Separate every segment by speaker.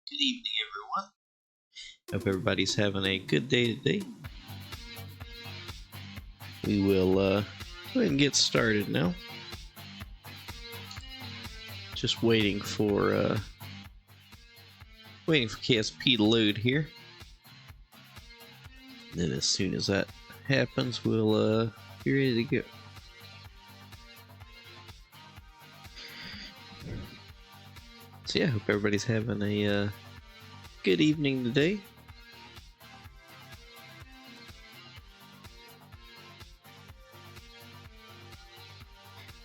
Speaker 1: Good evening, everyone. Hope everybody's having a good day today. We will go ahead and get started now. Just waiting for KSP to load here. And then as soon as that happens, we'll be ready to go. So yeah, hope everybody's having a good evening today.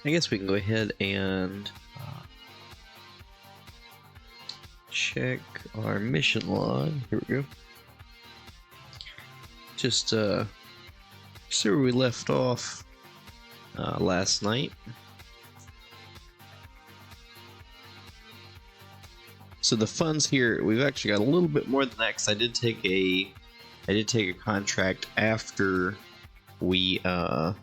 Speaker 1: I guess we can go ahead and check our mission log. Here we go. Just see where we left off last night. So the funds here, we've actually got a little bit more than that, because I did take a contract after we had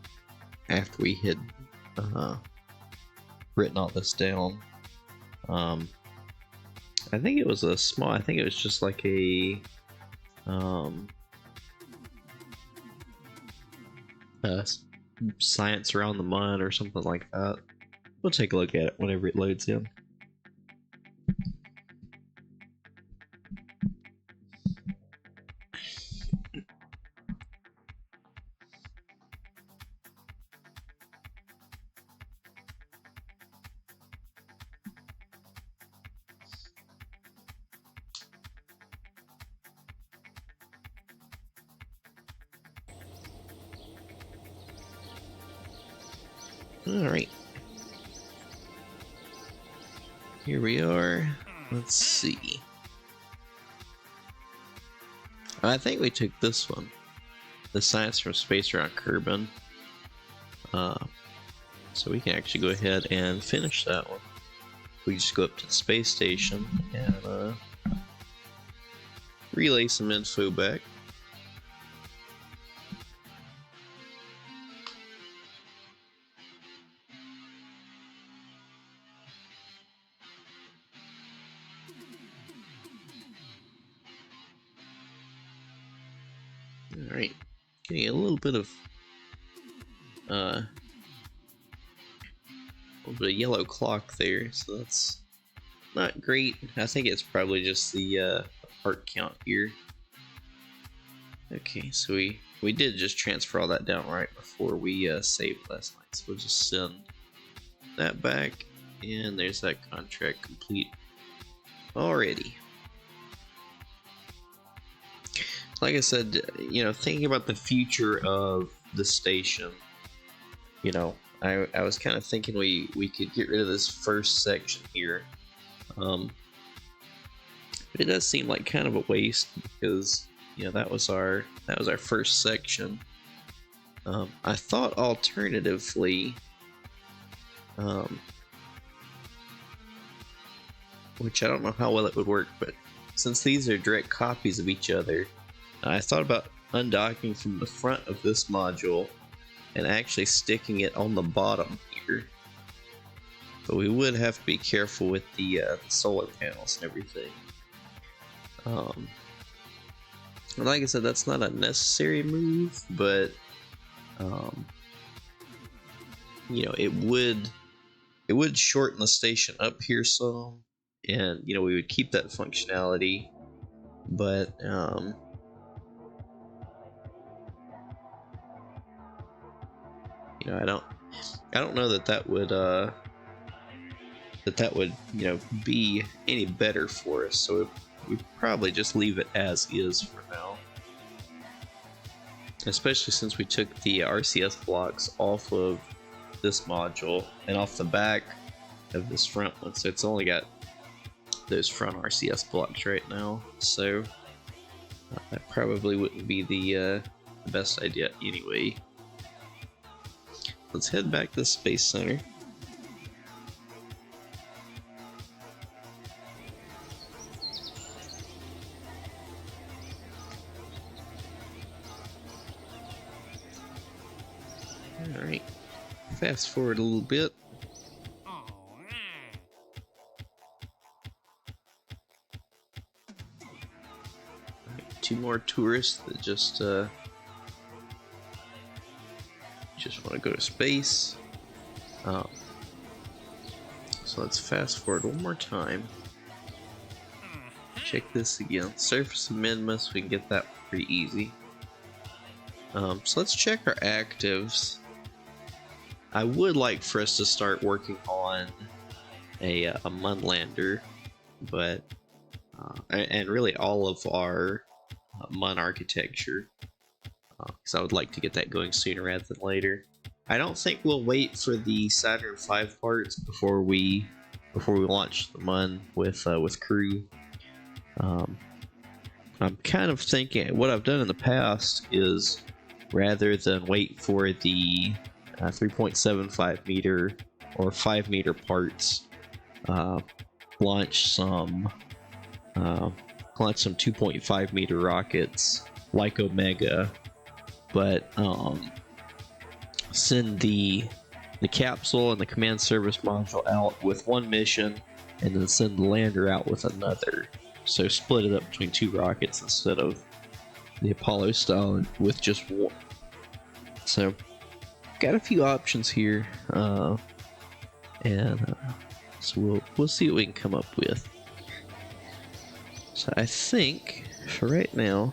Speaker 1: written all this down. I think it was I think it was just like a science around the mud or something like that. We'll take a look at it whenever it loads in. Alright. Here we are. Let's see. I think we took this one. The science from space around Kerbin. So we can actually go ahead and finish that one. We just go up to the space station and relay some info back. Alright, getting a little bit of yellow clock there, so that's not great. I think it's probably just the part count here. Okay, so we did just transfer all that down right before we saved last night, so we'll just send that back, and there's that contract complete already. Like I said, you know, thinking about the future of the station, you know, I was kind of thinking we could get rid of this first section here. But it does seem like kind of a waste, because, you know, that was our first section. I thought alternatively, which I don't know how well it would work, but since these are direct copies of each other, I thought about undocking from the front of this module and actually sticking it on the bottom here. But we would have to be careful with the solar panels and everything. Like I said, that's not a necessary move, but you know, it would shorten the station up here some, and you know, we would keep that functionality, but you know, I don't know that would you know, be any better for us, so we'd probably just leave it as is for now, especially since we took the RCS blocks off of this module and off the back of this front one, so it's only got those front RCS blocks right now, so that probably wouldn't be the best idea anyway. Let's head back to the Space Center. Alright, fast forward a little bit. 2 more tourists that just want to go to space. So let's fast forward one more time. Check this again. Surface amendments, we can get that pretty easy. So let's check our actives. I would like for us to start working on a Munlander, but and really all of our Mun architecture, because I would like to get that going sooner rather than later. I don't think we'll wait for the Saturn V parts before we launch the Mun with crew. I'm kind of thinking what I've done in the past is, rather than wait for the 3.75 meter or 5 meter parts, launch some 2.5 meter rockets like Omega, but send the capsule and the command service module out with one mission, and then send the lander out with another. So split it up between 2 rockets instead of the Apollo style with just one. So got a few options here, and so we'll see what we can come up with. So I think for right now,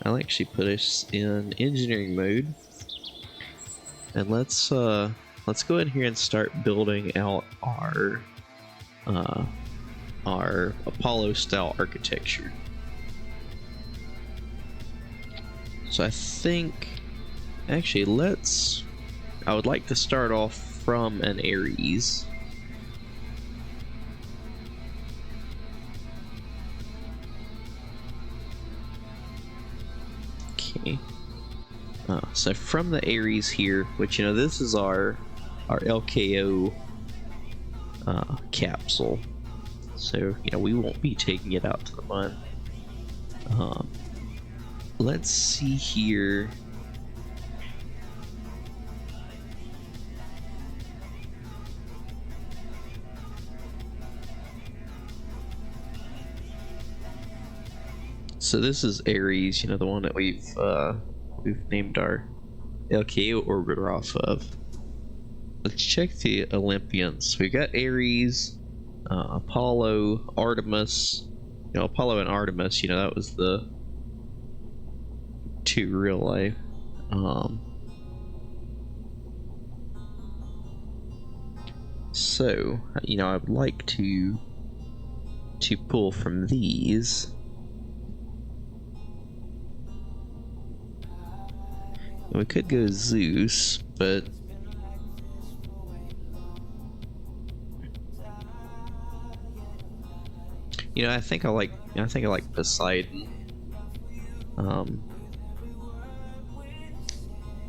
Speaker 1: I'll actually put us in engineering mode, and let's go in here and start building out our Apollo style architecture. So I think actually I would like to start off from an Ares. Okay. So from the Ares here, which, you know, this is our LKO capsule. So, you know, we won't be taking it out to the Mun. Let's see here. So this is Ares, you know, the one that we've named our LKO orbiter off of. Let's check the Olympians. We got Ares, Apollo, Artemis. You know, Apollo and Artemis, you know, that was the 2 real life. So, you know, I would like to pull from these. We could go Zeus, but you know, I think I like Poseidon.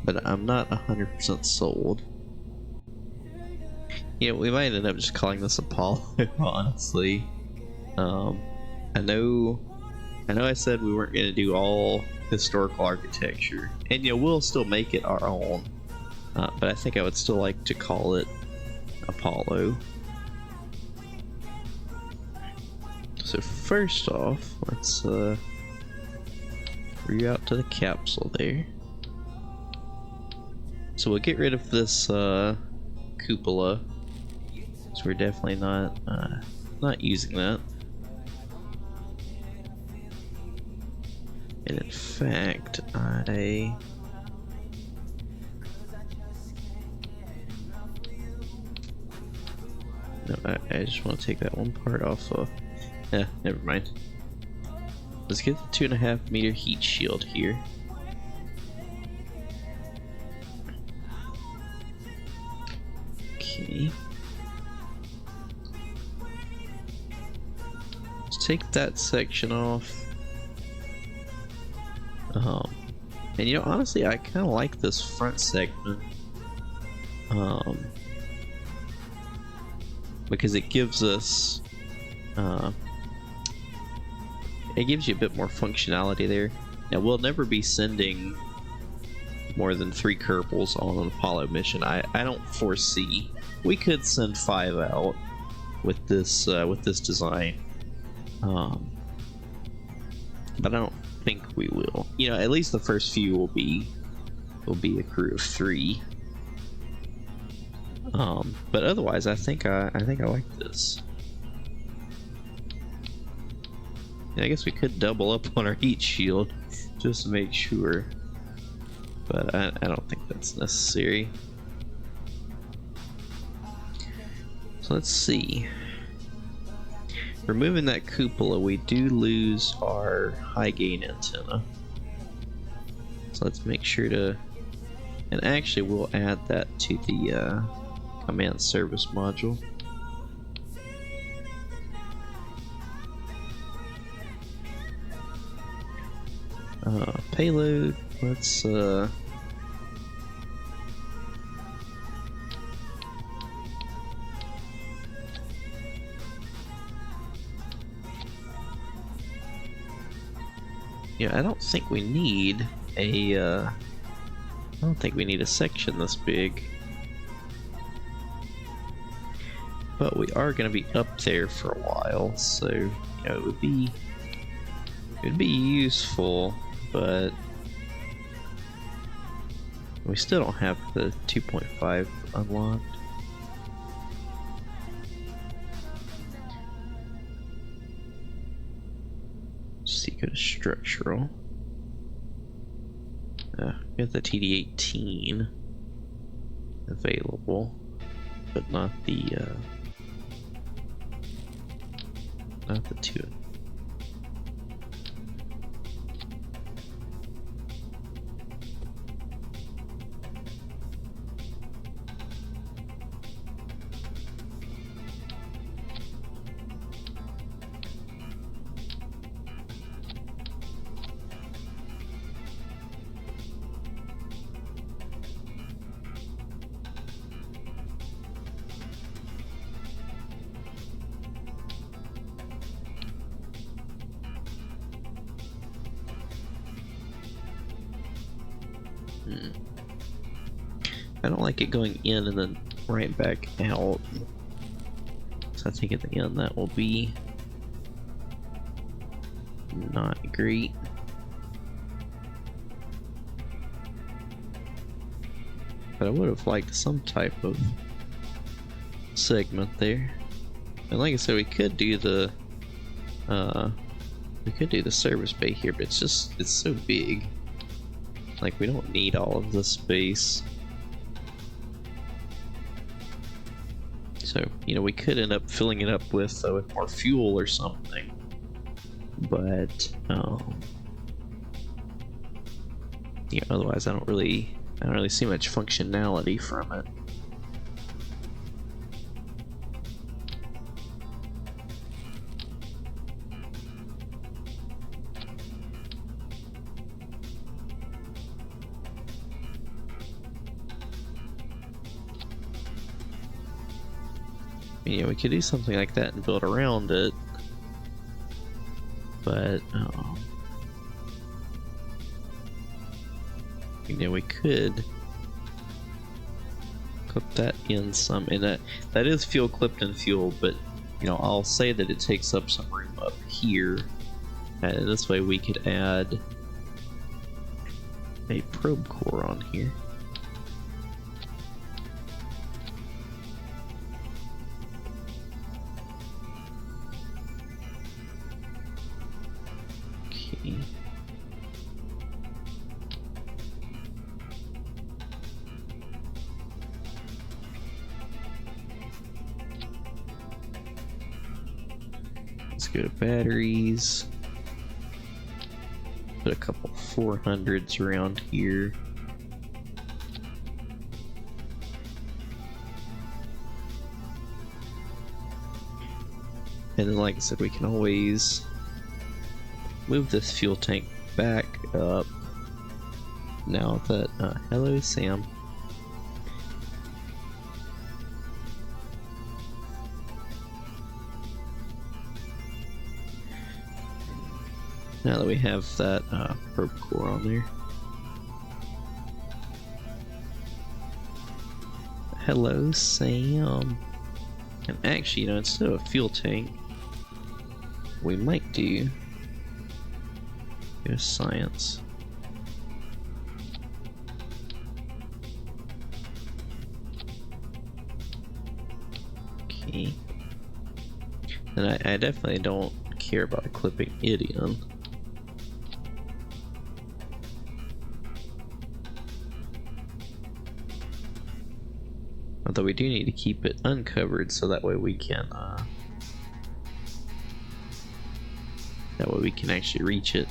Speaker 1: But I'm not 100% sold. You know, we might end up just calling this Apollo, honestly. I know I said we weren't gonna do all historical architecture, and you know, we'll still make it our own, but I think I would still like to call it Apollo. So first off, let's reroute to the capsule there. So we'll get rid of this cupola, so we're definitely not using that. And in fact, I just want to take that one part off of. Yeah, never mind. Let's get the 2.5 meter heat shield here. Okay. Let's take that section off. And you know, honestly, I kind of like this front segment, because it gives us, it gives you a bit more functionality there. Now, we'll never be sending more than 3 Kerbals on an Apollo mission. I don't foresee. We could send 5 out with this design. but I don't think we will. You know, at least the first few will be a crew of 3. But otherwise, I think I like this. Yeah, I guess we could double up on our heat shield just to make sure, but I don't think that's necessary. So let's see. Removing that cupola, we do lose our high gain antenna. So let's make sure to, and actually we'll add that to the command service module. Payload, let's yeah, I don't think we need a I don't think we need a section this big. But we are going to be up there for a while, so you know, it would be useful, but we still don't have the 2.5 unlocked. Just see, go to structural. We have the TD-18 available, but not the 2. I don't like it going in and then right back out. So I think at the end that will be not great. But I would have liked some type of segment there. And like I said, we could do the service bay here, but it's so big. Like, we don't need all of this space. So, you know, we could end up filling it up with more fuel or something. But, yeah, otherwise I don't really see much functionality from it. Yeah, we could do something like that and build around it, but you know, we could clip that in some, and that is fuel clipped in fuel, but you know, I'll say that it takes up some room up here, and this way we could add a probe core on here. Let's go to batteries. Put a couple 400s around here. And then, like I said, we can always move this fuel tank back up. Now that, hello Sam. Now that we have that probe core on there. Hello Sam. And actually, you know, instead of a fuel tank, we might do Go to science. Okay. And I definitely don't care about clipping it in. Although we do need to keep it uncovered so that way we can actually reach it.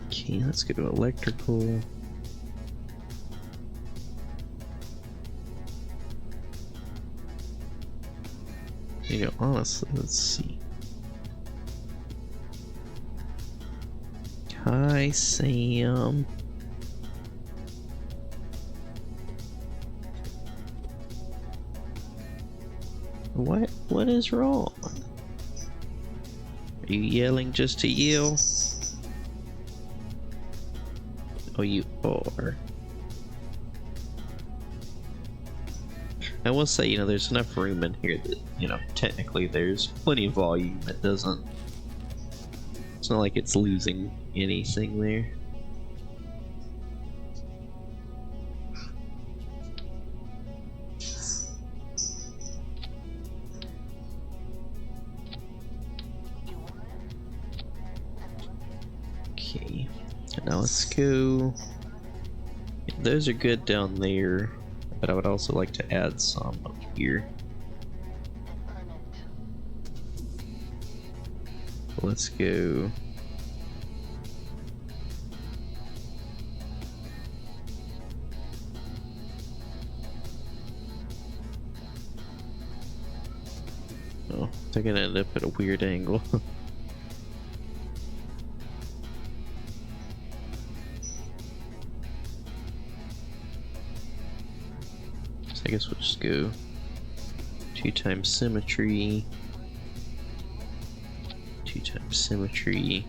Speaker 1: Okay, let's go to electrical. You know, honestly, let's see. Hi, Sam. What is wrong? Are you yelling just to yell? Oh, you are. I will say, you know, there's enough room in here that, you know, technically there's plenty of volume. It doesn't... It's not like it's losing anything there. Okay, now let's go. Those are good down there, but I would also like to add some up here. Let's go. Oh, they're gonna end up at a weird angle. So I guess we'll just go 2 times symmetry, 2 times symmetry,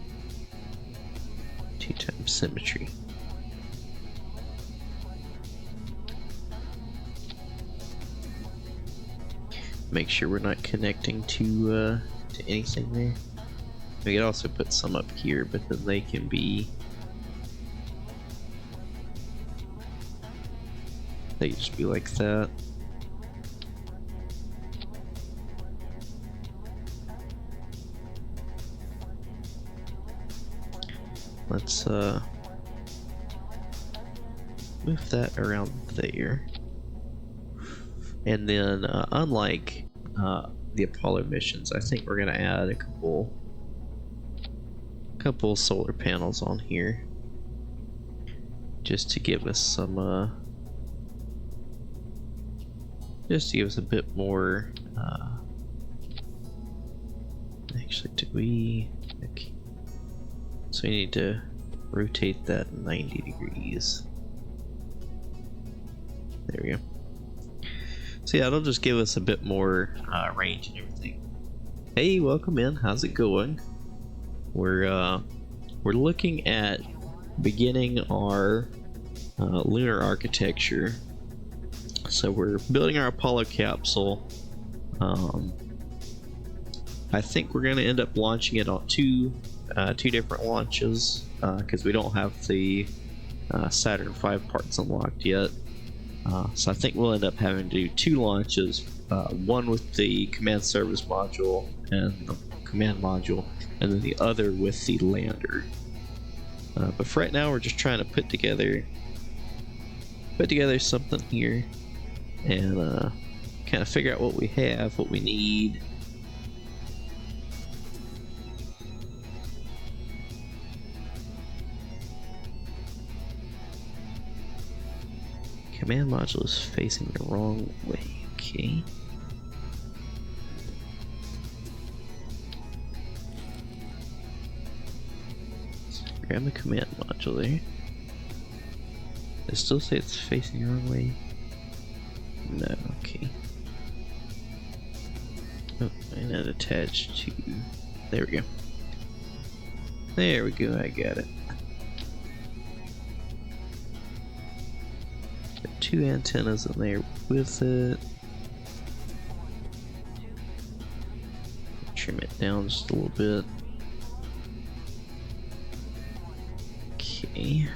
Speaker 1: 2 times symmetry. Make sure we're not connecting to anything there. We could also put some up here, but then they can be... They just be like that. Let's move that around there. And then, unlike the Apollo missions, I think we're gonna add a couple solar panels on here, just to give us some, just to give us a bit more. Actually, do we? Okay. So we need to rotate that 90 degrees. There we go. So yeah, it'll just give us a bit more range and everything. Hey, welcome in. How's it going? We're looking at beginning our lunar architecture. So we're building our Apollo capsule. I think we're going to end up launching it on two different launches because we don't have the Saturn V parts unlocked yet. So I think we'll end up having to do 2 launches, one with the command service module and the command module, and then the other with the lander. But for right now, we're just trying to put together something here, and kind of figure out what we have, what we need. Command module is facing the wrong way. Okay. So grab the command module there. Does it still say it's facing the wrong way? No, okay. Oh, and it attached to. There we go. There we go. I got it. Got 2 antennas in there with it. Trim it down just a little bit. Okay.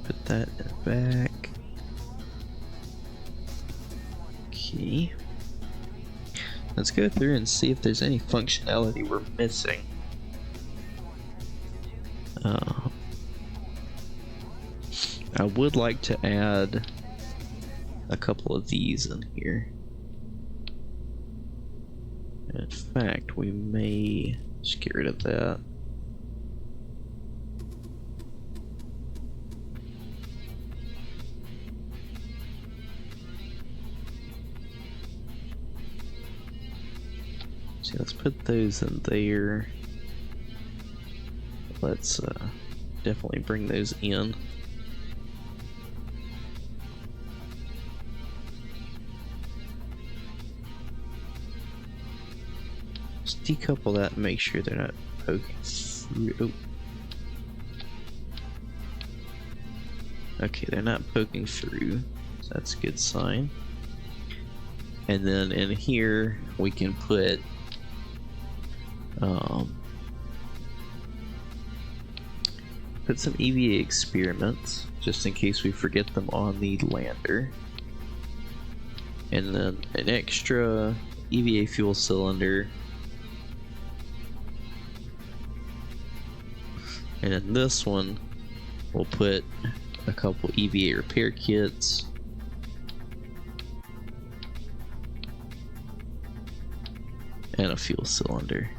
Speaker 1: Put that in the back. Okay. Let's go through and see if there's any functionality we're missing. I would like to add a couple of these in here. In fact, we may just get rid of that. So let's put those in there. Let's definitely bring those in. Just decouple that and make sure they're not poking through. Oh. Okay, they're not poking through, so that's a good sign. And then in here we can put some EVA experiments just in case we forget them on the lander, and then an extra EVA fuel cylinder, and in this one we'll put a couple EVA repair kits, and a fuel cylinder.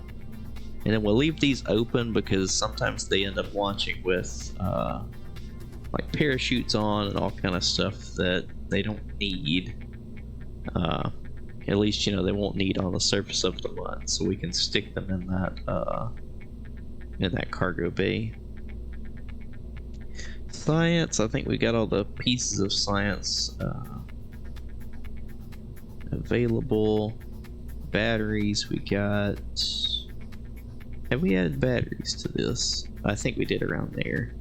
Speaker 1: And then we'll leave these open because sometimes they end up launching with like parachutes on and all kind of stuff that they don't need. At least, you know, they won't need on the surface of the mud, so we can stick them in that cargo bay. Science, I think we got all the pieces of science available. Batteries, we got. Have we added batteries to this? I think we did around there.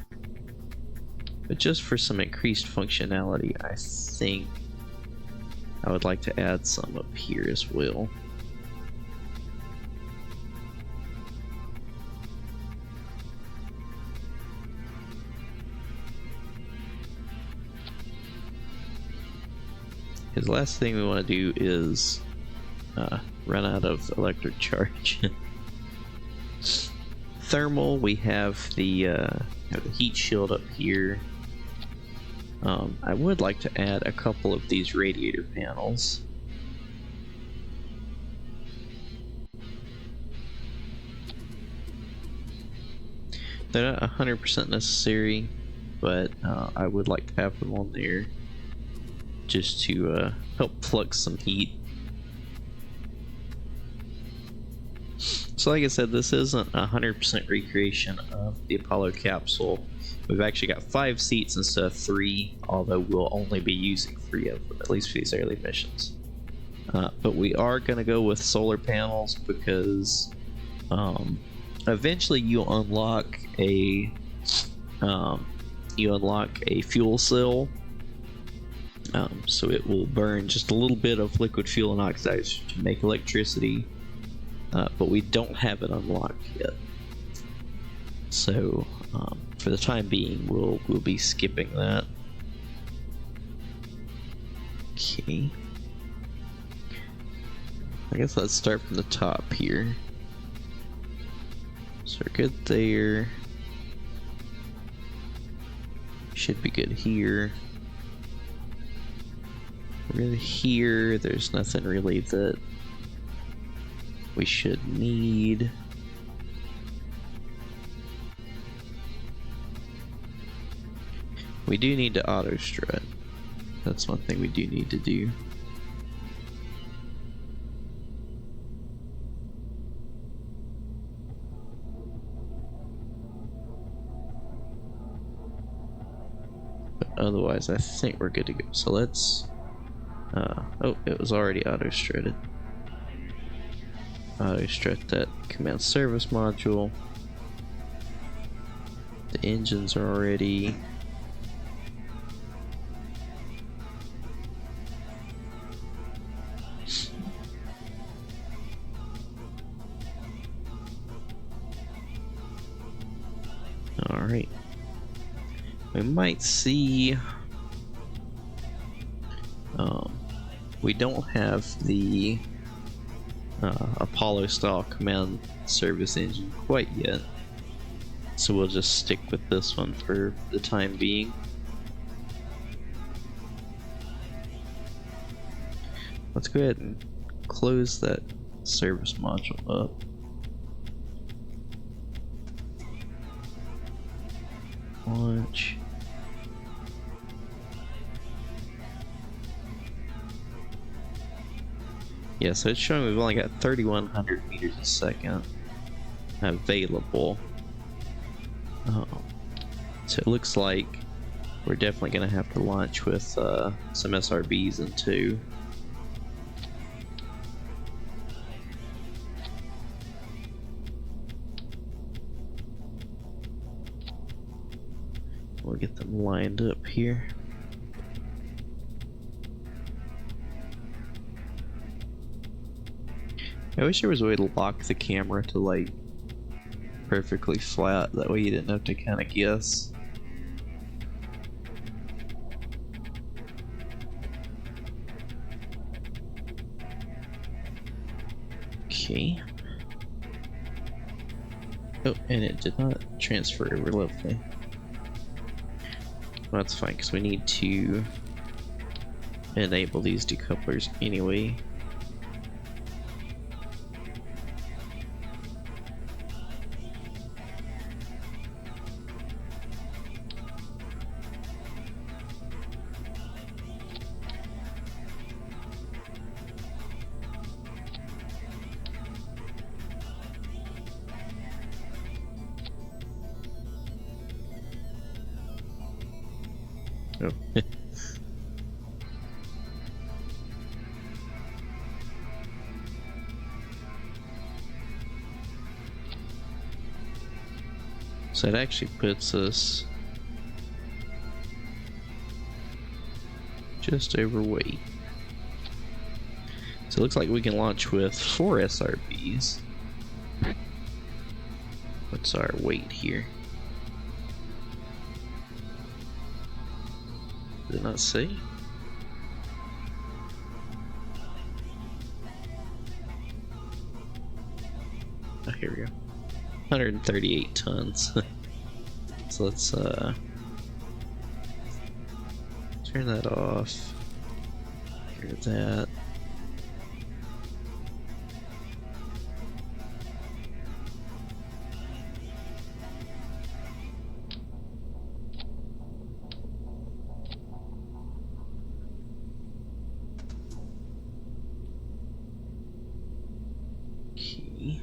Speaker 1: But just for some increased functionality, I think I would like to add some up here as well. Because the last thing we want to do is run out of electric charge. Thermal, we have the heat shield up here. I would like to add a couple of these radiator panels. They're not 100% necessary, but I would like to have them on there just to help flux some heat. So like I said, this isn't 100% recreation of the Apollo capsule. We've actually got 5 seats instead of 3, although we'll only be using 3 of them, at least for these early missions. But we are going to go with solar panels because eventually you unlock a fuel cell. So it will burn just a little bit of liquid fuel and oxidizer to make electricity. But we don't have it unlocked yet, so for the time being, we'll be skipping that. Okay, I guess let's start from the top here. So we're good there. Should be good here. We're good here. There's nothing really that we should need. We do need to auto strut. That's one thing we do need to do. otherwise I think we're good to go. So let's oh, it was already auto-strutted. Auto-strut that command service module. The engines are already alright. We might see we don't have the Apollo style command service engine quite yet, so we'll just stick with this one for the time being. Let's go ahead and close that service module up. Launch. Yeah, so it's showing we've only got 3,100 meters a second available. So it looks like we're definitely going to have to launch with some SRBs in 2. We'll get them lined up here. I wish there was a way to lock the camera to like perfectly flat, that way you didn't have to kind of guess. Okay. Oh, and it did not transfer over, lovely. Well, that's fine, because we need to enable these decouplers anyway. Oh. So it actually puts us just overweight. So it looks like we can launch with 4 SRBs. What's our weight here? Did not say. Oh, here we go. 138 tons. So let's turn that off. Get rid of that. Key.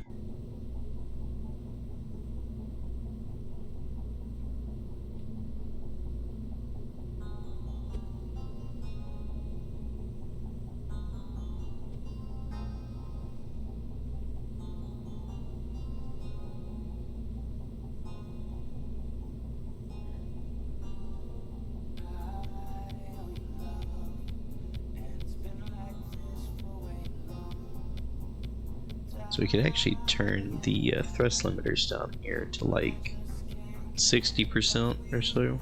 Speaker 1: So we could actually turn the thrust limiters down here to like 60% or so.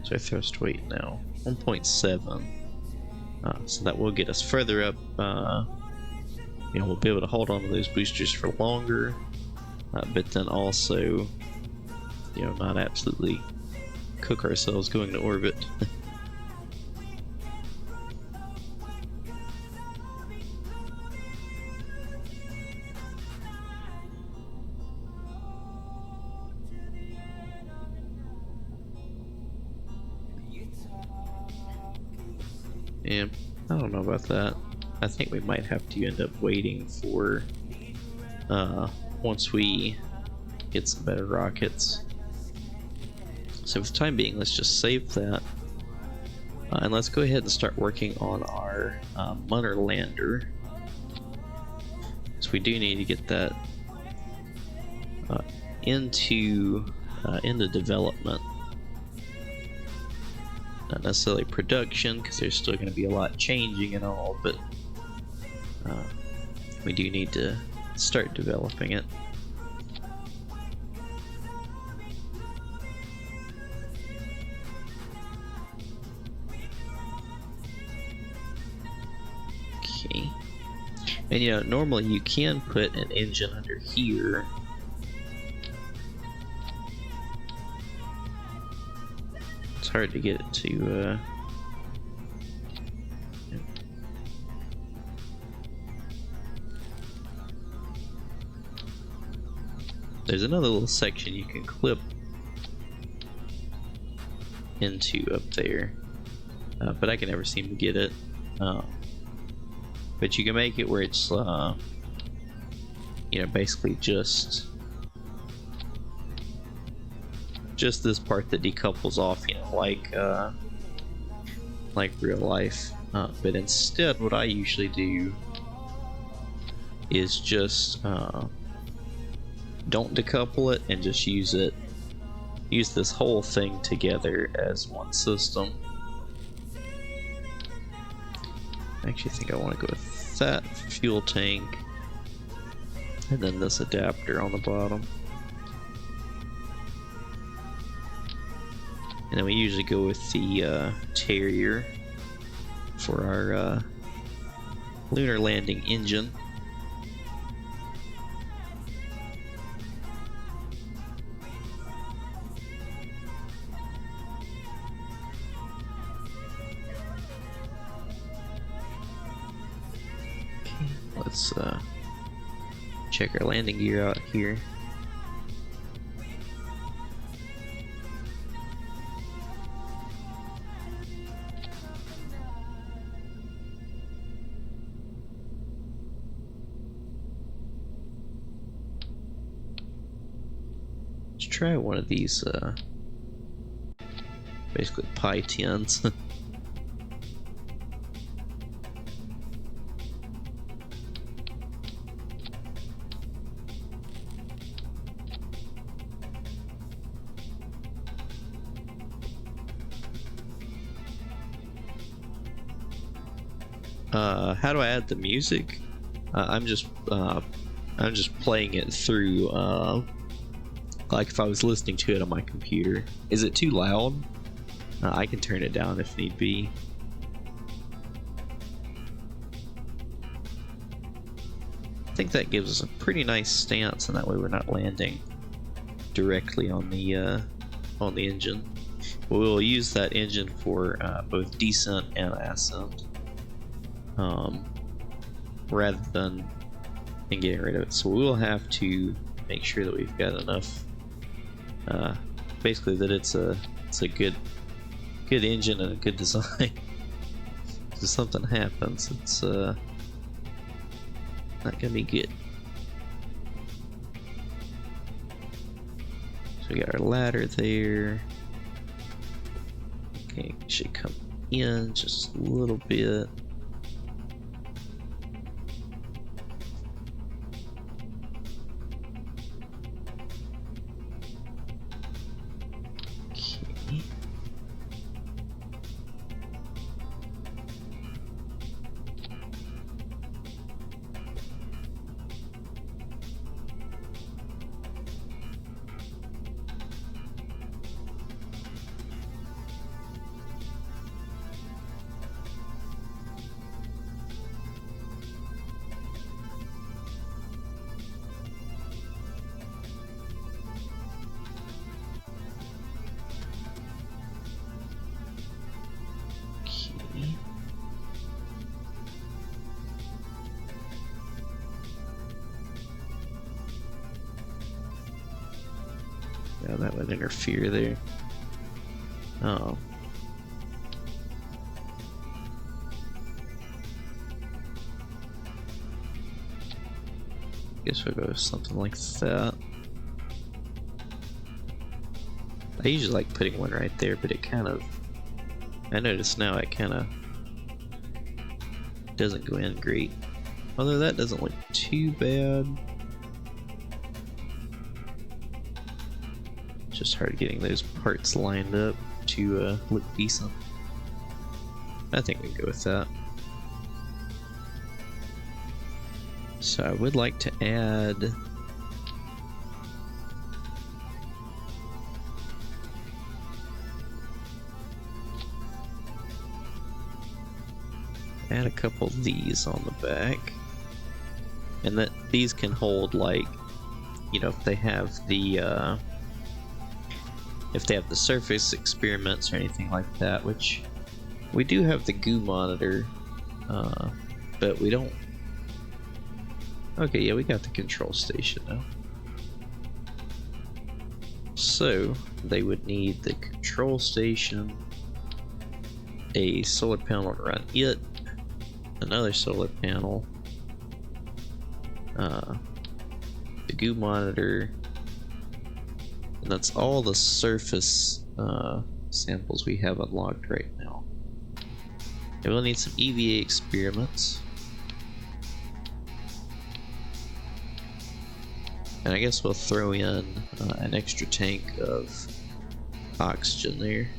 Speaker 1: So our thrust weight now 1.7. So that will get us further up. You know, we'll be able to hold on to those boosters for longer, but then also, you know, not absolutely cook ourselves going to orbit. Yeah, I don't know about that. I think we might have to end up waiting for once we get some better rockets. So for the time being, let's just save that. And let's go ahead and start working on our Munner lander. So we do need to get that into development. Not necessarily production, because there's still going to be a lot changing and all, but we do need to start developing it. Okay. And you know, normally you can put an engine under here. It's hard to get it to there's another little section you can clip into up there, but I can never seem to get it. But you can make it where it's, you know, basically just this part that decouples off, you know, like real life. But instead, what I usually do is just don't decouple it and just use this whole thing together as one system. I actually think I want to go with that fuel tank and then this adapter on the bottom. And then we usually go with the Terrier for our lunar landing engine. Let's check our landing gear out here. Let's try one of these basically pie tins. How do I add the music? I'm just playing it through like if I was listening to it on my computer. Is it too loud? I can turn it down if need be. I think that gives us a pretty nice stance, and that way we're not landing directly on the engine. We will use that engine for both descent and ascent. Rather than getting rid of it. So we will have to make sure that we've got enough, basically that it's a good engine and a good design. If something happens, it's not gonna be good. So we got our ladder there. Okay, should come in just a little bit. Yeah, that would interfere there. Oh. Guess we'll go with something like that. I usually like putting one right there, but it kind of, I notice now it kind of doesn't go in great. Although that doesn't look too bad. It's just hard getting those parts lined up to look decent. I think we can go with that. So I would like to add a couple of these on the back, and that these can hold, like, you know, if they have the surface experiments or anything like that, which we do have the goo monitor, but we don't. Okay, yeah, we got the control station now. So they would need the control station, a solar panel to run it, another solar panel, the goo monitor, and that's all the surface samples we have unlocked right now. And we'll need some EVA experiments. And I guess we'll throw in an extra tank of oxygen there.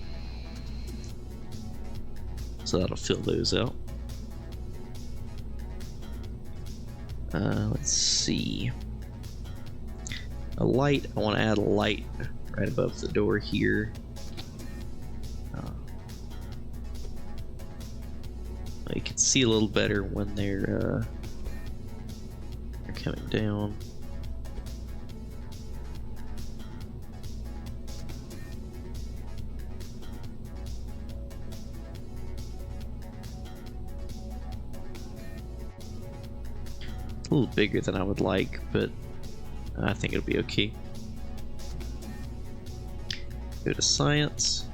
Speaker 1: So that'll fill those out. Let's see. A light, I want to add a light right above the door here. You can see a little better when they're coming down. A little bigger than I would like, but I think it'll be okay. Go to science.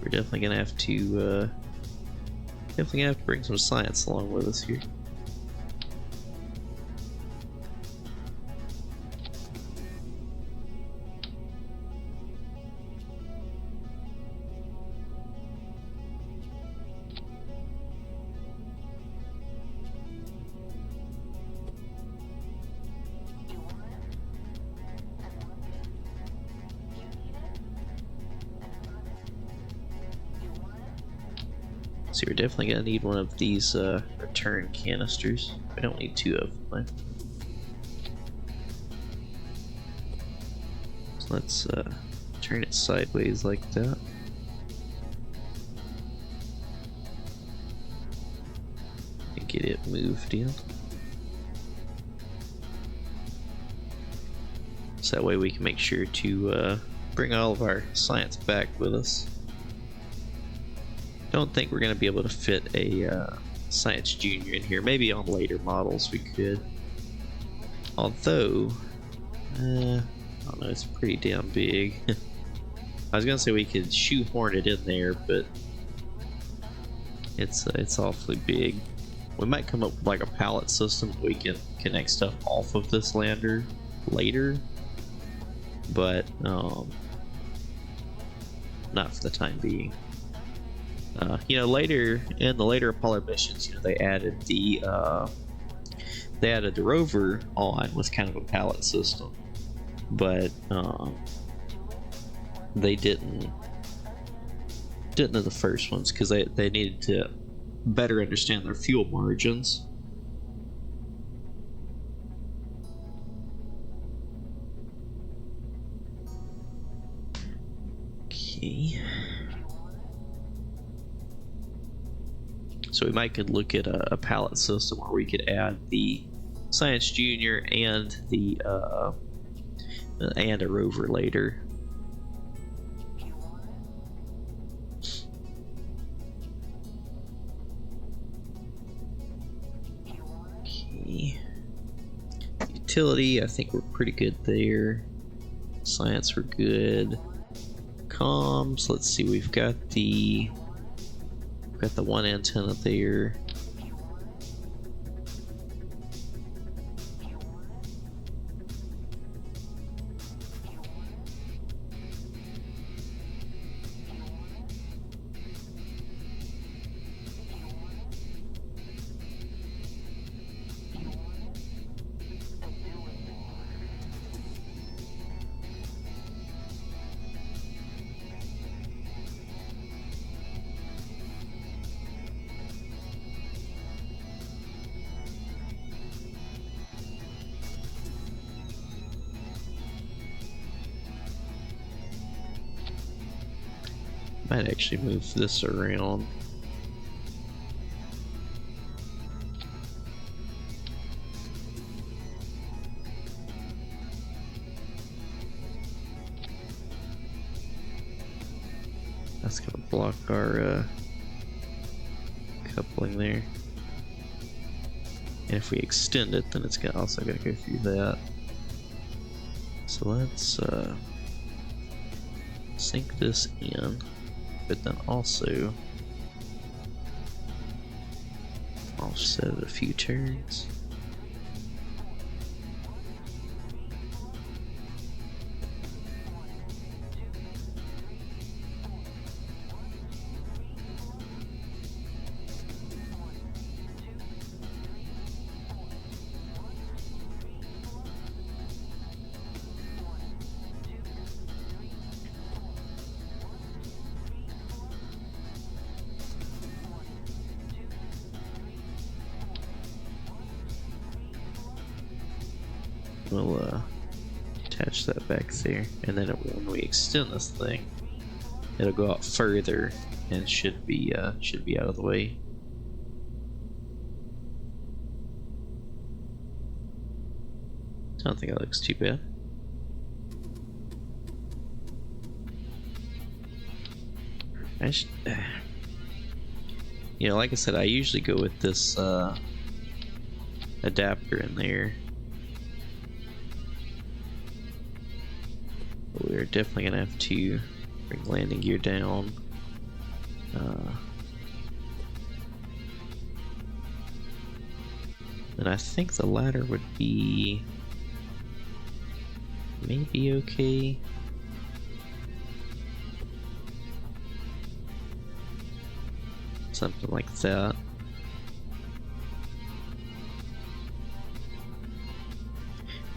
Speaker 1: We're definitely gonna have to bring some science along with us here. So we're definitely gonna need one of these return canisters. We don't need two of them. So let's turn it sideways like that. And get it moved in. So that way we can make sure to bring all of our science back with us. Don't think we're going to be able to fit a Science Junior in here. Maybe on later models we could. Although, I don't know, it's pretty damn big. I was going to say we could shoehorn it in there, but it's awfully big. We might come up with like a pallet system that we can connect stuff off of this lander later, but not for the time being. You know, later in the later Apollo missions, you know, they added the rover on with kind of a pallet system, but they didn't in the first ones because they needed to better understand their fuel margins. Okay. So we might could look at a pallet system where we could add the Science Junior and the and a rover later. Okay. Utility, I think we're pretty good there. Science, we're good. Comms, let's see, we've got the one antenna there. Might actually move this around. That's gonna block our coupling there. And if we extend it, then it's also gonna go through that. So let's sink this in, but then also offset it a few turns. We'll attach that back there, and then when we extend this thing, it'll go out further and should be out of the way. I don't think that looks too bad. You know, like I said, I usually go with this adapter in there. We're definitely gonna have to bring landing gear down. And I think the ladder would be maybe okay. Something like that.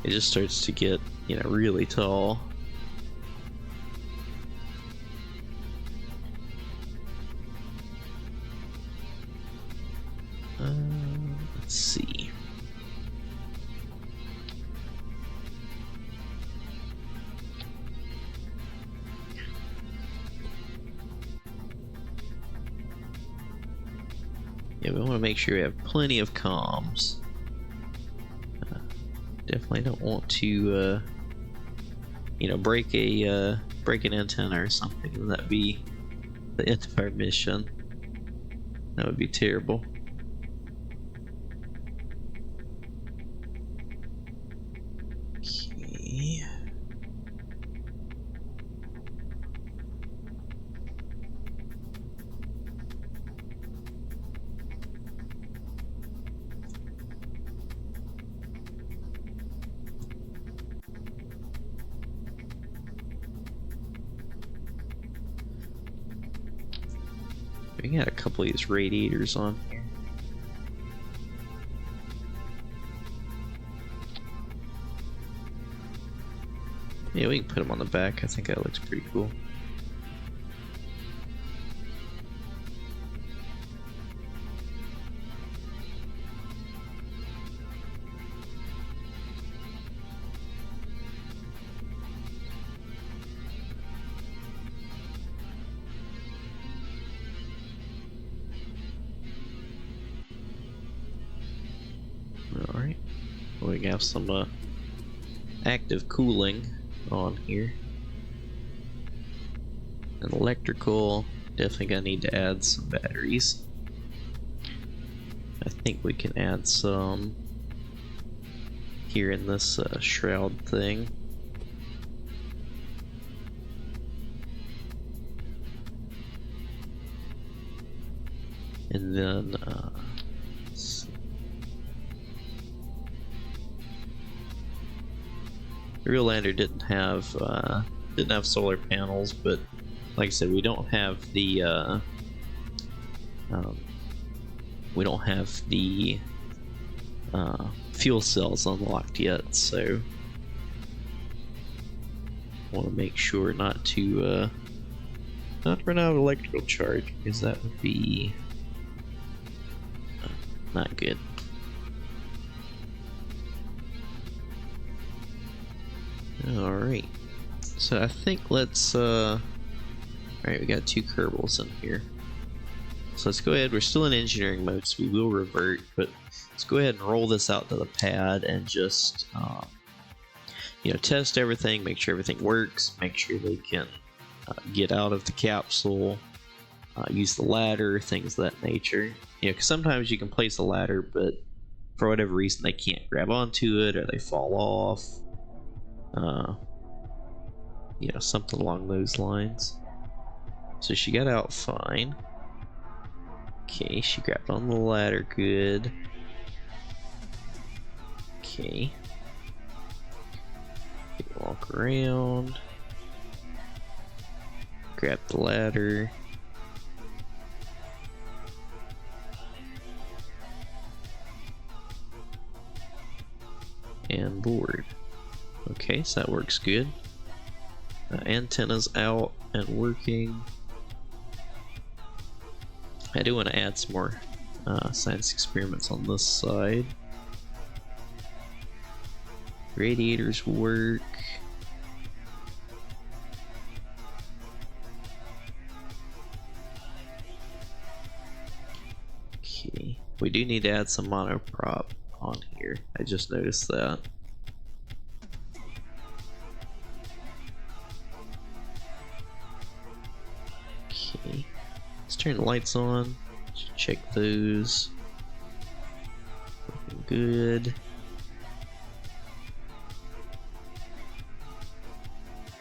Speaker 1: It just starts to get, you know, really tall. Let's see. Yeah, we want to make sure we have plenty of comms. Definitely don't want to, you know, break an antenna or something. That'd be the end of our mission. That would be terrible. Okay. We got a couple of these radiators on here. Yeah, we can put them on the back. I think that looks pretty cool. Alright, we can have some active cooling on here. And electrical, definitely gonna need to add some batteries. I think we can add some here in this shroud thing. And then the real lander didn't have solar panels, but like I said, we don't have the fuel cells unlocked yet, so want to make sure not to run out of electrical charge, because that would be not good. Alright, so I think let's Alright, we got 2 Kerbals in here. So let's go ahead, we're still in engineering mode, so we will revert, but let's go ahead and roll this out to the pad and just, you know, test everything, make sure everything works, make sure they can get out of the capsule, use the ladder, things of that nature. You know, because sometimes you can place a ladder, but for whatever reason they can't grab onto it or they fall off. You know, something along those lines. So she got out fine. Okay, she grabbed on the ladder, good. Okay. Walk around. Grab the ladder. And board. Okay, so that works good. Antenna's out and working. I do want to add some more science experiments on this side. Radiators work. Okay, we do need to add some monoprop on here. I just noticed that. Okay, let's turn the lights on. Check those. Looking good.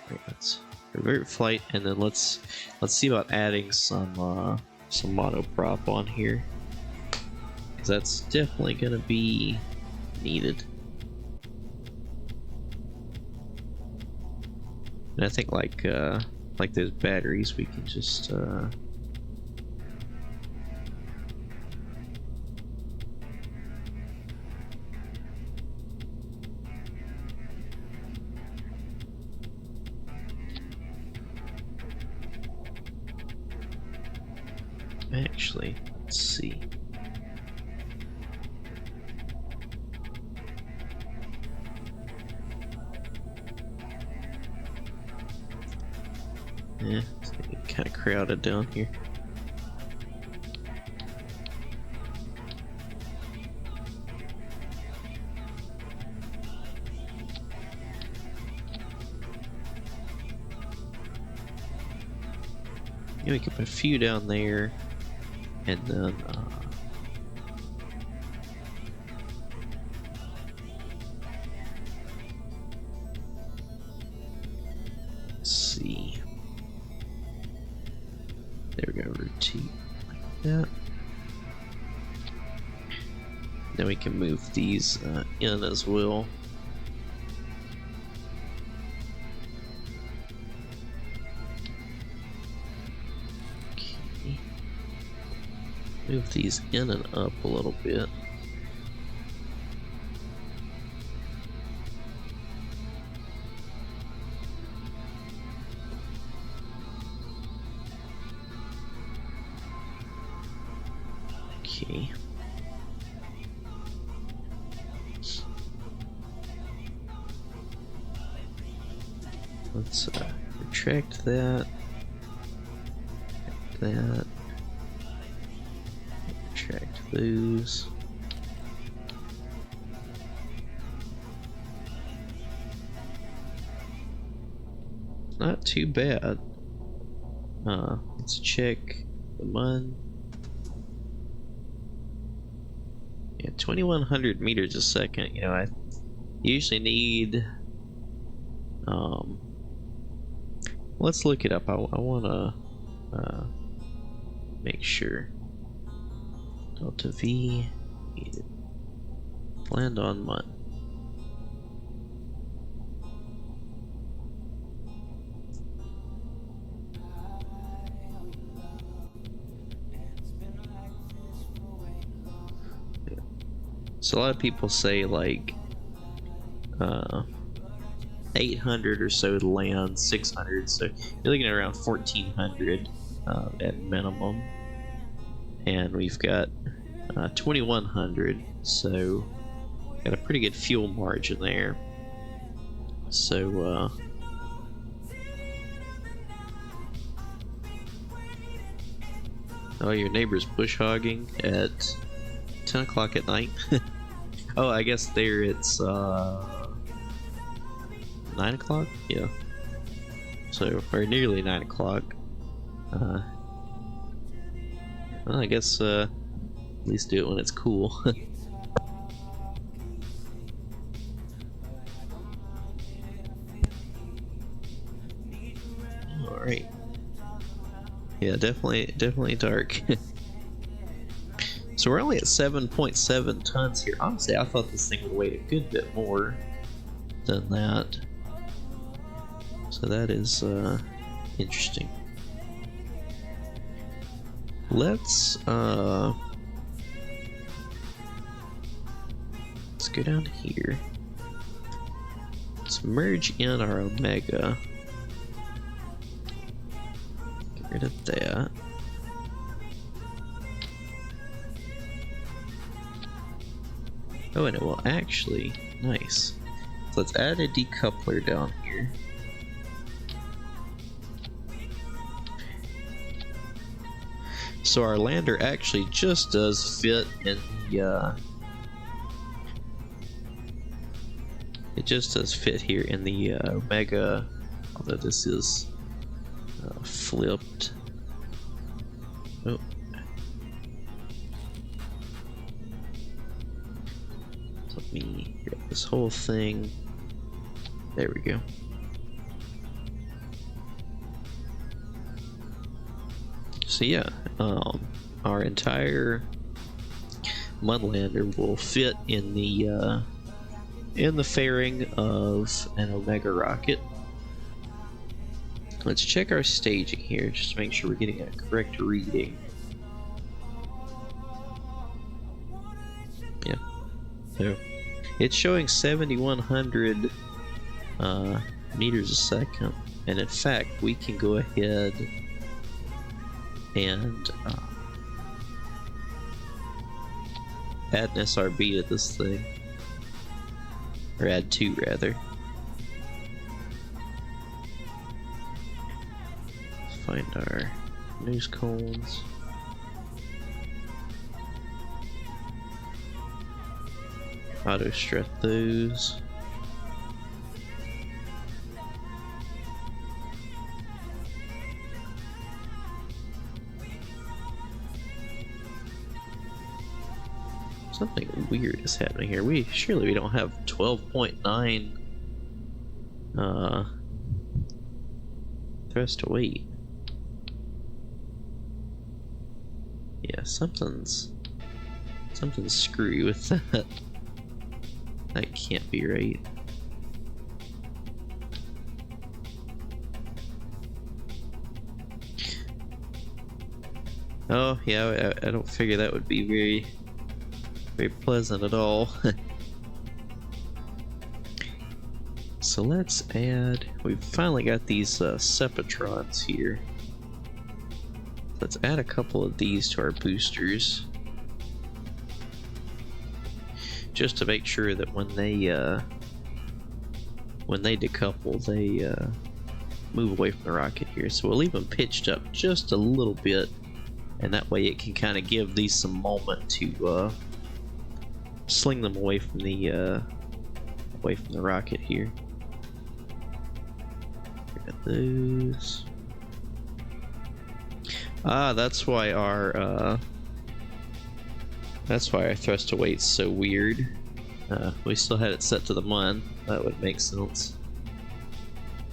Speaker 1: Right, let's revert flight, and then let's see about adding some monoprop on here, because that's definitely gonna be needed. And I think like those batteries, we can just actually, let's see. Yeah, it's getting kind of crowded down here. Yeah, we can put a few down there, and then let's see. There we go, rotate like that. Then we can move these in as well. Okay. Move these in and up a little bit. Okay. Let's retract that. That. Retract those. Not too bad. Let's check the MUN. Yeah, 2100 meters a second. You know, I usually need. Let's look it up. I want to make sure. Delta V. Land on MUN. So a lot of people say like 800 or so to land, 600, so you're looking at around 1400 at minimum, and we've got 2100, so got a pretty good fuel margin there. So Oh, your neighbor's bush hogging at 10 o'clock at night. Oh, I guess there it's 9 o'clock? Yeah. So, or nearly 9 o'clock. Well, I guess at least do it when it's cool. Alright. Yeah, definitely dark. So we're only at 7.7 tons here. Honestly, I thought this thing would weigh a good bit more than that. So that is interesting. Let's go down here. Let's merge in our Omega. Get rid of that. Oh, and it will actually, nice. So let's add a decoupler down here. So our lander actually just does fit in the, it just does fit here in the Omega, although this is flipped. Oh. Let me grab this whole thing. There we go. So yeah, our entire Mudlander will fit in the fairing of an Omega rocket. Let's check our staging here, just to make sure we're getting a correct reading. Yeah. So it's showing 7,100 meters a second, and in fact, we can go ahead and add an SRB to this thing, or add two rather. Let's find our news cones. Auto strut those. Something weird is happening here. Surely we don't have 12.9 thrust to weight. Yeah, something's screwy with that. That can't be right. Oh yeah, I don't figure that would be very pleasant at all. So let's add, we've finally got these Sepatrons here. Let's add a couple of these to our boosters, just to make sure that when they decouple, they move away from the rocket here. So we'll leave them pitched up just a little bit, and that way it can kind of give these some moment to sling them away from the rocket here. Got those. Ah, that's why our thrust to weight's so weird. We still had it set to the mun. That would make sense.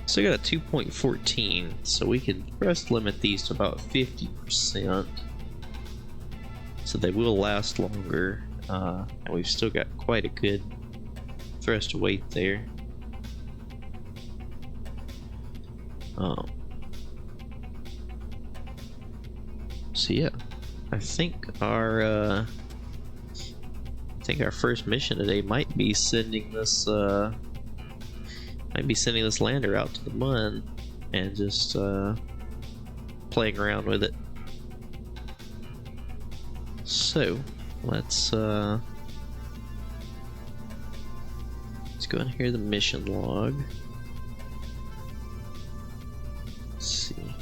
Speaker 1: So we got a 2.14, so we can thrust limit these to about 50%. So they will last longer. And we've still got quite a good thrust to weight there. So yeah, I think our first mission today might be sending this lander out to the mun and just playing around with it. So let's go in here, the mission log. Let's see.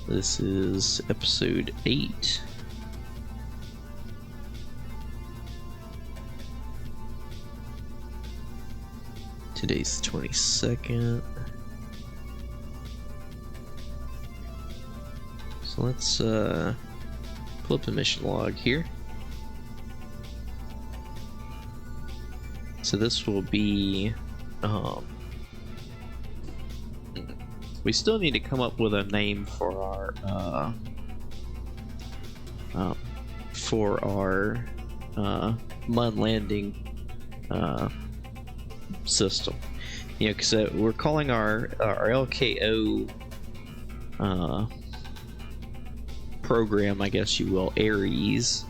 Speaker 1: This is episode 8. Today's the 22nd. So let's pull up the mission log here. So this will be we still need to come up with a name for our mud landing system. You know, because we're calling our LKO program, I guess you will, Ares.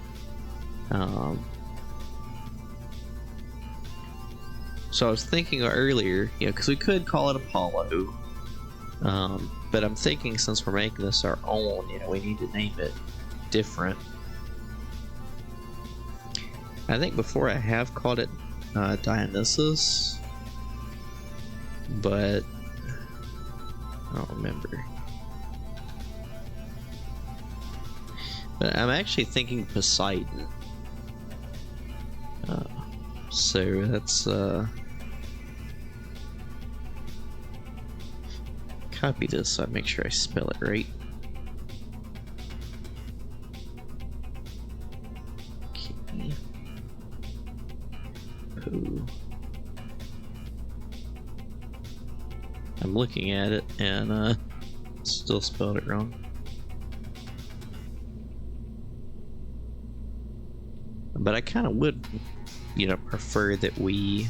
Speaker 1: So I was thinking earlier, you know, because we could call it Apollo, but I'm thinking since we're making this our own, you know, we need to name it different. I think before I have called it Dionysus, but I don't remember. But I'm actually thinking Poseidon. So that's copy this so I make sure I spell it right. Okay. Oh. I'm looking at it and still spelled it wrong. But I kind of would, you know, prefer that we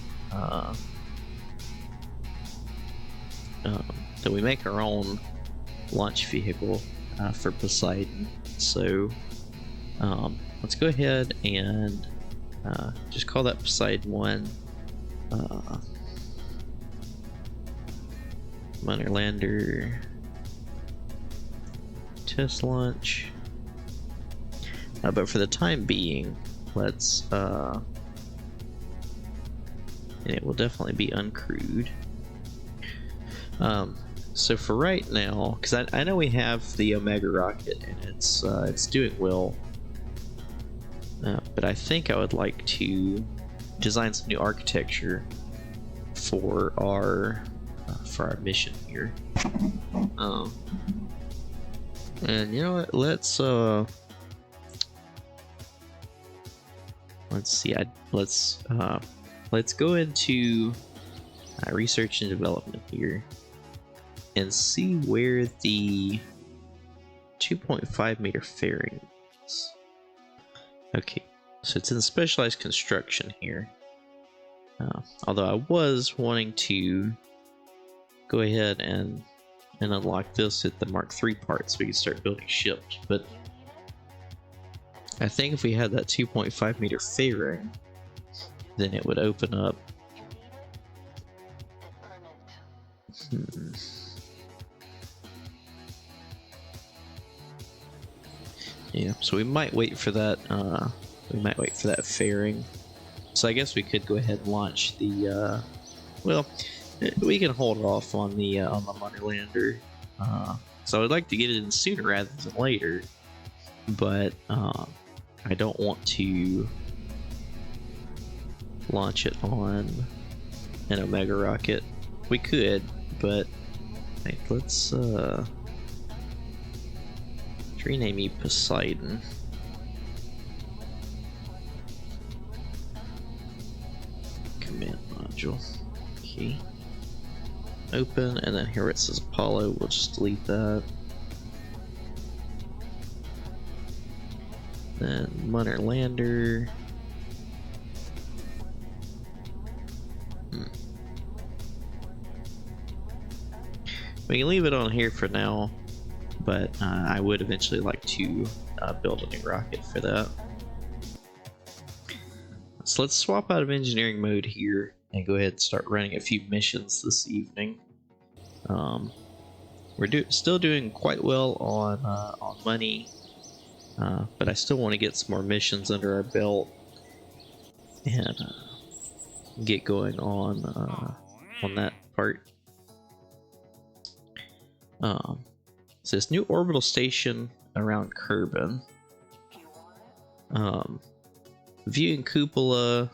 Speaker 1: make our own launch vehicle for Poseidon. So let's go ahead and just call that Poseidon 1. Lunar lander test launch. But for the time being, let's and it will definitely be uncrewed. So for right now, because I know we have the Omega rocket and it's doing well, but I think I would like to design some new architecture for our mission here. And you know what? Let's see. Let's go into research and development here and see where the 2.5 meter fairing is. Okay, so it's in specialized construction here. Although I was wanting to go ahead and unlock this at the Mark III part so we can start building ships, but I think if we had that 2.5 meter fairing, then it would open up. Yeah, so we might wait for that. We might wait for that fairing. So I guess we could go ahead and launch the. Well, we can hold off on the lunar lander. So I'd like to get it in sooner rather than later, but I don't want to launch it on an Omega rocket. We could, but hey, let's rename you Poseidon. Command module. Okay. Open, and then here it says Apollo. We'll just delete that. Then lunar lander. We can leave it on here for now, but I would eventually like to build a new rocket for that. So let's swap out of engineering mode here and go ahead and start running a few missions this evening. We're still doing quite well on money, but I still want to get some more missions under our belt and get going on that part. says new orbital station around Kerbin. Viewing cupola.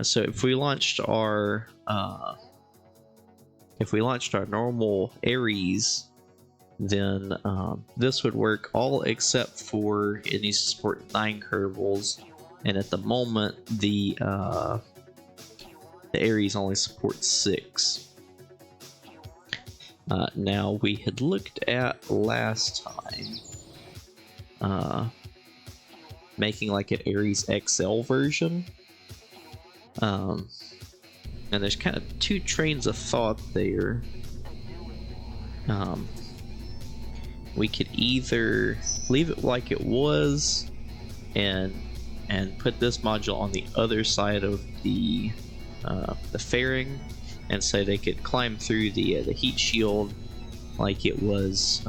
Speaker 1: So if we launched our normal Ares, then this would work all except for it needs to support 9 Kerbals, and at the moment the Ares only supports 6. Now we had looked at last time making like an Ares XL version, and there's kind of 2 trains of thought there. We could either leave it like it was and put this module on the other side of the fairing, and so they could climb through the heat shield like it was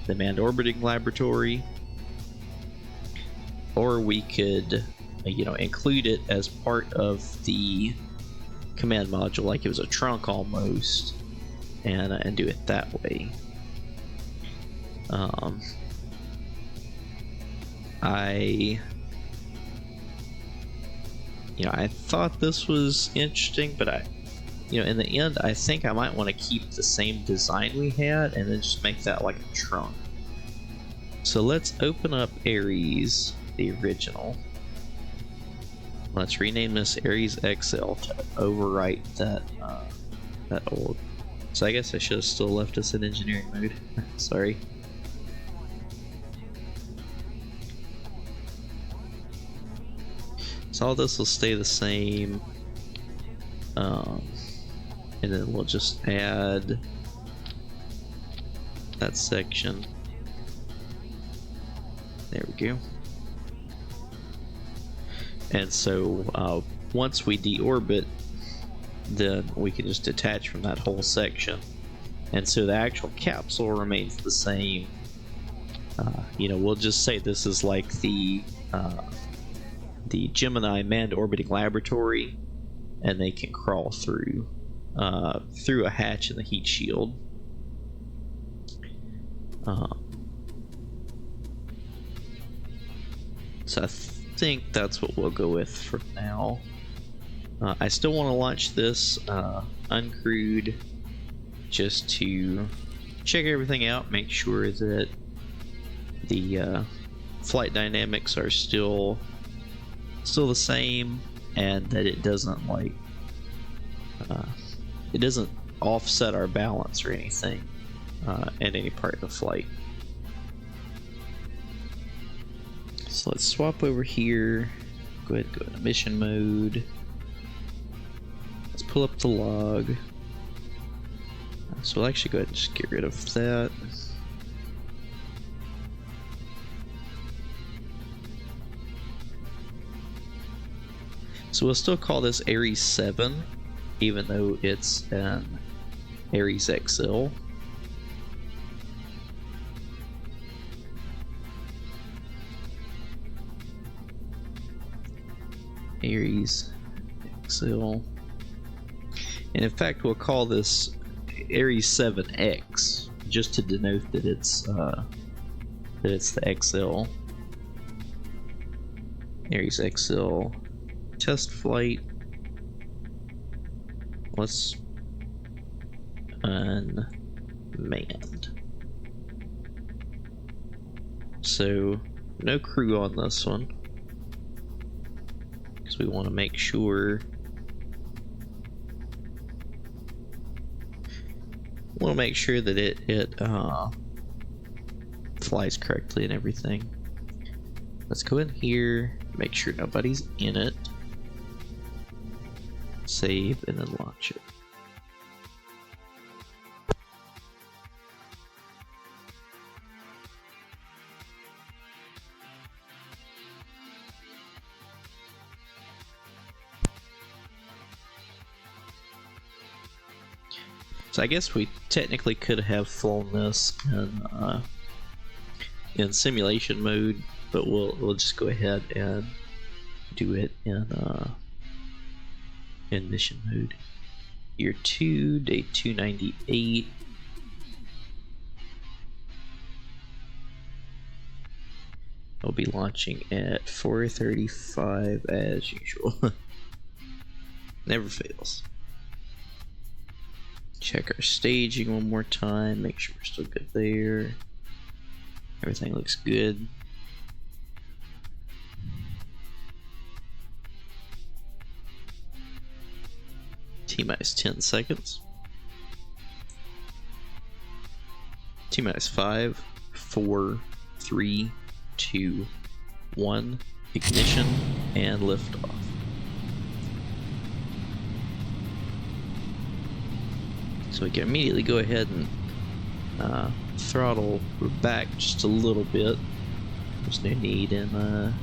Speaker 1: the manned orbiting laboratory, or we could include it as part of the command module like it was a trunk almost, and do it that way. I thought this was interesting, but in the end, I think I might want to keep the same design we had and then just make that like a trunk. So let's open up Ares, the original. Let's rename this Ares XL to overwrite that old. So I guess I should have still left us in engineering mode. Sorry. So all this will stay the same. And then we'll just add that section. There we go. And so once we deorbit, then we can just detach from that whole section. And so the actual capsule remains the same. We'll just say this is like the Gemini manned orbiting laboratory, and they can crawl through a hatch in the heat shield. So I think that's what we'll go with for now. I still want to launch this uncrewed just to check everything out, make sure that the flight dynamics are still the same, and that it doesn't it doesn't offset our balance or anything at any part of the flight. So let's swap over here. Go ahead and go into mission mode. Let's pull up the log. So we'll actually go ahead and just get rid of that. So we'll still call this Ares 7, even though it's an Ares XL. Ares XL. And in fact, we'll call this Ares 7X, just to denote that it's the XL. Ares XL test flight. Let's unmanned. So no crew on this one, because we want to make sure that it flies correctly and everything. Let's go in here, make sure nobody's in it, save, and then launch it. So I guess we technically could have flown this in simulation mode, but we'll just go ahead and do it in mission mode. Year 2, day 298. We'll be launching at 4:35 as usual. Never fails. Check our staging one more time, make sure we're still good there. Everything looks good. T-minus 10 seconds. T-minus 5, 4, 3, 2, 1. Ignition and liftoff. So we can immediately go ahead and throttle back just a little bit. There's no need in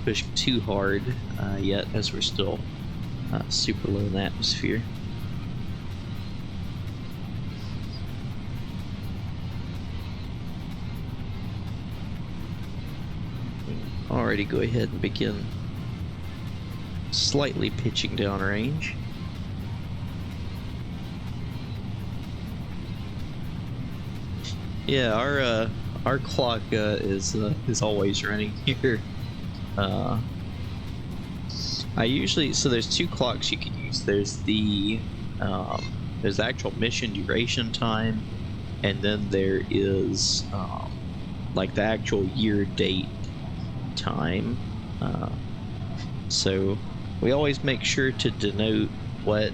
Speaker 1: pushing too hard yet, as we're still super low in the atmosphere. Already go ahead and begin slightly pitching down range. Yeah, our clock is always running here. I usually, so there's two clocks you can use. There's the actual mission duration time, and then there is like the actual year date time. So we always make sure to denote what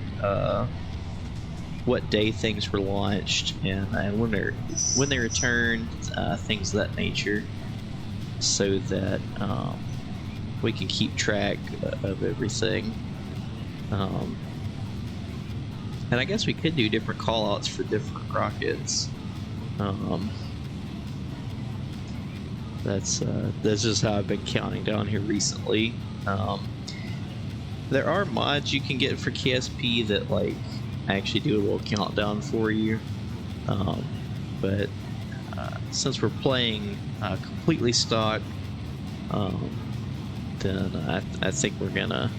Speaker 1: day things were launched and when they returned, things of that nature, so that we can keep track of everything. And I guess we could do different callouts for different rockets. That's just how I've been counting down here recently. There are mods you can get for KSP that like actually do a little countdown for you, but since we're playing completely stock, then I think we're gonna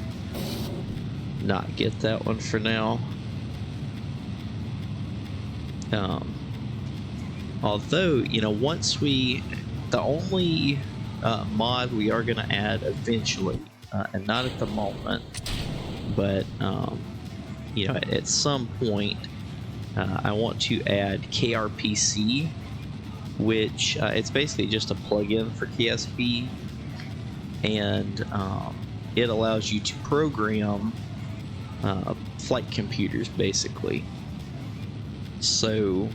Speaker 1: not get that one for now. Although, you know, the only mod we are gonna add eventually, and not at the moment, but you know, at some point, I want to add KRPC, which it's basically just a plugin for KSP, and it allows you to program flight computers, basically. So,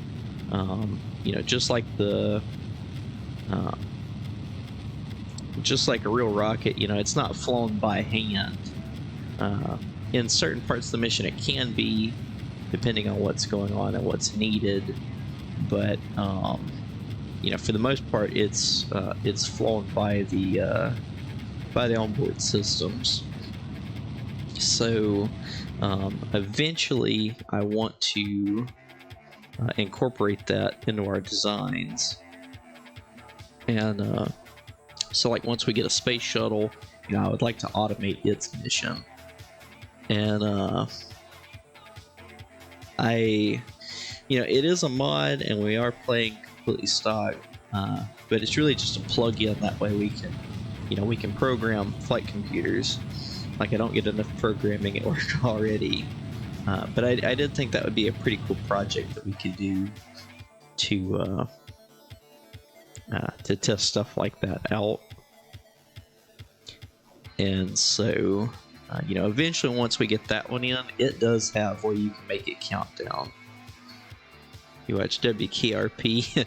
Speaker 1: you know, just like a real rocket, you know, it's not flown by hand. In certain parts of the mission it can be, depending on what's going on and what's needed, but you know, for the most part it's flown by the onboard systems. So eventually I want to incorporate that into our designs, and so like once we get a space shuttle, you know, I would like to automate its mission. And you know, it is a mod and we are playing completely stock, but it's really just a plug-in. That way we can, you know, we can program flight computers. Like, I don't get enough programming at work already, but I did think that would be a pretty cool project that we could do to test stuff like that out. And so you know, eventually once we get that one in, it does have where you can make it count down. You watch WKRP.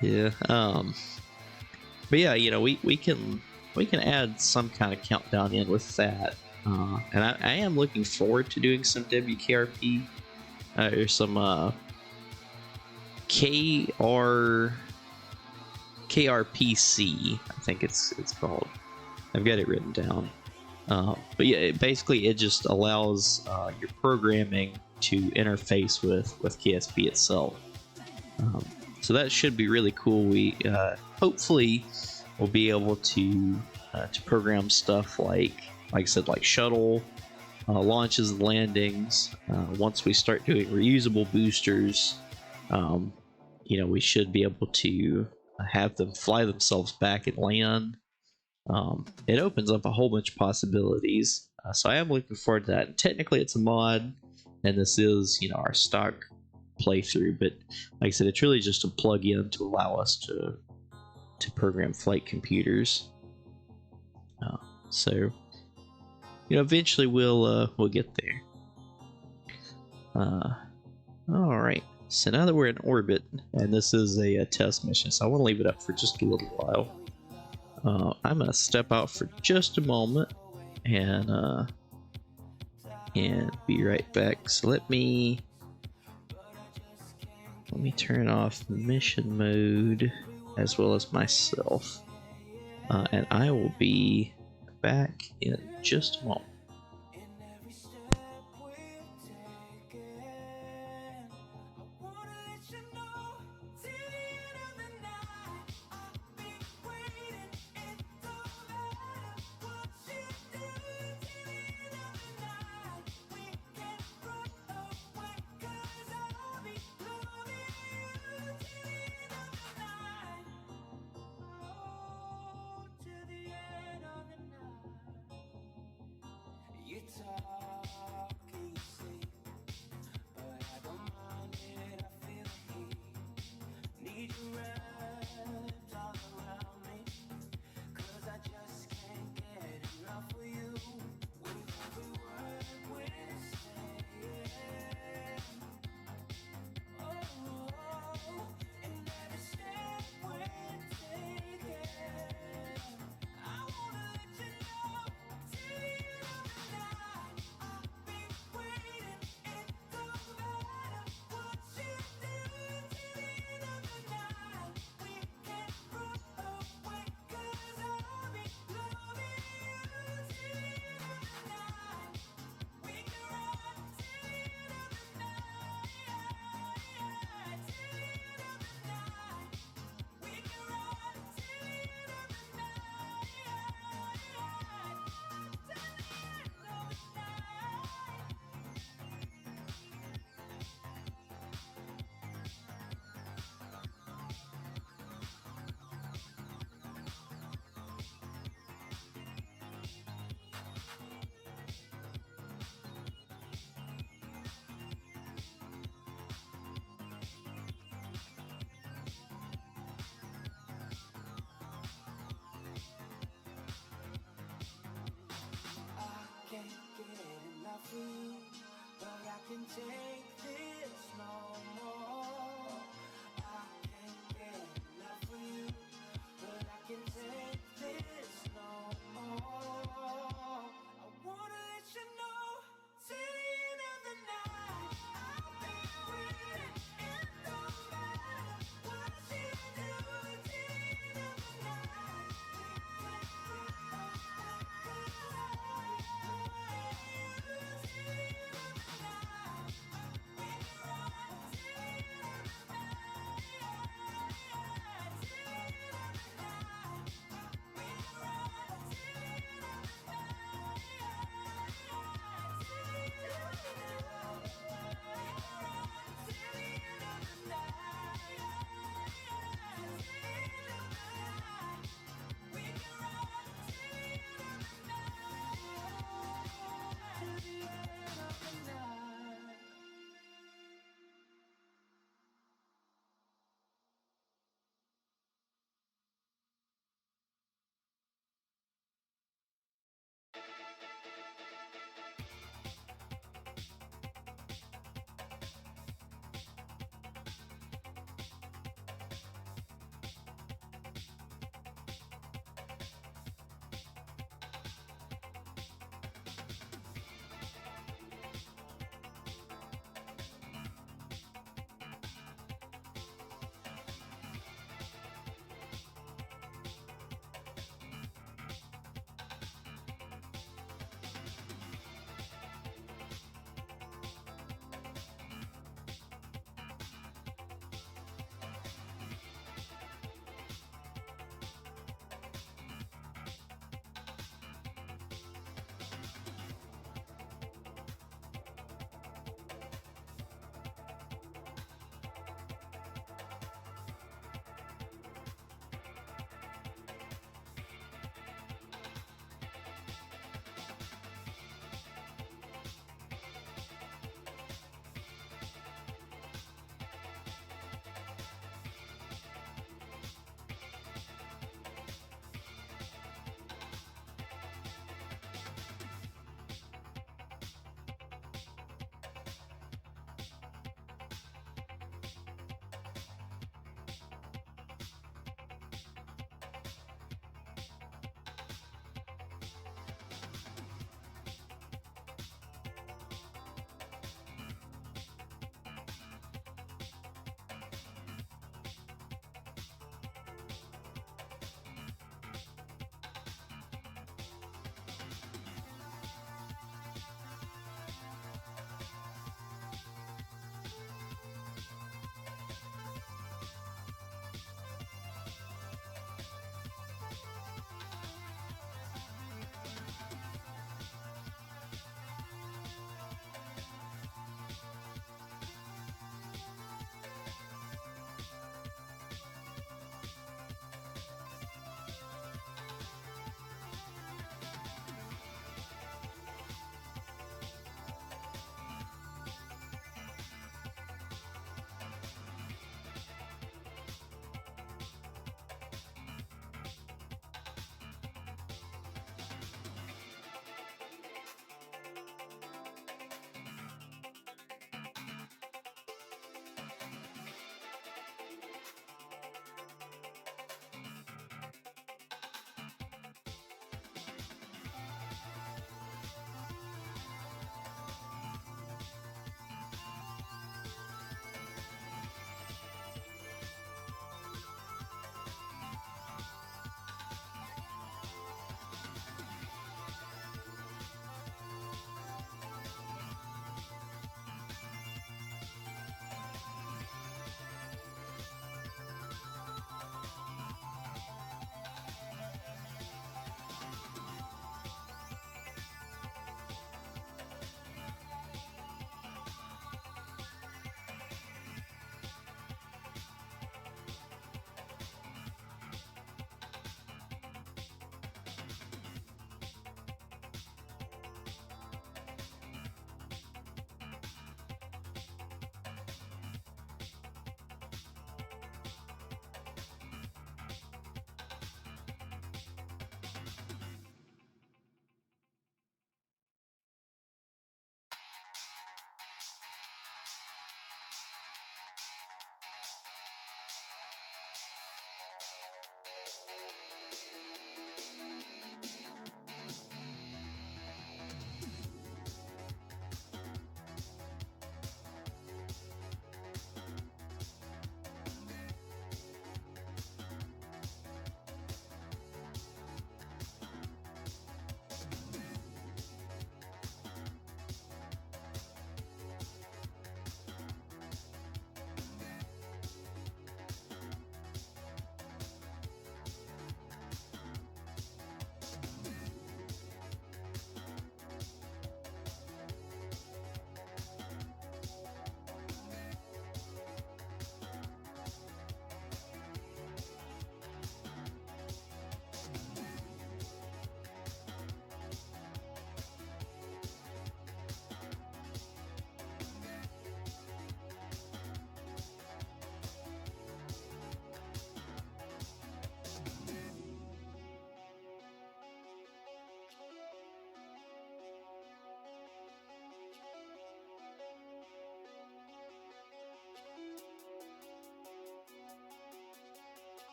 Speaker 1: Yeah. But yeah, you know, we can add some kind of countdown in with that. And I am looking forward to doing some WKRP or some KRPC, I think it's called. I've got it written down. But yeah, it just allows your programming to interface with KSP itself. So that should be really cool. We hopefully will be able to program stuff like I said, like shuttle launches and landings. Once we start doing reusable boosters, you know, we should be able to have them fly themselves back and land. It opens up a whole bunch of possibilities. So I am looking forward to that. And technically, it's a mod, and this is, our stock playthrough. But like I said, it's really just a plug-in to allow us to program flight computers. So eventually we'll get there. All right. So now that we're in orbit, and this is a test mission, so I want to leave it up for just a little while. I'm gonna step out for just a moment and be right back. So let me turn off mission mode as well as myself, and I will be back in just a moment.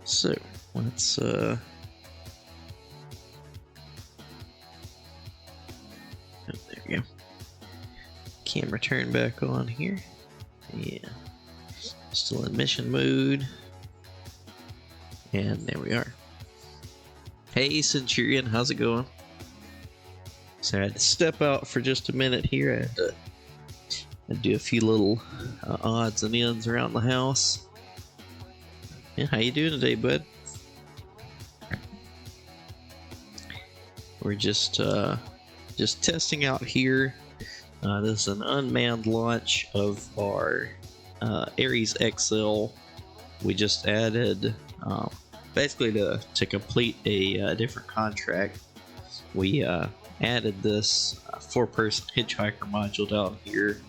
Speaker 1: So let's oh, there we go. Camera turn back on here. Yeah. Still in mission mode. And there we are. Hey Centurion, how's it going? So I had to step out for just a minute here. I had to do a few little odds and ends around the house. Yeah, how you doing today, bud? We're just testing out here. This is an unmanned launch of our Ares XL. We just added, basically to complete a different contract, we added this 4-person hitchhiker module down here,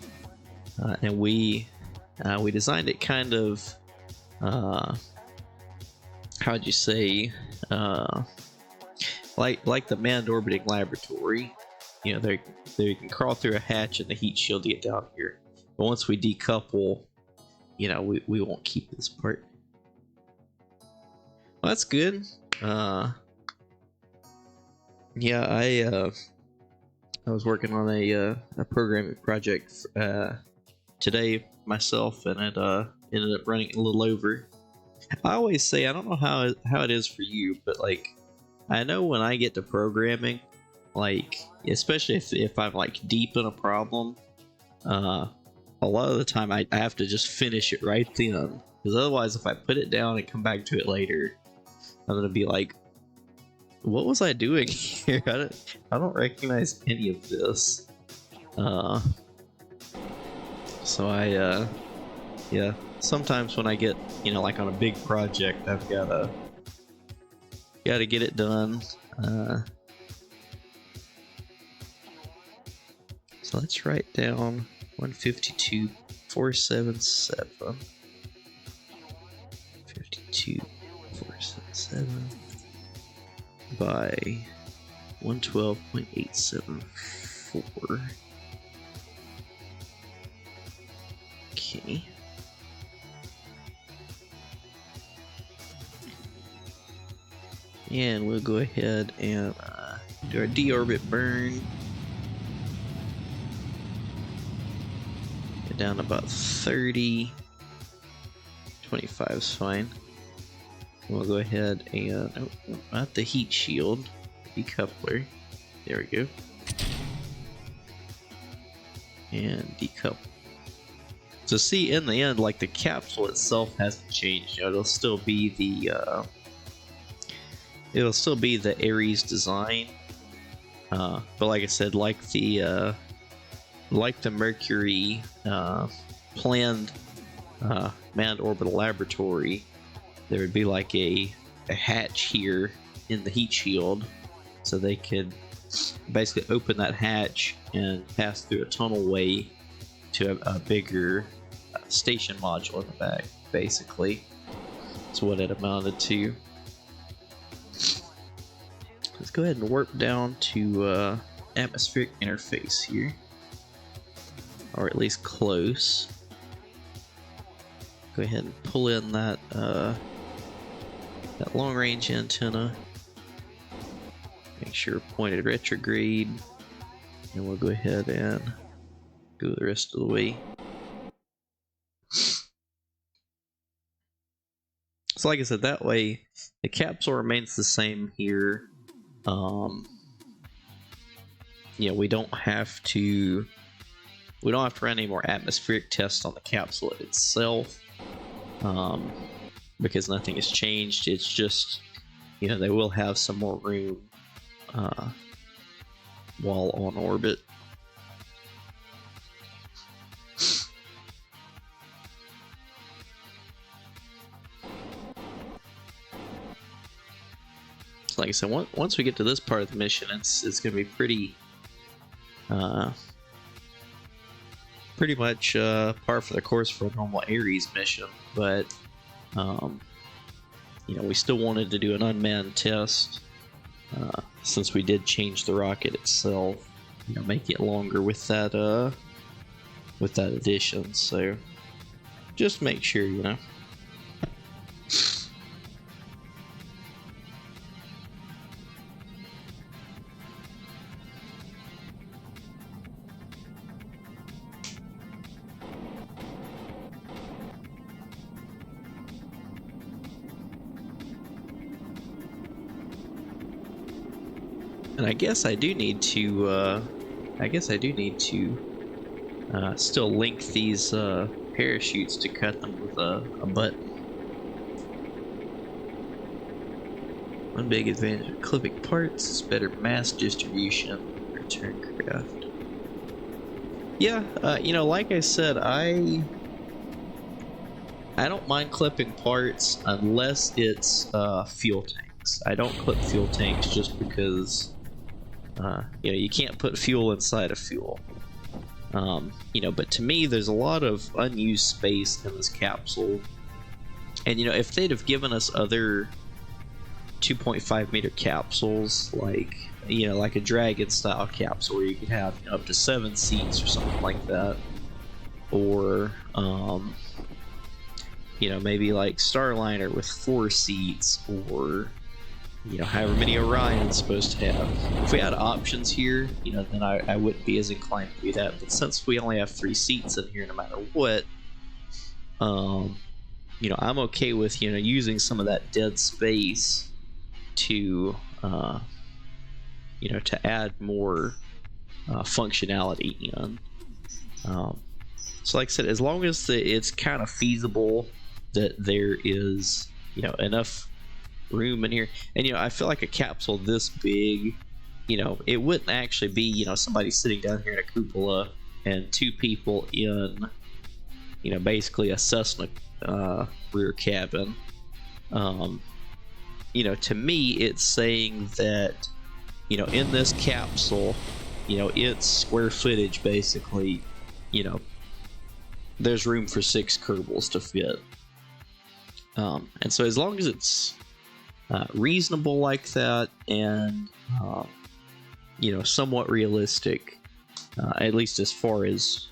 Speaker 1: and we designed it kind of, how'd you say, like the manned orbiting laboratory. You know, they can crawl through a hatch in the heat shield to get down here. But once we decouple, you know, we won't keep this part. Well, that's good. Yeah, I was working on a programming project today myself, and it ended up running a little over. I always say, I don't know how it is for you, but like, I know when I get to programming, like, especially if I'm like deep in a problem, a lot of the time I have to just finish it right then, because otherwise if I put it down and come back to it later, I'm gonna be like, what was I doing here? I don't recognize any of this. So yeah, sometimes when I get, you know, like on a big project, I've gotta get it done. So let's write down 152,477. 52,477 by 112.874. Okay. And we'll go ahead and do our deorbit burn. Get down about 30. 25 is fine. We'll go ahead and, oh, not the heat shield, decoupler. There we go. And decouple. So see, in the end, like the capsule itself hasn't changed. You know, it'll still be the Ares design. But like I said, like the Mercury planned manned orbital laboratory, there would be like a hatch here in the heat shield, so they could basically open that hatch and pass through a tunnelway to a bigger station module in the back. Basically, that's what it amounted to. Let's go ahead and warp down to atmospheric interface here, or at least close. Go ahead and pull in that that long-range antenna. Make sure pointed retrograde, and we'll go ahead and go the rest of the way. So like I said, that way the capsule remains the same here. You know, we don't have to run any more atmospheric tests on the capsule itself, because nothing has changed. It's just, you know, they will have some more room while on orbit. So like I said, once we get to this part of the mission, it's going to be pretty much par for the course for a normal Ares mission, but you know, we still wanted to do an unmanned test, since we did change the rocket itself, you know, make it longer with that addition. So just make sure, you know. And I guess I do need to, still link these parachutes to cut them with a button. One big advantage of clipping parts is better mass distribution. Return craft. Yeah, you know, like I said, I don't mind clipping parts unless it's fuel tanks. I don't clip fuel tanks just because you know, you can't put fuel inside of fuel. You know, but to me, there's a lot of unused space in this capsule. And, you know, if they'd have given us other 2.5 meter capsules, like, you know, like a Dragon style capsule where you could have, you know, up to 7 seats or something like that. Or, you know, maybe like Starliner with 4 seats, or, you know, however many Orion's supposed to have. If we had options here, you know, then I wouldn't be as inclined to do that. But since we only have 3 seats in here no matter what, you know, I'm okay with, you know, using some of that dead space to, you know, to add more functionality in. So like I said, as long as it's kind of feasible that there is, you know, enough room in here. And, you know, I feel like a capsule this big, you know, it wouldn't actually be, you know, somebody sitting down here in a cupola and 2 people in, you know, basically a Cessna rear cabin. You know, to me, it's saying that, you know, in this capsule, you know, its square footage basically, you know, there's room for 6 Kerbals to fit. And so as long as it's reasonable like that, and you know, somewhat realistic, at least as far as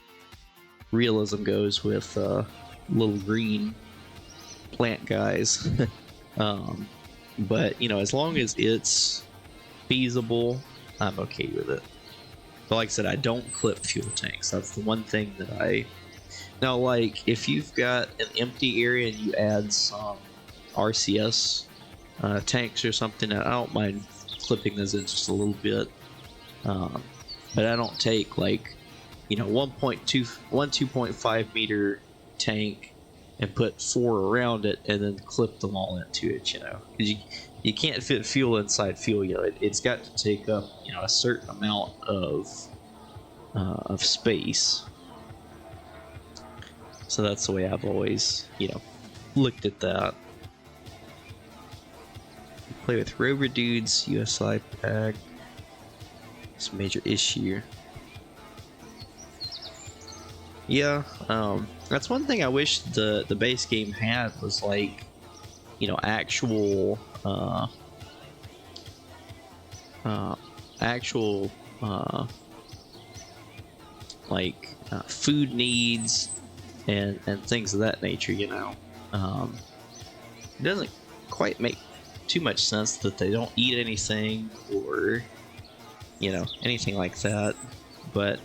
Speaker 1: realism goes with little green plant guys. But, you know, as long as it's feasible, I'm okay with it. But like I said, I don't clip fuel tanks. That's the one thing that I... Now, like, if you've got an empty area and you add some RCS tanks or something, I don't mind clipping those in just a little bit. But I don't take, like, you know, 2.5 meter tank and put 4 around it and then clip them all into it, you know. Because you can't fit fuel inside fuel, you know. It's got to take up, you know, a certain amount of space. So that's the way I've always, you know, looked at that. Play with Rover Dudes, USI pack. It's a major issue. Yeah, that's one thing I wish the base game had, was, like, you know, actual food needs and things of that nature, you know. It doesn't quite make too much sense that they don't eat anything, or, you know, anything like that. But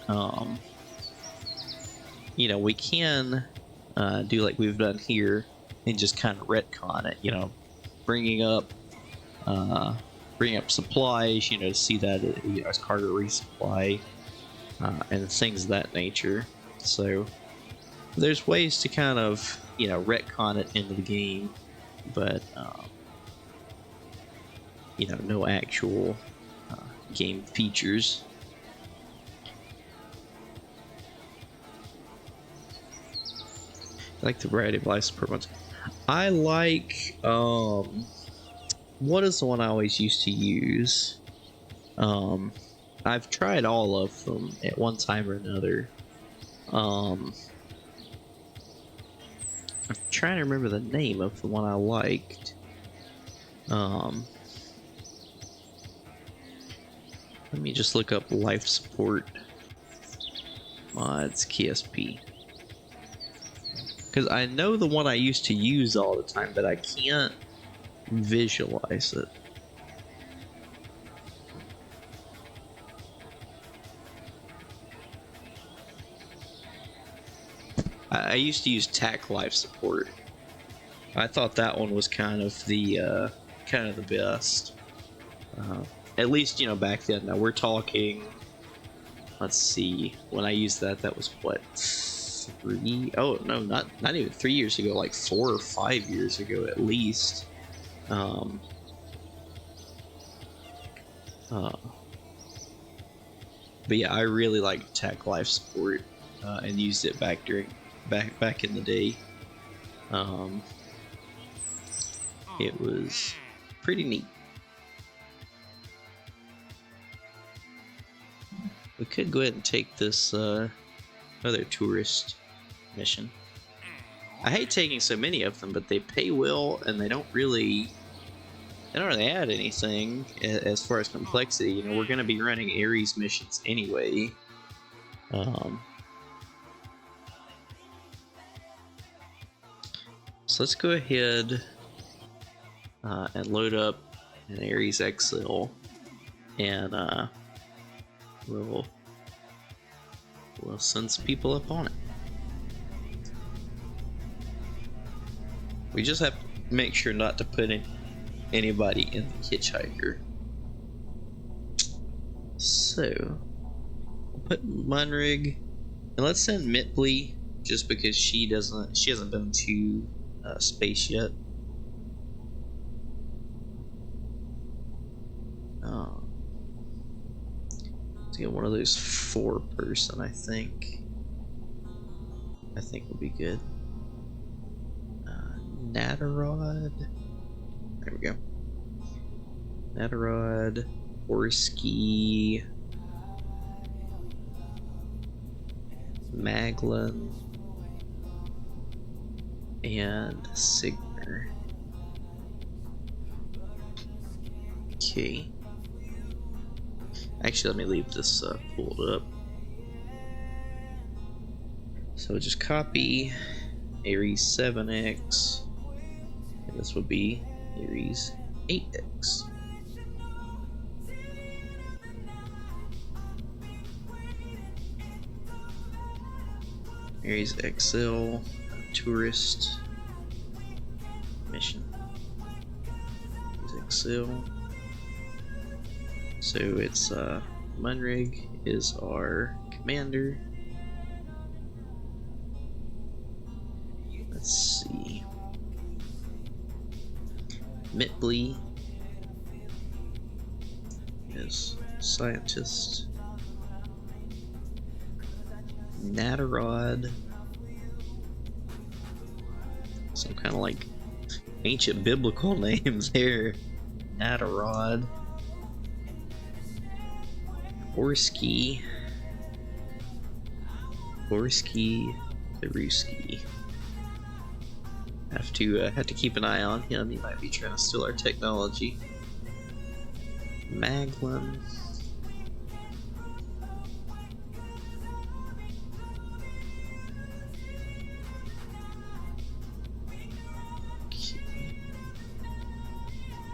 Speaker 1: you know, we can do like we've done here and just kind of retcon it, you know, bringing up supplies, you know, to see that it, you know, it's cargo resupply and things of that nature. So there's ways to kind of, you know, retcon it into the game, but you know, no actual game features. I like the variety of life support ones. I like, what is the one I always used to use? I've tried all of them at one time or another. I'm trying to remember the name of the one I liked. Let me just look up life support mods KSP. Because I know the one I used to use all the time, but I can't visualize it. I used to use TAC life support. I thought that one was kind of the best. at least, you know, back then. Now we're talking, let's see, when I used that, that was what, 3, oh no, not even 3 years ago, like 4 or 5 years ago at least. But yeah, I really liked Tech Life Support, and used it back in the day. It was pretty neat. We could go ahead and take this other tourist mission. I hate taking so many of them, but they pay well and they don't really add anything as far as complexity. You know, we're gonna be running Ares missions anyway. So let's go ahead and load up an Ares XL, and we'll send some people up on it. We just have to make sure not to put anybody in the hitchhiker. So we'll put Munrig, and let's send Mitbley, just because she hasn't been to space yet. Let's get one of those 4-person. I think would be good. Natarod. There we go. Natarod, Orsky, Maglin, and Signer. Okay. Actually, let me leave this pulled up. So just copy Ares 7X, and this will be Ares 8X. Ares XL, tourist mission. Ares XL. So it's Munrig is our commander. Let's see. Mitbley is scientist. Natarod, some kind of like ancient biblical names there. Natarod. Orsky, Peruski. Have to keep an eye on him. He might be trying to steal our technology. Maglin. Okay.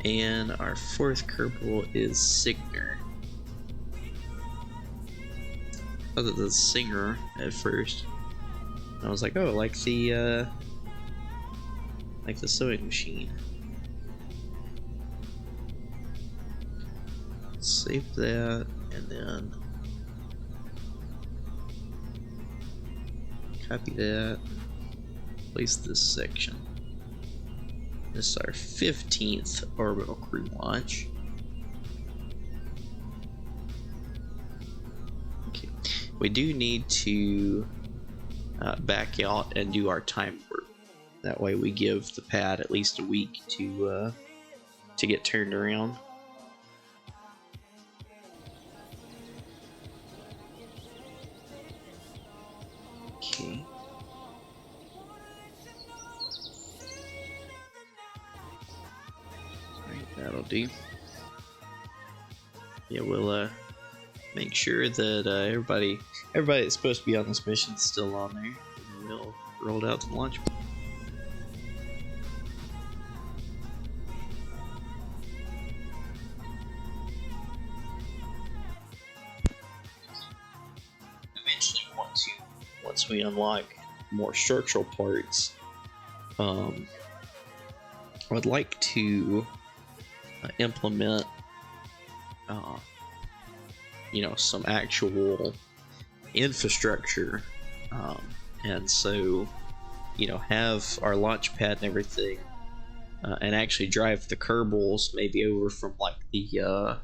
Speaker 1: And our 4th Kerbal is Signer. I thought it was Singer at first. I was like, oh, like the sewing machine. Save that, and then copy that. Place this section. This is our 15th orbital crew launch. Okay, we do need to back out and do our time warp. That way we give the pad at least a week to get turned around. Okay. Alright, that'll do. Yeah, we'll make sure that everybody that's supposed to be on this mission is still on there. And we'll roll it out to the launch. Once we unlock more structural parts, I would like to implement you know, some actual infrastructure, and so, you know, have our launch pad and everything, and actually drive the Kerbals maybe over from like the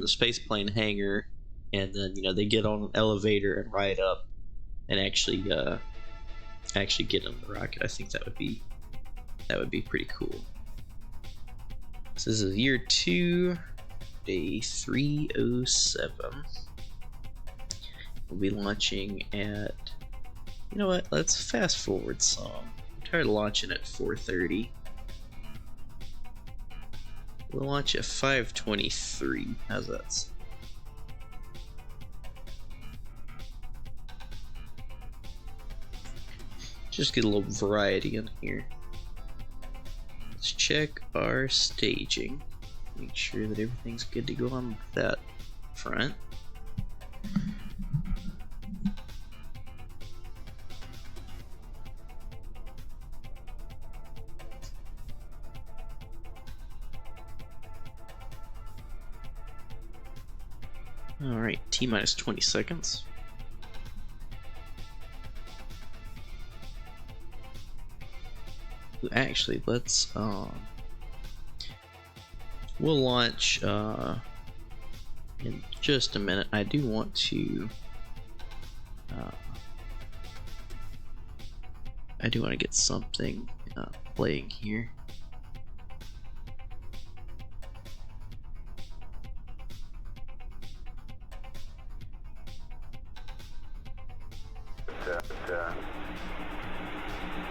Speaker 1: space plane hangar, and then, you know, they get on an elevator and ride up and actually get on the rocket. I think that would be pretty cool. So this is year 2, day 307. We'll be launching at, you know what, let's fast forward some. I'm tired of launching at 4:30. We'll launch at 5:23. How's that? Just get a little variety in here. Let's check our staging. Make sure that everything's good to go on that front. Alright, T-minus 20 seconds. Actually, let's we'll launch in just a minute. I do want to get something playing here.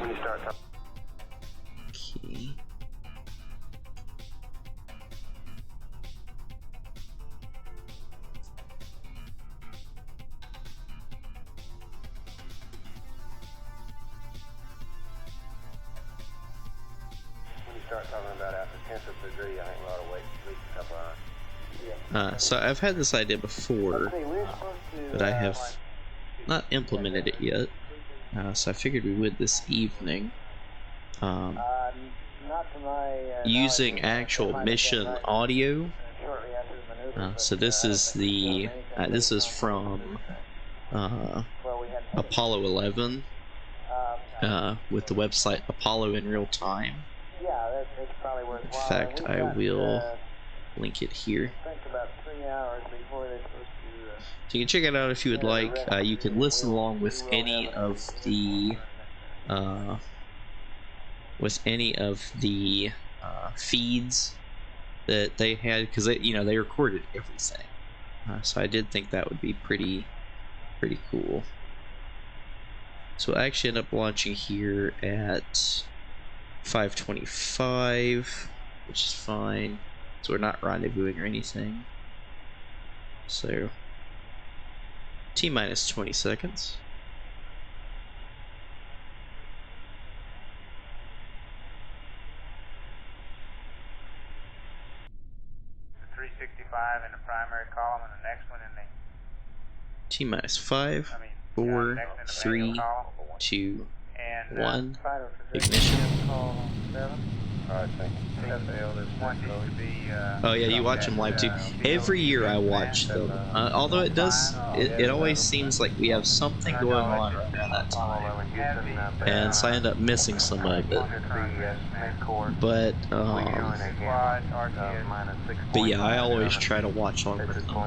Speaker 2: When you start talking.
Speaker 1: Okay.
Speaker 2: When you start talking about after 10th degree, I think we ought to wait at least a couple hours.
Speaker 1: So I've had this idea before, but I have not implemented it yet. So I figured we would this evening. Using actual mission audio. So this is the from Apollo 11 with the website Apollo in Real Time. In fact, I will link it here. So you can check it out if you would like. You can listen along with any of the feeds that they had, because they recorded everything. So I did think that would be pretty cool. So I actually end up launching here at 5:25, which is fine. So we're not rendezvousing or anything. So T-minus 20 seconds.
Speaker 2: The 365 in the primary column and the next one in the
Speaker 1: T-minus 5, 4, 3, 2, 1. Ignition.
Speaker 2: Alright, thank you.
Speaker 1: Oh yeah, you watch them live too. Every year I watch them. Although it always seems like we have something going on around that time, and so I end up missing some of it. But yeah, I always try to watch on with them.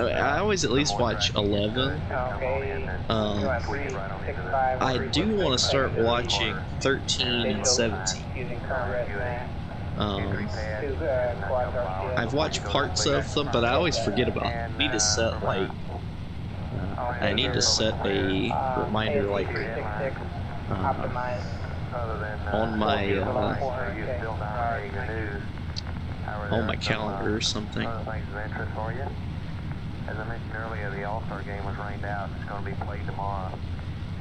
Speaker 1: I always at least watch 11. I do want to start watching 13 and 17. I've watched parts of them, but I always forget about them. I need to set a reminder, like on my calendar or something.
Speaker 2: As I mentioned earlier, the All-Star game was rained out. It's going to be played tomorrow.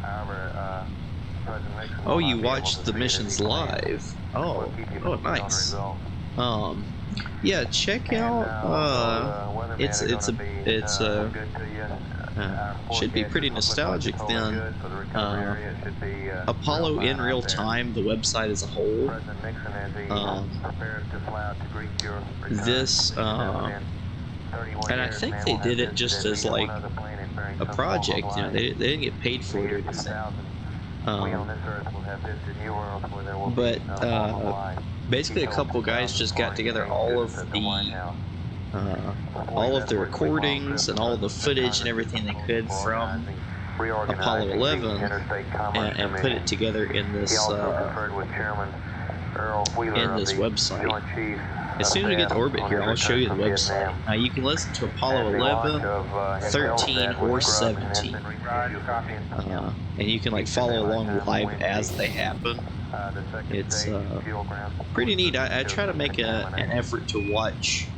Speaker 2: However,
Speaker 1: oh, you watched the missions live. Oh, nice. Yeah, check out. It's a Should be pretty nostalgic then. Apollo in real time, the website as a whole. This, and I think they did it just as like a project. You know, they didn't get paid for it or anything. But basically, a couple guys just got together all of the recordings and all the footage and everything they could from Apollo 11 and put it together in this website. As soon as we get to orbit here, I'll show you the website. You can listen to Apollo 11, 13, or 17. And you can like follow along live as they happen. It's pretty neat. I try to make an effort to watch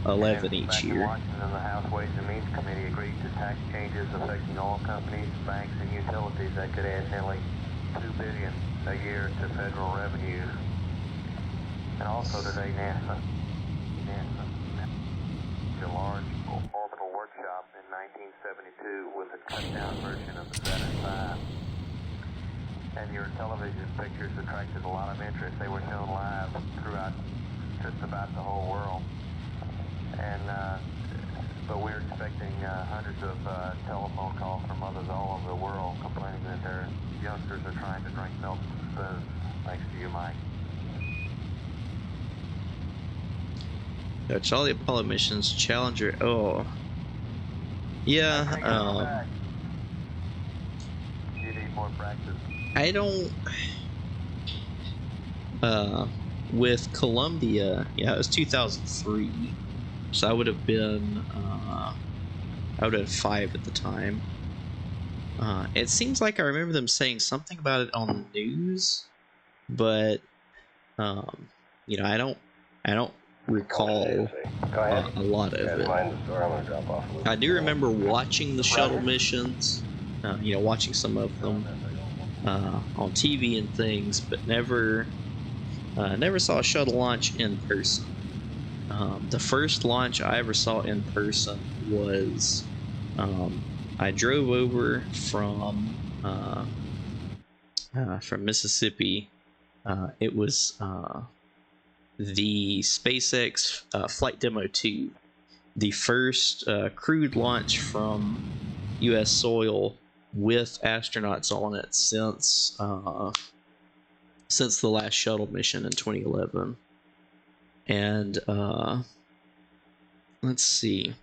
Speaker 1: 11 each year.
Speaker 2: The House Ways and Means Committee agreed to tax changes affecting oil companies, banks, and utilities that could add nearly $2 billion a year to federal revenues. And also today, NASA a large orbital workshop in 1972 with a cut-down version of the Saturn V. And your television pictures attracted a lot of interest. They were shown live throughout just about the whole world. And but we're expecting hundreds of telephone calls from others all over the world complaining that their youngsters are trying to drink milk from spoons. Thanks to you, Mike.
Speaker 1: That's all the Apollo missions. Challenger. Oh, yeah.
Speaker 2: You need more practice.
Speaker 1: I don't. With Columbia, yeah, it was 2003, so I would have been. I would have been 5 at the time. It seems like I remember them saying something about it on the news, but you know, I don't recall a lot of it. I do remember watching the shuttle missions, you know, watching some of them on TV and things, but never saw a shuttle launch in person. The first launch I ever saw in person was I drove over from Mississippi. It was the SpaceX Flight Demo 2, the first crewed launch from U.S. soil with astronauts on it since the last shuttle mission in 2011. And let's see,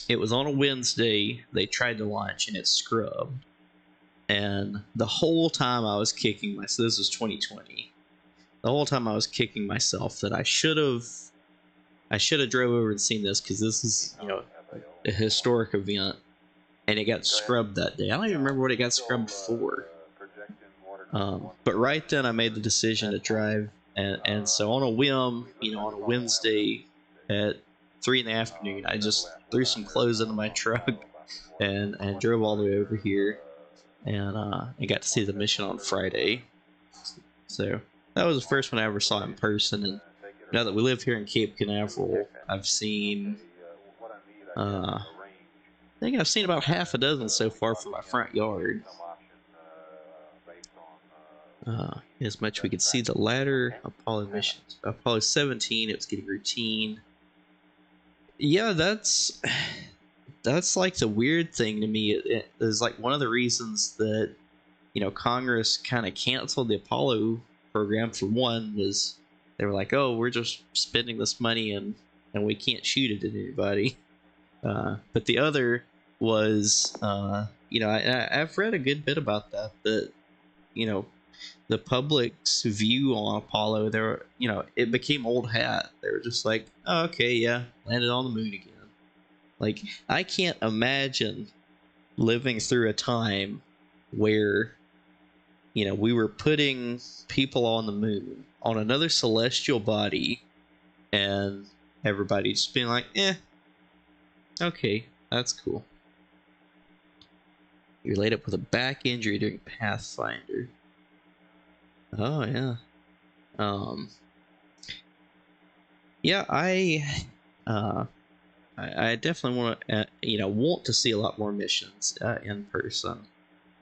Speaker 1: it was on a Wednesday. They tried to launch and it scrubbed. And the whole time I was kicking myself. This was 2020. The whole time I was kicking myself that I should have drove over and seen this, because this is, you know, a historic event, and it got scrubbed that day. I don't even remember what it got scrubbed for. But right then I made the decision to drive, and so on a whim, you know, on a Wednesday at 3 in the afternoon, I just threw some clothes into my truck and drove all the way over here, and got to see the mission on Friday. So that was the first one I ever saw in person. And now that we live here in Cape Canaveral, I've seen I think I've seen about half a dozen so far from my front yard. As much we could see the latter Apollo missions. Apollo 17, it was getting routine. Yeah, that's like the weird thing to me. It is like one of the reasons that, you know, Congress kind of canceled the Apollo program. For one, was they were like, oh, we're just spending this money and we can't shoot it at anybody. But the other was, you know, I've read a good bit about that, you know, the public's view on Apollo, they were, you know, it became old hat. They were just like, oh, okay, yeah, landed on the moon again. Like, I can't imagine living through a time where, you know, we were putting people on the moon, on another celestial body, and everybody just being like, okay, that's cool. You're laid up with a back injury during Pathfinder. Oh, yeah. Yeah, I definitely want to see a lot more missions in person,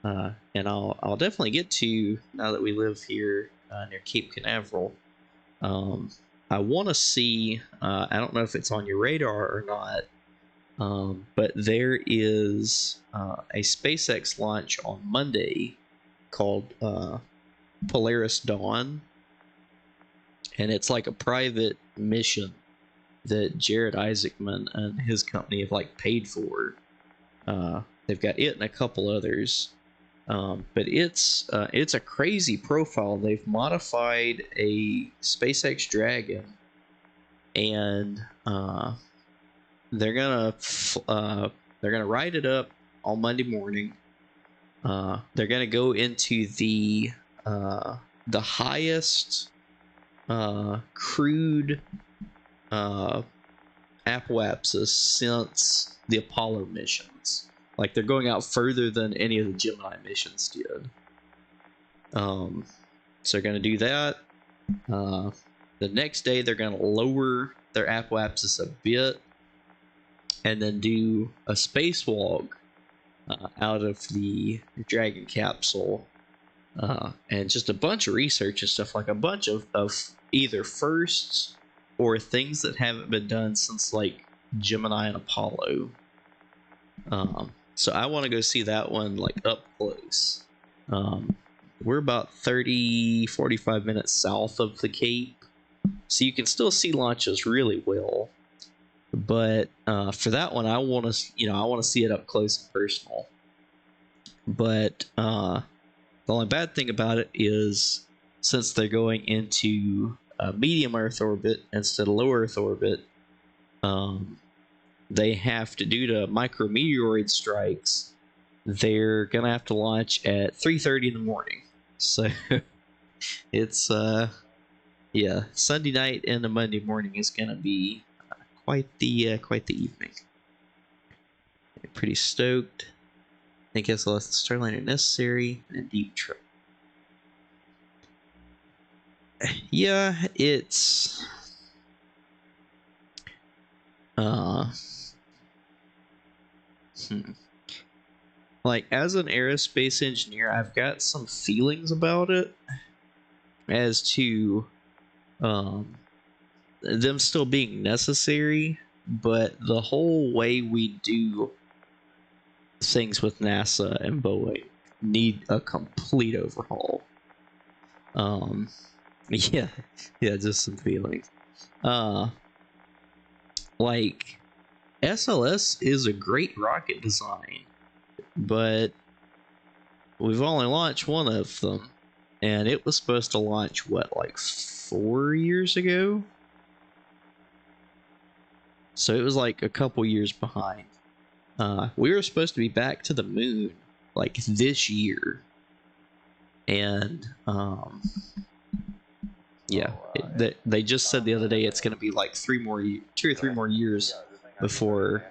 Speaker 1: and I'll definitely get to, now that we live here near Cape Canaveral. I want to see. I don't know if it's on your radar or not, but there is a SpaceX launch on Monday called Polaris Dawn, and it's like a private mission that Jared Isaacman and his company have like paid for. They've got it and a couple others, but it's a crazy profile. They've modified a SpaceX Dragon, and they're gonna ride it up on Monday morning. They're gonna go into the highest crewed apoapsis since the Apollo missions. Like, they're going out further than any of the Gemini missions did. So they're going to do that. The next day, they're going to lower their apoapsis a bit, and then do a spacewalk out of the Dragon capsule, and just a bunch of research and stuff, like a bunch of either firsts or things that haven't been done since like Gemini and Apollo. So I want to go see that one like up close. We're about 45 minutes south of the Cape, so you can still see launches really well. But for that one, I want to see it up close and personal. But the only bad thing about it is, since they're going into medium Earth orbit instead of low Earth orbit, they have to, due to micrometeoroid strikes, they're gonna have to launch at 3:30 in the morning. So it's Sunday night and the Monday morning is gonna be quite the evening. Pretty stoked. I think SLS and Starliner necessary, and deep trip. Yeah, it's like, as an aerospace engineer, I've got some feelings about it as to them still being necessary, but the whole way we do things with NASA and Boeing need a complete overhaul. Yeah, just some feelings. Like, SLS is a great rocket design, but we've only launched one of them, and it was supposed to launch like 4 years ago, so it was like a couple years behind. We were supposed to be back to the moon like this year, and they just said the other day it's going to be like 2 or 3 more years before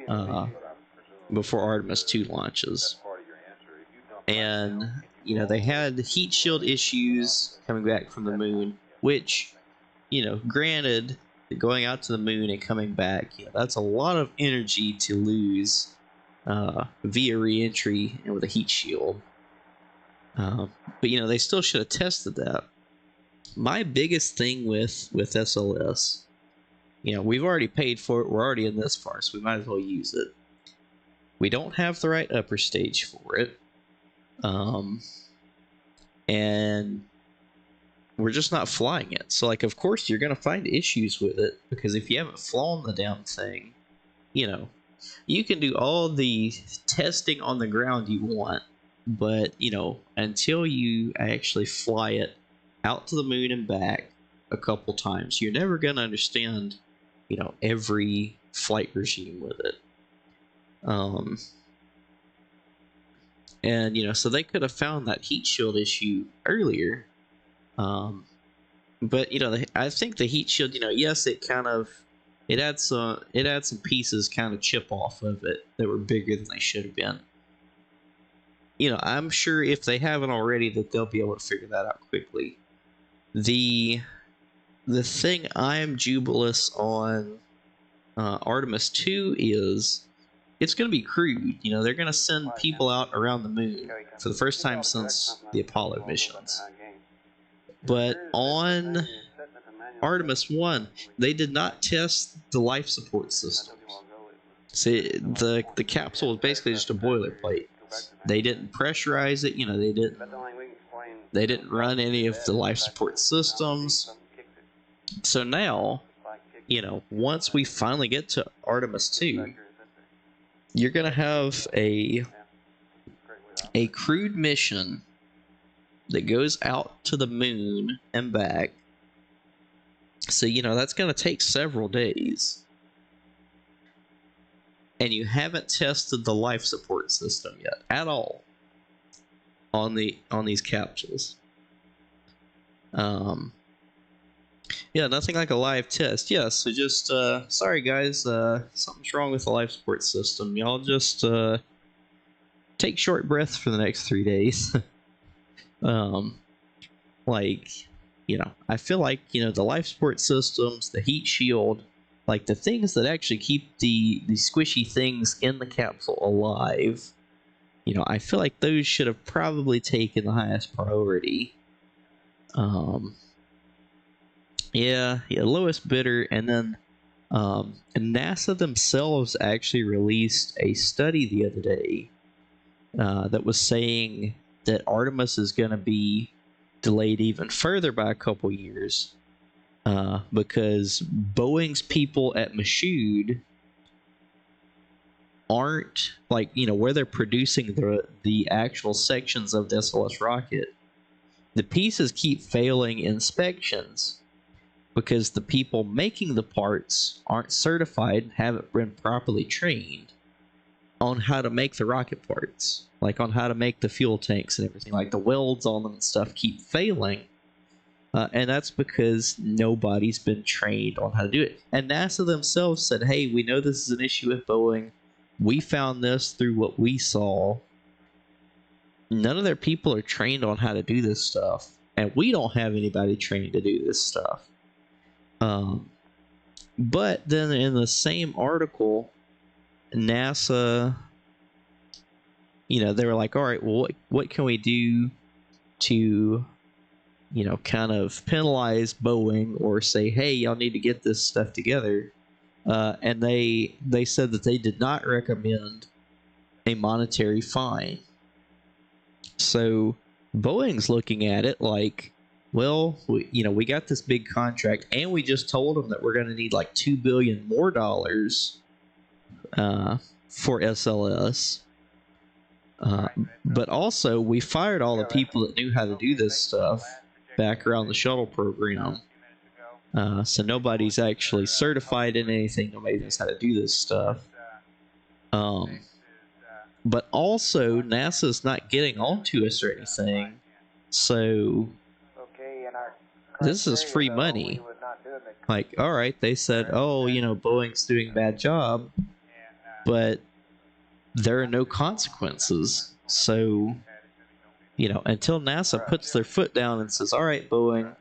Speaker 1: Artemis 2 launches. And they had heat shield issues coming back from the moon, which, granted, going out to the moon and coming back, that's a lot of energy to lose via re-entry and with a heat shield. But they still should have tested that. My biggest thing with SLS, we've already paid for it. We're already in this far, so we might as well use it. We don't have the right upper stage for it. And we're just not flying it. So, like, of course you're going to find issues with it, because if you haven't flown the damn thing, you can do all the testing on the ground you want, but, until you actually fly it out to the moon and back a couple times, you're never going to understand, every flight regime with it. And, so they could have found that heat shield issue earlier. But, I think the heat shield, yes, it had some pieces kind of chip off of it that were bigger than they should have been. I'm sure if they haven't already, that they'll be able to figure that out quickly. The thing I'm jubilous on Artemis 2 is, it's going to be crewed. You know, they're going to send people out around the moon for the first time since the Apollo missions. But on Artemis 1, they did not test the life support systems. See, the capsule was basically just a boilerplate. They didn't pressurize it, you know, they didn't run any of the life support systems. So now, you know, once we finally get to Artemis 2, you're going to have a crewed mission that goes out to the moon and back. So, you know, that's going to take several days. And you haven't tested the life support system yet at all on these capsules. Yeah, nothing like a live test. Yeah, so just sorry guys, something's wrong with the life support system. Y'all just take short breaths for the next 3 days. Like, you know, I feel like, you know, the life support systems, the heat shield, like the things that actually keep the squishy things in the capsule alive, you know, I feel like those should have probably taken the highest priority. Yeah, lowest bidder. And then NASA themselves actually released a study the other day that was saying that Artemis is going to be delayed even further by a couple years because Boeing's people at Michoud aren't, like, you know, where they're producing the actual sections of the SLS rocket, the pieces keep failing inspections because the people making the parts aren't certified and haven't been properly trained on how to make the rocket parts, like on how to make the fuel tanks and everything. Like the welds on them and stuff keep failing, and that's because nobody's been trained on how to do it. And NASA themselves said, hey, we know this is an issue with Boeing. We found this through what we saw. None of their people are trained on how to do this stuff, and we don't have anybody trained to do this stuff. But then in the same article, NASA, you know, they were like, all right, well, what can we do to, you know, kind of penalize Boeing or say, hey, y'all need to get this stuff together? And they said that they did not recommend a monetary fine. So Boeing's looking at it like, well, we got this big contract, and we just told them that we're going to need like $2 billion more for SLS. But also, we fired all the people that knew how to do this stuff back around the shuttle program. So nobody's actually certified in anything. Nobody knows how to do this stuff. But also, NASA's not getting onto us or anything. So this is free money. Like, all right, they said, oh, you know, Boeing's doing a bad job, but there are no consequences. So, you know, until NASA puts their foot down and says, all right, Boeing,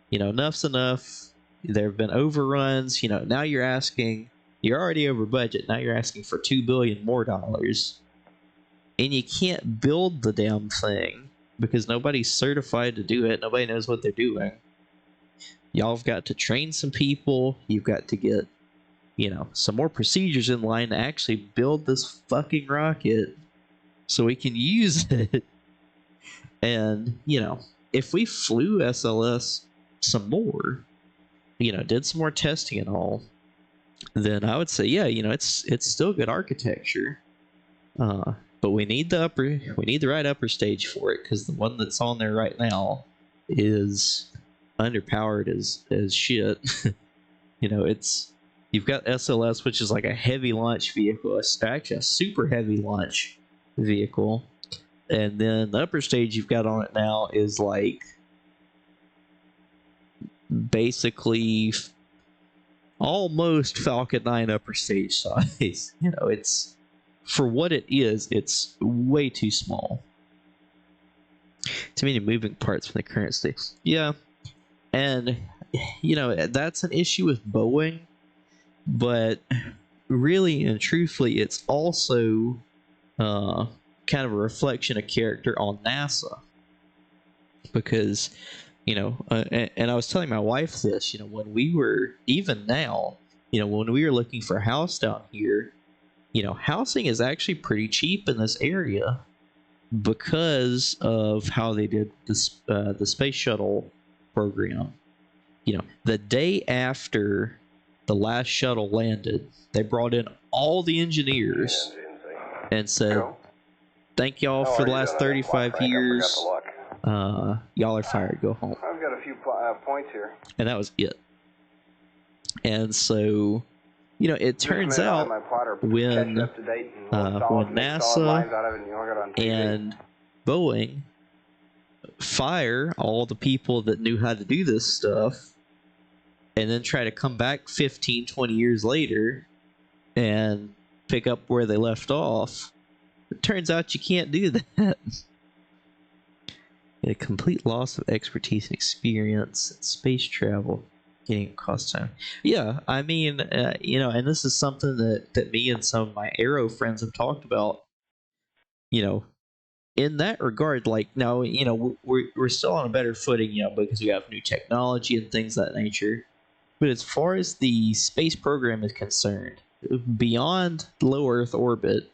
Speaker 1: you know, enough's enough. There have been overruns. You know, now you're already over budget. Now you're asking for $2 billion more. And you can't build the damn thing because nobody's certified to do it. Nobody knows what they're doing. Y'all have got to train some people. You've got to get, you know, some more procedures in line to actually build this fucking rocket so we can use it. And, you know, if we flew SLS some more, you know, did some more testing and all, then I would say, yeah, you know, it's still good architecture. But we need the right upper stage for it, because the one that's on there right now is underpowered as shit. You know, you've got SLS, which is like a heavy launch vehicle. It's actually a super heavy launch vehicle. And then the upper stage you've got on it now is like basically almost Falcon 9 upper stage size. You know, it's, for what it is, it's way too small. Too many moving parts from the current state. Yeah. And, you know, that's an issue with Boeing, But really and truthfully, it's also kind of a reflection of character on NASA, because and I was telling my wife this, when we were, even now, when we were looking for a house down here, housing is actually pretty cheap in this area because of how they did this the space shuttle program. The day after the last shuttle landed, they brought in all the engineers and said, thank y'all for the last 35 years. Y'all are fired. Go home.
Speaker 2: I've got a few points here.
Speaker 1: And that was it. And so, it turns out when NASA and Boeing fire all the people that knew how to do this stuff and then try to come back 15, 20 years later and pick up where they left off, it turns out you can't do that. A complete loss of expertise and experience in space travel, getting cost time. Yeah, I mean, and this is something that me and some of my aero friends have talked about. In that regard, like, now, we're still on a better footing, because we have new technology and things of that nature. But as far as the space program is concerned, beyond low Earth orbit,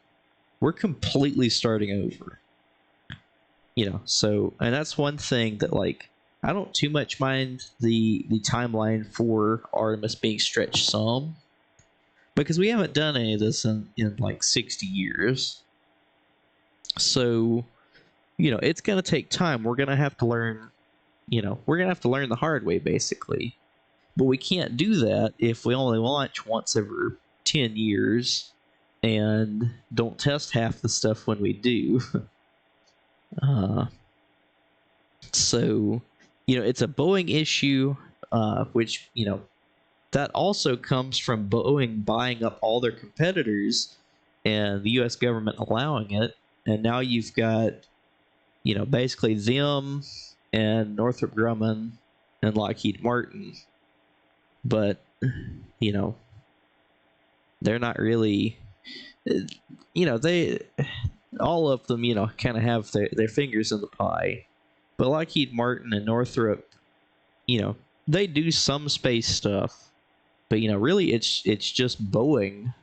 Speaker 1: we're completely starting over. So, and that's one thing that, like, I don't too much mind the timeline for Artemis being stretched some, because we haven't done any of this in like 60 years. So, it's going to take time. We're going to have to learn, the hard way, basically. But we can't do that if we only launch once every 10 years and don't test half the stuff when we do. So, it's a Boeing issue, which, that also comes from Boeing buying up all their competitors and the U.S. government allowing it. And now you've got, basically them and Northrop Grumman and Lockheed Martin. But, they're not really, they, all of them, kind of have their fingers in the pie. But Lockheed Martin and Northrop, they do some space stuff. But, really, it's just Boeing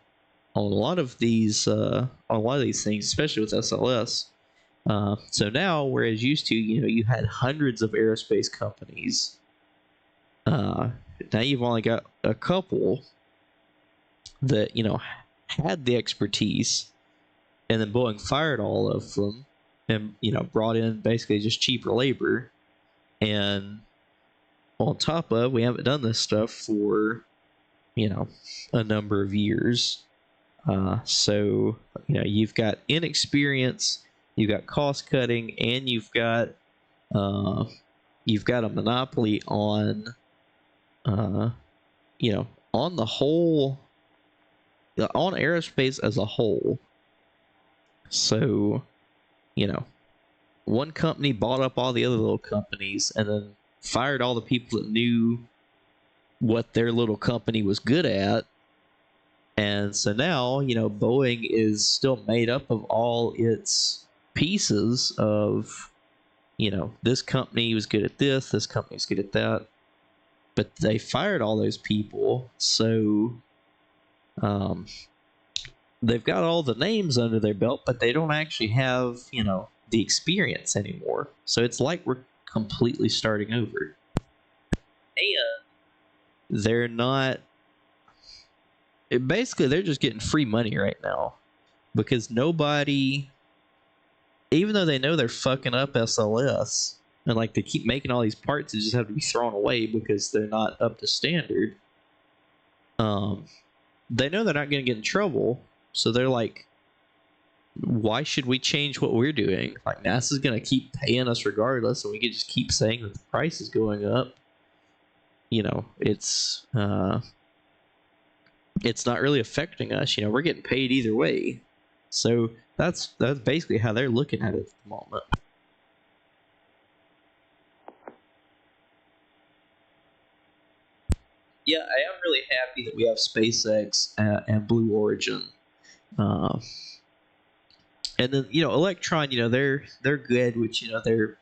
Speaker 1: on a lot of these things, especially with SLS. So now, whereas used to, you had hundreds of aerospace companies, now you've only got a couple that, had the expertise, and then Boeing fired all of them and, brought in basically just cheaper labor. And on top of, we haven't done this stuff for, a number of years. So, you've got inexperience, you've got cost cutting, and you've got a monopoly on, on the whole, on aerospace as a whole. So, one company bought up all the other little companies and then fired all the people that knew what their little company was good at. And so now, Boeing is still made up of all its pieces of, this company was good at this company was good at that. But they fired all those people, so they've got all the names under their belt, but they don't actually have, the experience anymore. So it's like we're completely starting over. And they're not... Basically, they're just getting free money right now. Because nobody... Even though they know they're fucking up SLS, and like they keep making all these parts that just have to be thrown away because they're not up to standard, they know they're not going to get in trouble, so they're like, why should we change what we're doing? Like, NASA's going to keep paying us regardless, and we can just keep saying that the price is going up. It's not really affecting us. We're getting paid either way. So that's basically how they're looking at it at the moment. yeah, I am really happy that we have SpaceX and Blue Origin. Uh, and then Electron, they're good, which they're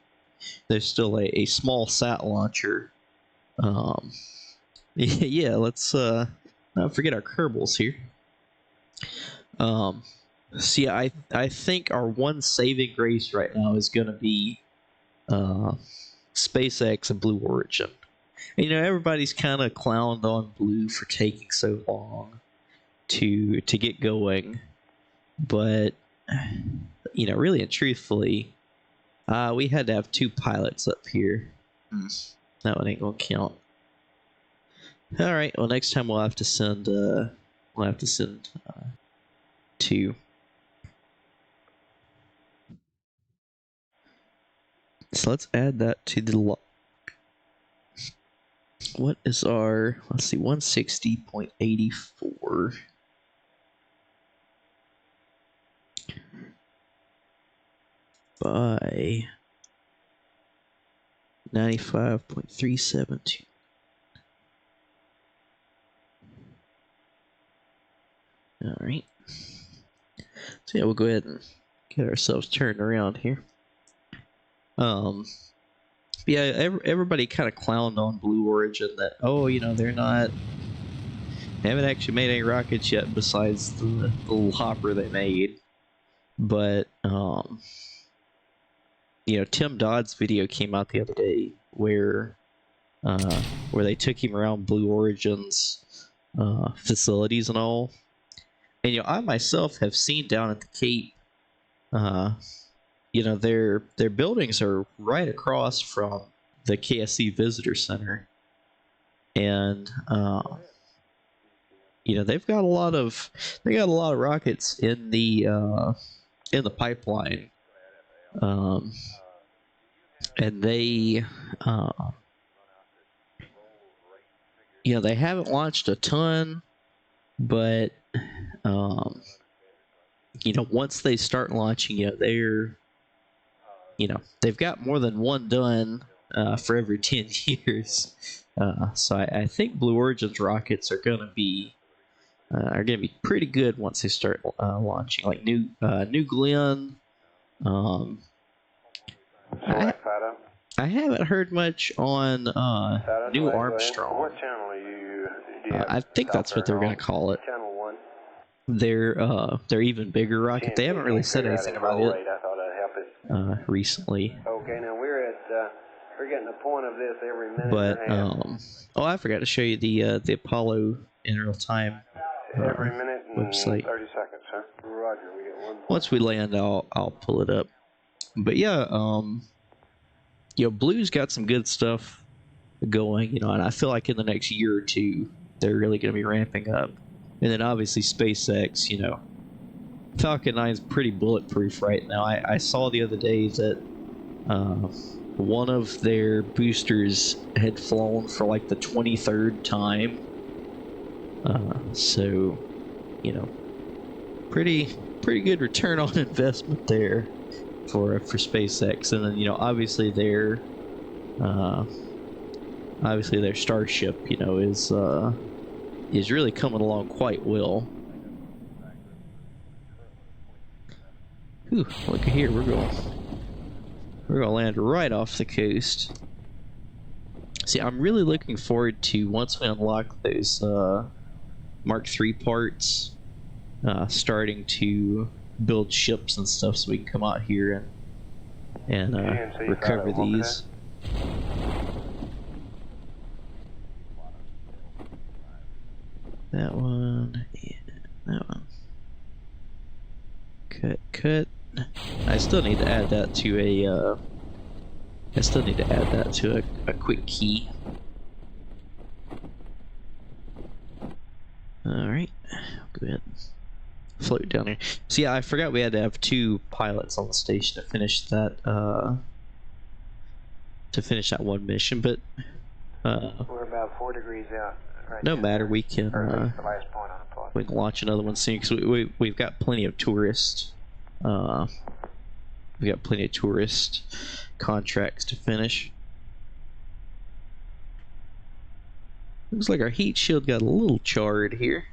Speaker 1: still a small sat launcher. Um, yeah, let's not forget our Kerbals here. See, I think our one saving grace right now is going to be SpaceX and Blue Origin. And, everybody's kind of clowned on Blue for taking so long to get going, but really and truthfully, we had to have 2 pilots up here. That one ain't gonna count. All right. Well, next time we'll have to send 2. So let's add that to the log. What is our, let's see, 160.84. By 95.372. All right. So yeah, we'll go ahead and get ourselves turned around here. Yeah, everybody kind of clowned on Blue Origin that, they haven't actually made any rockets yet besides the little hopper they made. But Tim Dodd's video came out the other day where they took him around Blue Origin's facilities and all. And I myself have seen down at the Cape, their buildings are right across from the KSC Visitor Center, and they've got a lot of rockets in the pipeline, and they they haven't launched a ton, but once they start launching, they've got more than one done for every 10 years. So I think Blue Origin's rockets are gonna be pretty good once they start launching. Like New Glenn. I haven't heard much on New Armstrong.
Speaker 2: What channel are you?
Speaker 1: I think that's what they're gonna call it.
Speaker 2: Channel 1.
Speaker 1: They're even bigger rocket. They haven't really said anything about it
Speaker 2: I thought I'd help it.
Speaker 1: recently.
Speaker 2: Okay, now we're getting the point of this every minute.
Speaker 1: But I forgot to show you the Apollo in real time
Speaker 2: every minute and
Speaker 1: website.
Speaker 2: 30 seconds, huh? Roger, we get one.
Speaker 1: Once we land, I'll pull it up. But yeah, Blue's got some good stuff going, and I feel like in the next year or two they're really going to be ramping up. And then obviously SpaceX, Falcon 9 is pretty bulletproof right now. I saw the other day that one of their boosters had flown for like the 23rd time. So, pretty good return on investment there for SpaceX. And then obviously their Starship is really coming along quite well. Ooh, look at here, we're gonna land right off the coast. See, I'm really looking forward to, once we unlock those Mark III parts, starting to build ships and stuff so we can come out here and recover these. That one, and that one. Cut. I still need to add that to a quick key. Alright, go ahead and float down here. So yeah, I forgot we had to have 2 pilots on the station to finish that one mission, but
Speaker 2: we're about 4 degrees out. Right
Speaker 1: no
Speaker 2: now.
Speaker 1: matter, we can launch another one soon, because we've got plenty of tourist contracts to finish. Looks like our heat shield got a little charred here.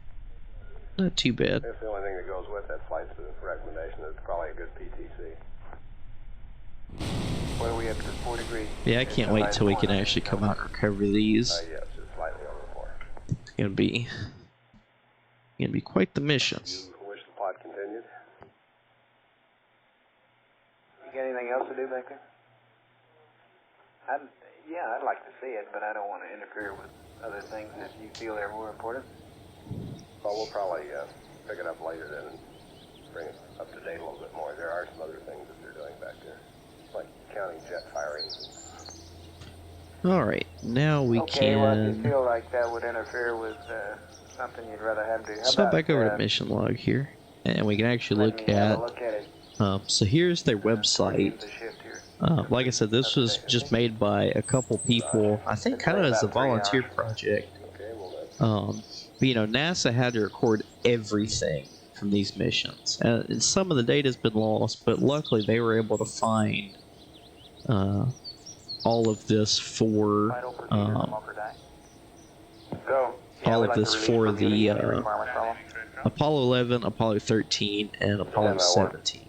Speaker 1: Not too bad.
Speaker 3: That's the only thing that goes with that flight's the recommendation. It's probably a good PTC.
Speaker 2: What are we up to, 4 degrees?
Speaker 1: Yeah, I can't wait till we can actually come out and recover these.
Speaker 3: Yes, just slightly over 4.
Speaker 1: It's gonna be quite the mission.
Speaker 3: You wish the pod continued?
Speaker 2: You got anything else to do back there? Yeah, I'd like to see it, but I don't want to interfere with other things if you feel they're more important.
Speaker 3: Well, we'll probably pick it up later then and bring it up to date a little bit more. There are some other things that they're doing back there, like counting jet firings.
Speaker 1: Alright, now we
Speaker 2: Okay, well, if you
Speaker 1: can
Speaker 2: feel like that would interfere with something you'd rather have do.
Speaker 1: swap back over to mission log here, and we can actually look at.
Speaker 2: it.
Speaker 1: So here's their website. Like I said, this was just made by a couple people, I think kind of as a volunteer project. But you know, NASA had to record everything from these missions. And some of the data has been lost, but luckily they were able to find all of this for the Apollo 11, Apollo 13, and Apollo 17.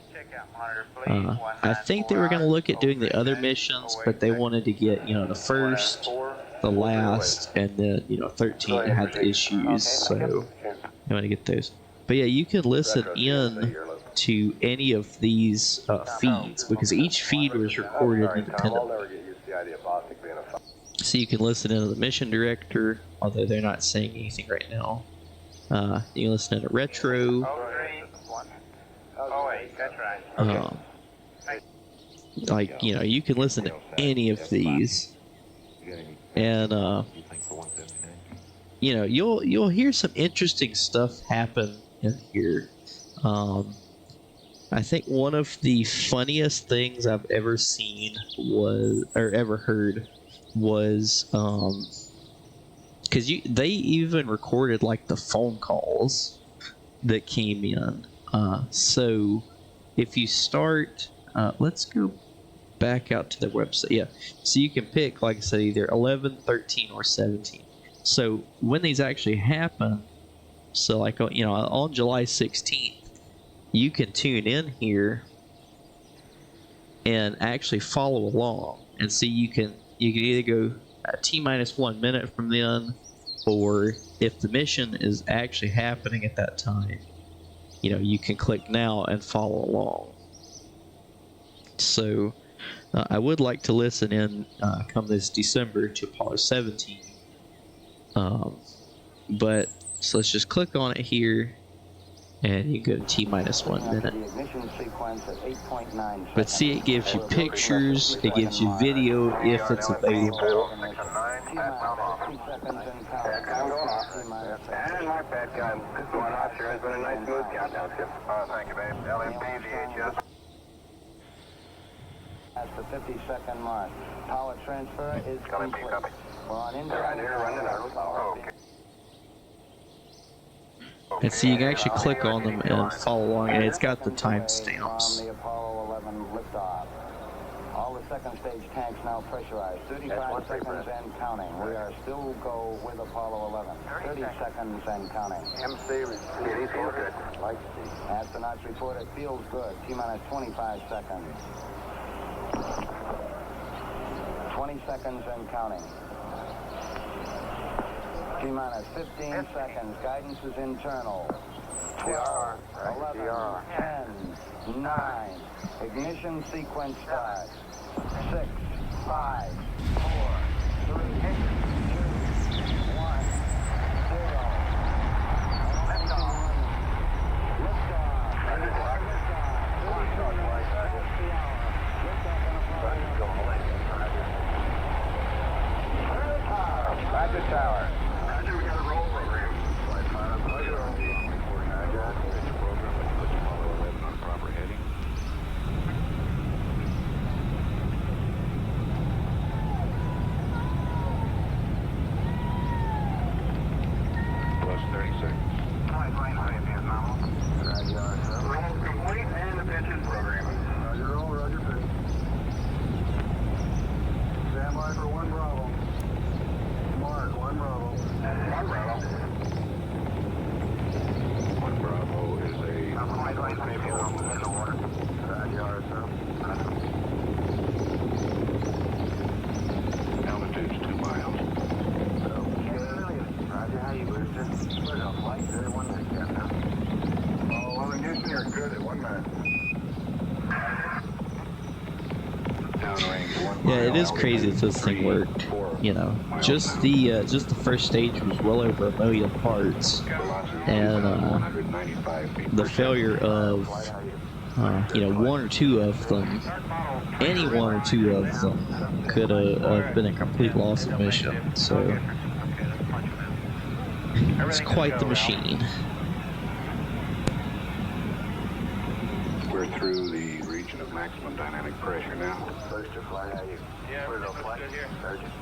Speaker 1: I think they were going to look at doing the other missions, but they wanted to get, you know, the first, the last, and then, you know, 13 had the issues, so they want to get those. But yeah, you can listen in to any of these feeds, because each feed was recorded independently. So you can listen into the mission director, although they're not saying anything right now. You can listen to retro.
Speaker 2: That's right.
Speaker 1: Like, you know, you can listen to any of these, and you know, you'll hear some interesting stuff happen in here. I think one of the funniest things I've ever seen ever heard was because they even recorded like the phone calls that came in. So if you start, let's go back out to their website. Yeah, so you can pick, like I said, either 11, 13, or 17. So when these actually happen, so like, you know, on July 16th, you can tune in here and actually follow along, and see you can either go T-1 minute from then, or if the mission is actually happening at that time, you know, you can click now and follow along. So I would like to listen in come this December to Apollo 17. But so let's just click on it here, and you go to T-1 minute. But see, it gives you pictures, it gives you video if it's available.
Speaker 4: At the 50-second mark. Power transfer is complete. We're on incoming.
Speaker 1: And so you can actually click on them and follow along, and it's got the timestamps.
Speaker 4: The Apollo 11 liftoff. All the second stage tanks now pressurized. 35 seconds and counting. We are still go with Apollo 11. 30 seconds and counting.
Speaker 2: MC, it feels good.
Speaker 4: Astronauts report it feels good. T-minus 25 seconds. 20 seconds and counting. T-minus 15 seconds. Guidance is internal. 12, 11, 10, 9. Ignition sequence starts. 6, 5, 4, 3, 2, 1, 0.
Speaker 3: Roger, tower.
Speaker 2: Roger, we got a roll program.
Speaker 3: Proper heading. Plus 30 seconds.
Speaker 2: Roll complete and the pitch is programming.
Speaker 3: Roger, roll, roger, pitch. Stand by for 1 Bravo. Mark, 1 Bravo.
Speaker 1: it is crazy that this thing worked. You know, just the first stage was well over 1 million parts, and the failure of you know, one or two of them, any one or two of them, could have been a complete loss of mission. So it's quite the machine.
Speaker 5: We're through the region of maximum dynamic pressure now.
Speaker 3: Booster flight, how you?
Speaker 2: Yeah,
Speaker 3: Where's
Speaker 2: we're
Speaker 3: the flight?
Speaker 2: good here.
Speaker 3: Sergeant.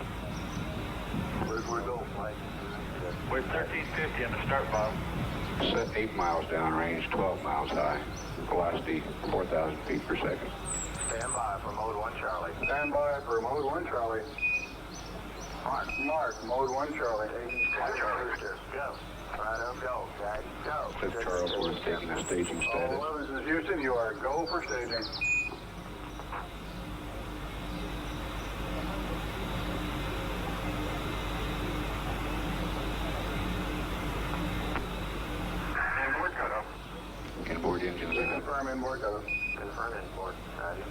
Speaker 3: Where's we go, flight?
Speaker 2: We're 1350 on the start, Bob.
Speaker 5: Set 8 miles downrange, 12 miles high. Velocity 4,000 feet per second.
Speaker 3: Stand by for mode 1 Charlie.
Speaker 5: Stand by for mode 1 Charlie. Mark, mode 1 Charlie.
Speaker 3: Booster, go. Right up, go. Guys, go.
Speaker 5: Cliff Charles, we're taking a staging status.
Speaker 3: All 11, this is Houston. You are go for staging. Inboard cutoff.
Speaker 5: Inboard engines in.
Speaker 3: Confirm inboard cutoff. Confirm inboard. Roger.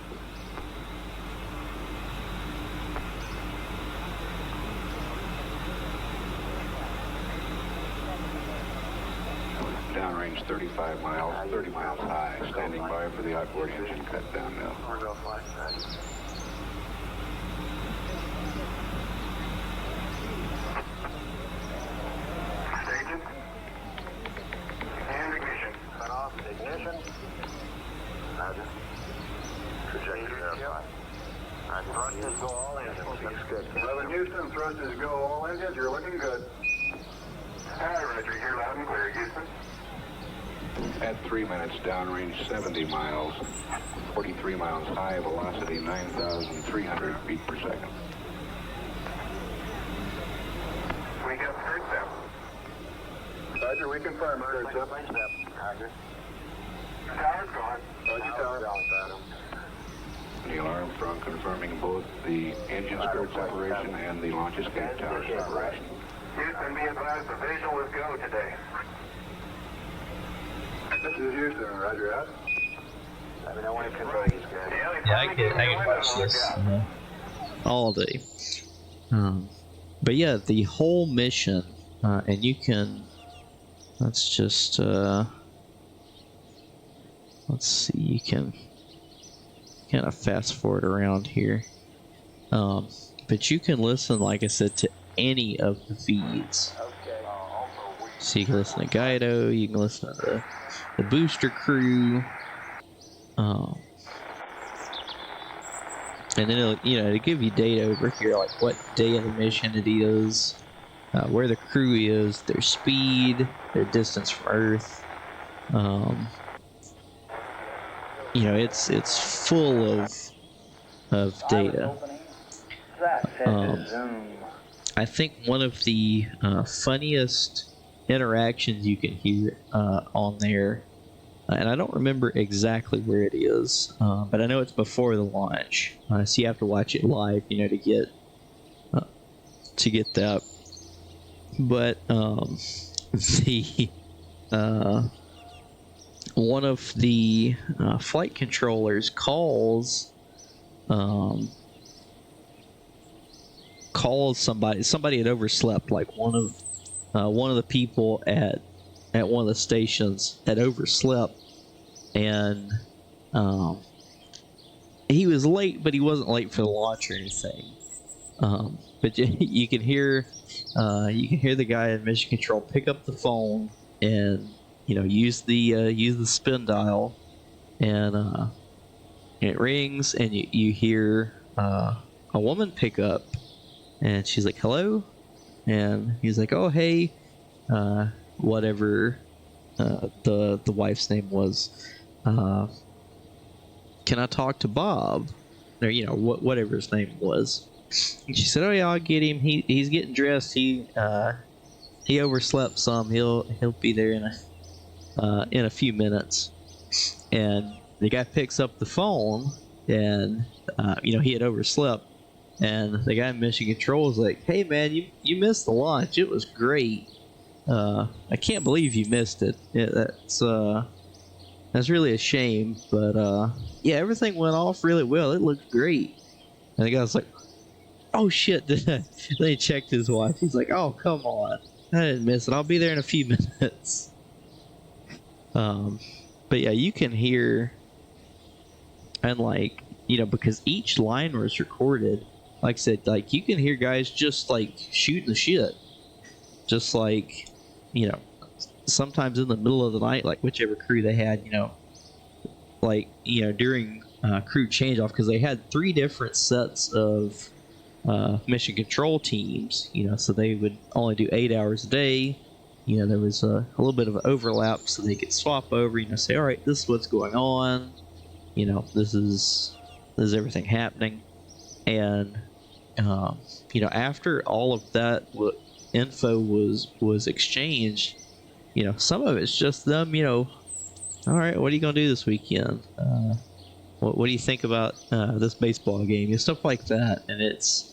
Speaker 5: Downrange 35 miles, 30 miles high. Standing by for the outboard engine cut down now.
Speaker 3: We're go flight. Roger. Staging. And ignition. Cut off. Ignition. Roger. Trajectory verified. Thrusters go all engines. Looks good. 11 Houston, thrusters go all engines. You're looking good. Alright, Roger. You're loud and clear, Houston.
Speaker 5: At 3 minutes, downrange 70 miles, 43 miles high, velocity 9,300 feet per second.
Speaker 3: We got third step. Roger, we confirm third step. Roger. Tower's gone. Roger, tower. Adam.
Speaker 5: Neil Armstrong confirming both the engine skirt separation and the launch escape tower separation.
Speaker 3: Houston, be advised the visual is go today. This is Houston, Roger out. Let me know when it conveys, guys.
Speaker 1: Yeah, I can watch this all day. But yeah, the whole mission, and you can. Let's just let's see. You can kind of fast forward around here, but you can listen, like I said, to any of the feeds. So you can listen to Guido, you can listen to the booster crew, and then it'll, you know, it'll give you data over here, like what day of the mission it is, where the crew is, their speed, their distance from Earth. You know, it's full of data. I think one of the funniest interactions you can hear on there, and I don't remember exactly where it is, but I know it's before the launch, so you have to watch it live, you know, to get that. But the one of the flight controllers calls somebody had overslept, like one of the people at one of the stations had overslept, and he was late, but he wasn't late for the launch or anything. But you can hear the guy in mission control pick up the phone and, you know, use the spin dial, and it rings, and you hear a woman pick up, and she's like, "Hello," and he's like, "Oh, hey," whatever the wife's name was. "Can I talk to Bob?" Or, you know, whatever his name was. And she said, "Oh yeah, I'll get him. He's getting dressed. He overslept some. He'll be there in a few minutes." And the guy picks up the phone, and you know, he had overslept. And the guy in mission control was like, "Hey man, you missed the launch. It was great. I can't believe you missed it. Yeah, that's really a shame. But yeah, everything went off really well. It looked great." And the guy was like, oh shit, then he checked his watch. He's like, oh, come on. I didn't miss it. I'll be there in a few minutes. But yeah, you can hear, and like, you know, because each line was recorded, like I said, like you can hear guys just like shooting the shit. Just like, you know, sometimes in the middle of the night, like whichever crew they had, you know, like, you know, during crew change off, because they had 3 different sets of mission control teams, you know, so they would only do 8 hours a day. You know, there was a little bit of an overlap, so they could swap over, you know, say, all right, this is what's going on, you know, this is everything happening. And you know, after all of that info was exchanged, you know, some of it's just them, you know, all right, what are you gonna do this weekend? What do you think about this baseball game? And stuff like that. And it's,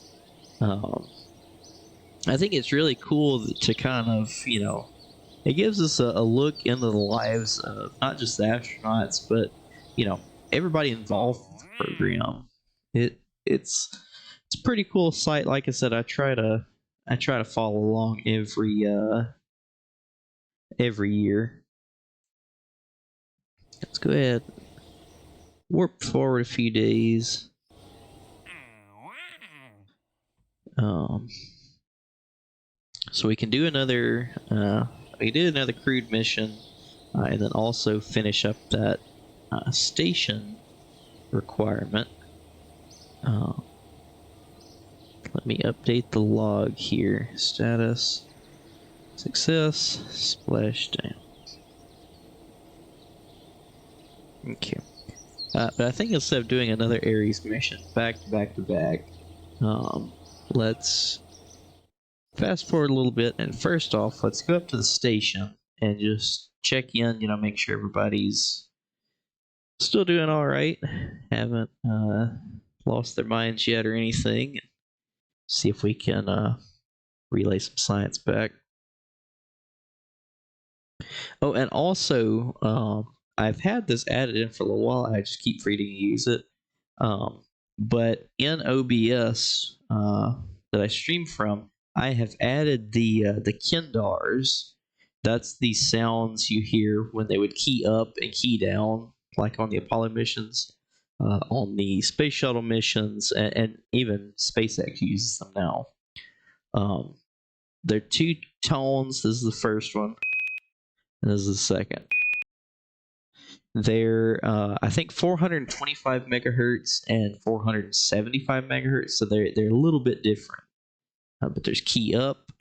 Speaker 1: I think it's really cool to kind of, you know, it gives us a look into the lives of not just the astronauts, but, you know, everybody involved in the program. It's a pretty cool site. Like I said, I try to follow along every year. Let's go ahead, warp forward a few days. So we can do another crewed mission, and then also finish up that station requirement. Let me update the log here. Status success, splashdown. Okay. But I think instead of doing another Ares mission back to back, let's fast forward a little bit, and first off, let's go up to the station and just check in, you know, make sure everybody's still doing all right, haven't lost their minds yet or anything. See if we can relay some science back. Oh, and also, I've had this added in for a little while. I just keep forgetting to use it. But in OBS that I stream from, I have added the Kindars. That's the sounds you hear when they would key up and key down, like on the Apollo missions, on the space shuttle missions, and even SpaceX uses them now. There are 2 tones. This is the first one, and this is the second. They're I think 425 megahertz and 475 megahertz, so they're a little bit different. But there's key up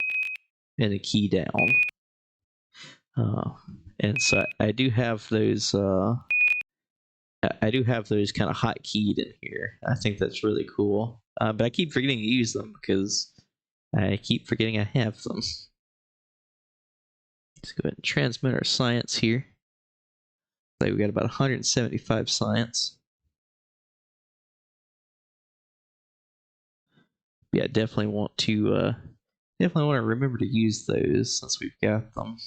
Speaker 1: and a key down, and so I do have those. I do have those kind of hotkeyed in here. I think that's really cool. But I keep forgetting to use them because I keep forgetting I have them. Let's go ahead and transmit our science here. Like we got about 175 science. Yeah, definitely want to remember to use those since we've got them.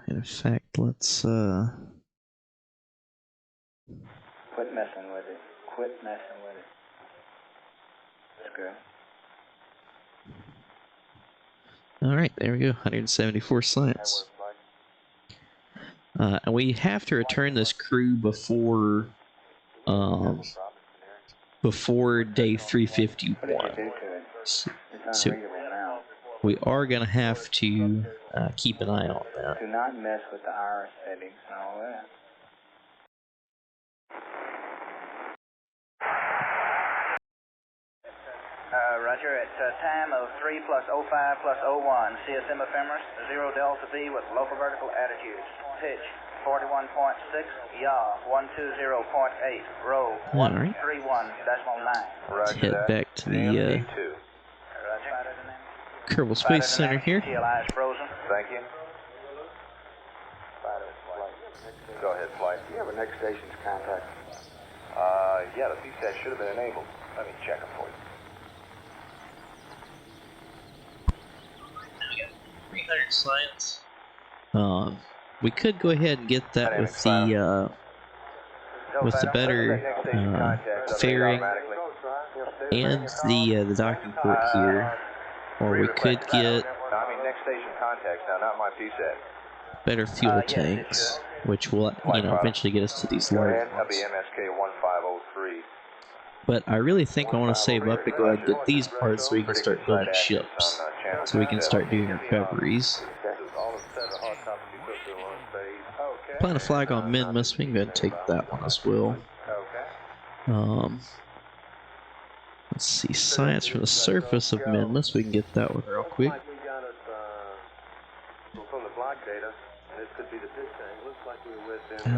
Speaker 1: In fact, let's
Speaker 4: Quit messing with it. Quit messing with it. That's good.
Speaker 1: All right, there we go. 174 science. And we have to return this crew before day 351. So we are going to have to keep an eye on that.
Speaker 4: Do not mess with the iris settings and all that. Roger, at time of 3 plus 05 plus 01, CSM ephemeris, 0 delta B with local vertical attitudes. Pitch, 41.6, yaw, 120.8, roll, 131.9.
Speaker 1: Let's head back to the Kerbal Space Center here.
Speaker 4: TLI is frozen.
Speaker 3: Thank you. Go ahead, flight. Do you have a next station's contact? Yeah, the CSAT should have been enabled. Let me check it for you.
Speaker 1: 300 science. We could go ahead and get that with the with the better fairing and the docking port here, or we could get
Speaker 5: I mean, next station contacts now, not my PSAT.
Speaker 1: better fuel tanks, which will, you know, eventually get us to these large
Speaker 5: That'll be
Speaker 1: ones.
Speaker 5: MSK 1503.
Speaker 1: But I really think I want to save up to go ahead and get these parts so we can start building ships, so we can start doing recoveries. Plant a flag on Minmus, we can go ahead and take that one as well. Let's see, science from the surface of Minmus, we can get that one real quick.
Speaker 2: From the block data, this could be the pitch tank. Looks like we're within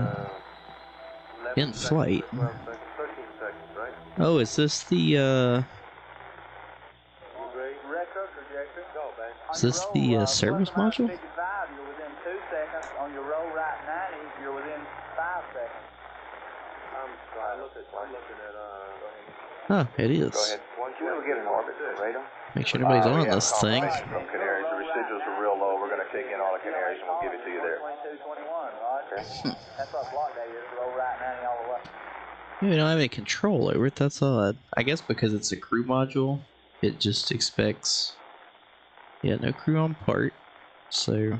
Speaker 1: In flight.
Speaker 2: 12 seconds, 13 seconds, right?
Speaker 1: Oh, is this the is this the service module?
Speaker 4: 55, you're within 2 seconds. On your roll right 90, you're within 5 seconds.
Speaker 2: I'm looking at
Speaker 1: Oh, it is.
Speaker 5: Go ahead. Once you ever get an orbit radar?
Speaker 1: Make sure nobody's on this thing.
Speaker 5: From Canaries, the residuals are real low. We're going to take in all the Canaries and we'll give it to you there.
Speaker 4: 2221, right? That's what block data is. Roll right 90 all the way.
Speaker 1: We don't have any control over it, that's odd. I guess because it's a crew module, it just expects, yeah, no crew on part, so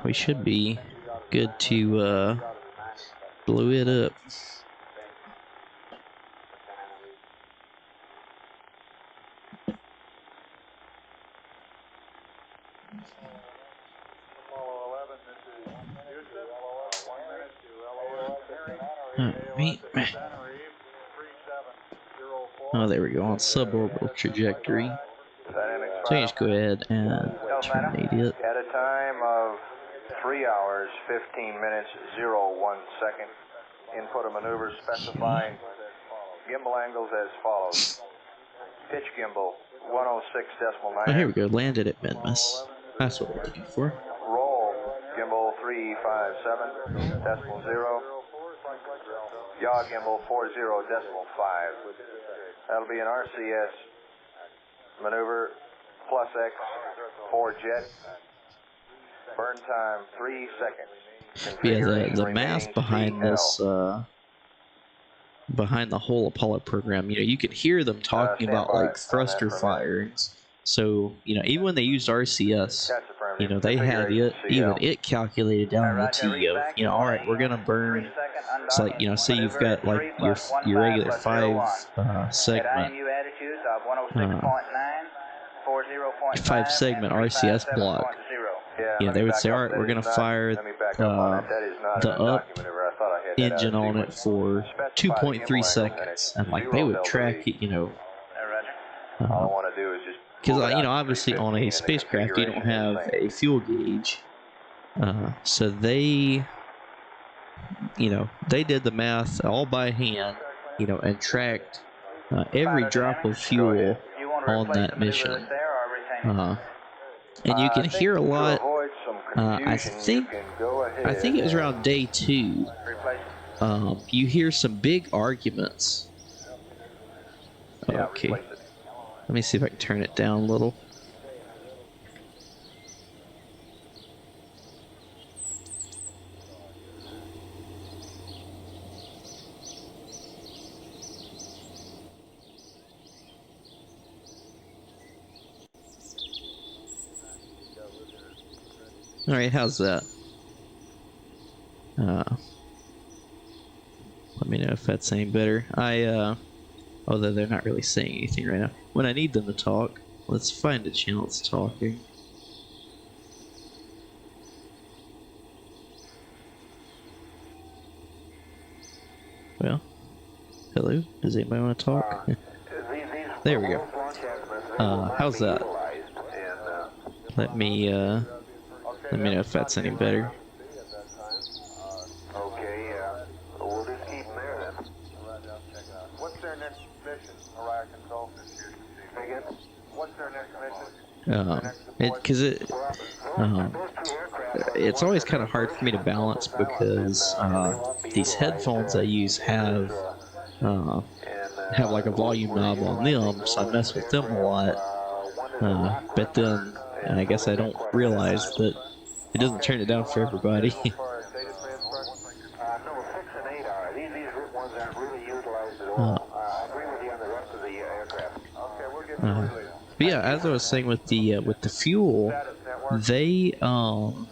Speaker 1: we should be good to blow it up. Oh, there we go, on suborbital trajectory. So you just go ahead and terminate it.
Speaker 5: At a time of 3 hours, 15 minutes, 01 second. Input of maneuvers specifying gimbal angles as follows. Pitch gimbal, 106.9.
Speaker 1: Oh, here we go, landed at Minmus. That's what we're looking for.
Speaker 5: Roll, gimbal 357.0. Yaw gimbal 40.5. That'll be an RCS maneuver plus X for jet. Burn time 3 seconds.
Speaker 1: Yeah, the math behind this, behind the whole Apollo program, you know, you could hear them talking about like thruster firings. So, you know, even when they used RCS, you know, they had it, even it calculated down the T of, you know, all right, we're gonna burn. It's like, you know, say you've got like your regular 5 segment, 5 segment RCS block. You know, they would say, all right, we're gonna fire the up engine on it for 2.3 seconds, and like they would track it, you know.
Speaker 5: All I want to do is just
Speaker 1: because, you know, obviously on a spacecraft you don't have a fuel gauge, so they, you know, they did the math all by hand, you know, and tracked every drop of fuel on that mission. And you can hear a lot. I think it was around day 2. You hear some big arguments. Okay. Let me see if I can turn it down a little. Alright, how's that? Let me know if that's any better. Although they're not really saying anything right now. When I need them to talk, let's find a channel that's talking. Well, hello? Does anybody want to talk? There we go. How's that? Let me know if that's any better.
Speaker 3: Okay, we'll just keep them there then.
Speaker 2: What's their next mission, Orion Control?
Speaker 3: Again?
Speaker 2: What's their next mission?
Speaker 1: It's always kind of hard for me to balance because these headphones I use have like a volume knob on them, so I mess with them a lot. But then, I guess I don't realize that it doesn't turn it down for everybody.
Speaker 3: ones aren't really utilized at all. I agree with you on the rest of the aircraft.
Speaker 5: Okay, we'll get you released.
Speaker 1: But yeah, as I was saying with the fuel,
Speaker 5: Status network.
Speaker 1: they
Speaker 5: Go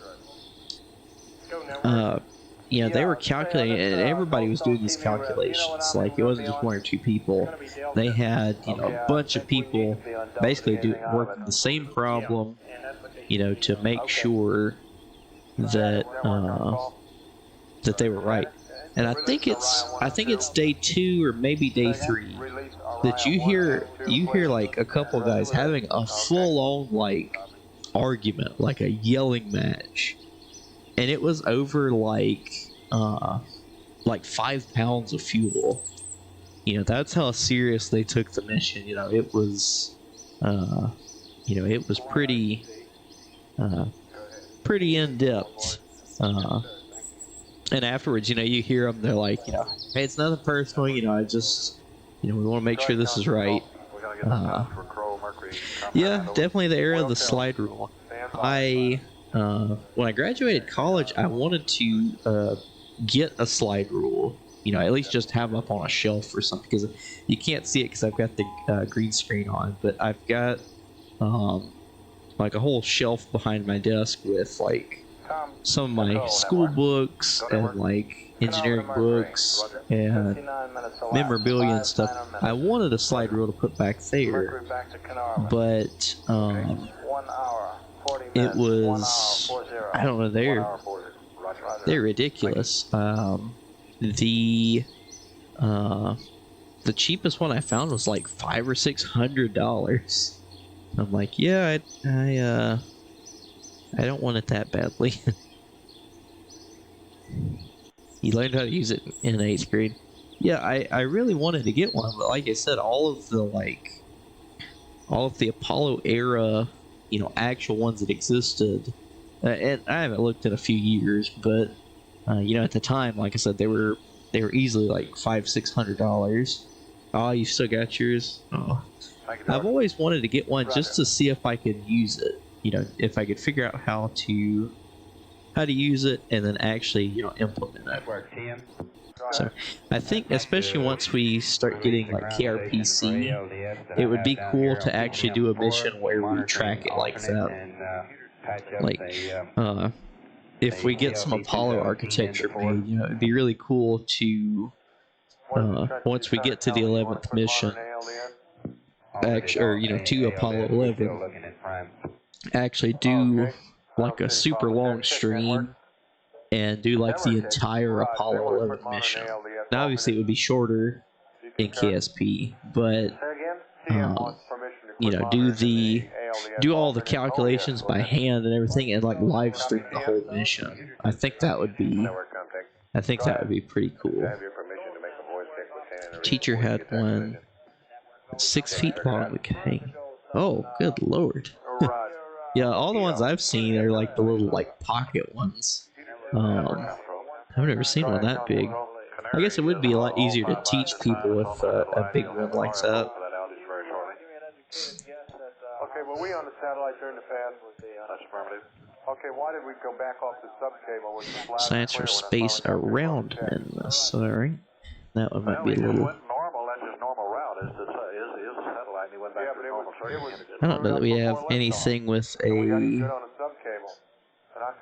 Speaker 5: network.
Speaker 1: you know, they were
Speaker 5: Yeah,
Speaker 1: calculating, and everybody was doing these calculations. Like, it wasn't just one or two people. They had, you know, a bunch of people basically working the same problem, you know, to make sure that that they were right. And I think it's day 2 or maybe day 3 that you hear like a couple guys having a full-on like argument, like a yelling match, and it was over like 5 pounds of fuel. You know, that's how serious they took the mission. You know, it was it was pretty in depth. And afterwards, you know, you hear them, they're like, you know, hey, it's nothing personal, you know, I just, you know, we want to make sure this is right. Yeah, definitely the era of the slide rule. When I graduated college, I wanted to get a slide rule, you know, at least just have up on a shelf or something, because you can't see it because I've got the green screen on, but I've got like a whole shelf behind my desk with like some of my school books and like engineering books and memorabilia and stuff. I wanted a slide rule to put back there, but it was, I don't know, they're ridiculous. The cheapest one I found was like $500 or $600. I'm like, yeah, I don't want it that badly. You learned how to use it in 8th grade. Yeah, I really wanted to get one, but like I said, all of the Apollo era, you know, actual ones that existed, and I haven't looked in a few years, but you know, at the time, like I said, they were easily like $500-600. Oh, you still got yours? Oh. I've always wanted to get one just to see if I could use it. You know, if I could figure out how to use it and then actually, you know, implement it. So I think, especially once we start getting like KRPC, it would be cool to actually do a mission where we track it like that. Like, if we get some Apollo architecture made, you know, it'd be really cool to, once we get to the 11th mission, to Apollo 11, actually do like a super long stream and do like the entire Apollo 11 mission. Now, obviously, it would be shorter in KSP, but you know, do all the calculations by hand and everything, and like live stream the whole mission. I think that would be pretty cool. The teacher had one 6 feet long that could hang. Oh, good lord. Yeah, all the ones I've seen are like the little like pocket ones. I've never seen one that big. I guess it would be a lot easier to teach people with a big one like that.
Speaker 5: Okay, were we on the satellite during the fast? That's affirmative. Okay, why did we go back off the subcable with the flash?
Speaker 1: Science for space around Minmus. Alright. That one might be a little...
Speaker 3: Normal, that's his normal route, is the satellite, and he went back to normal.
Speaker 1: I don't know that we have anything with a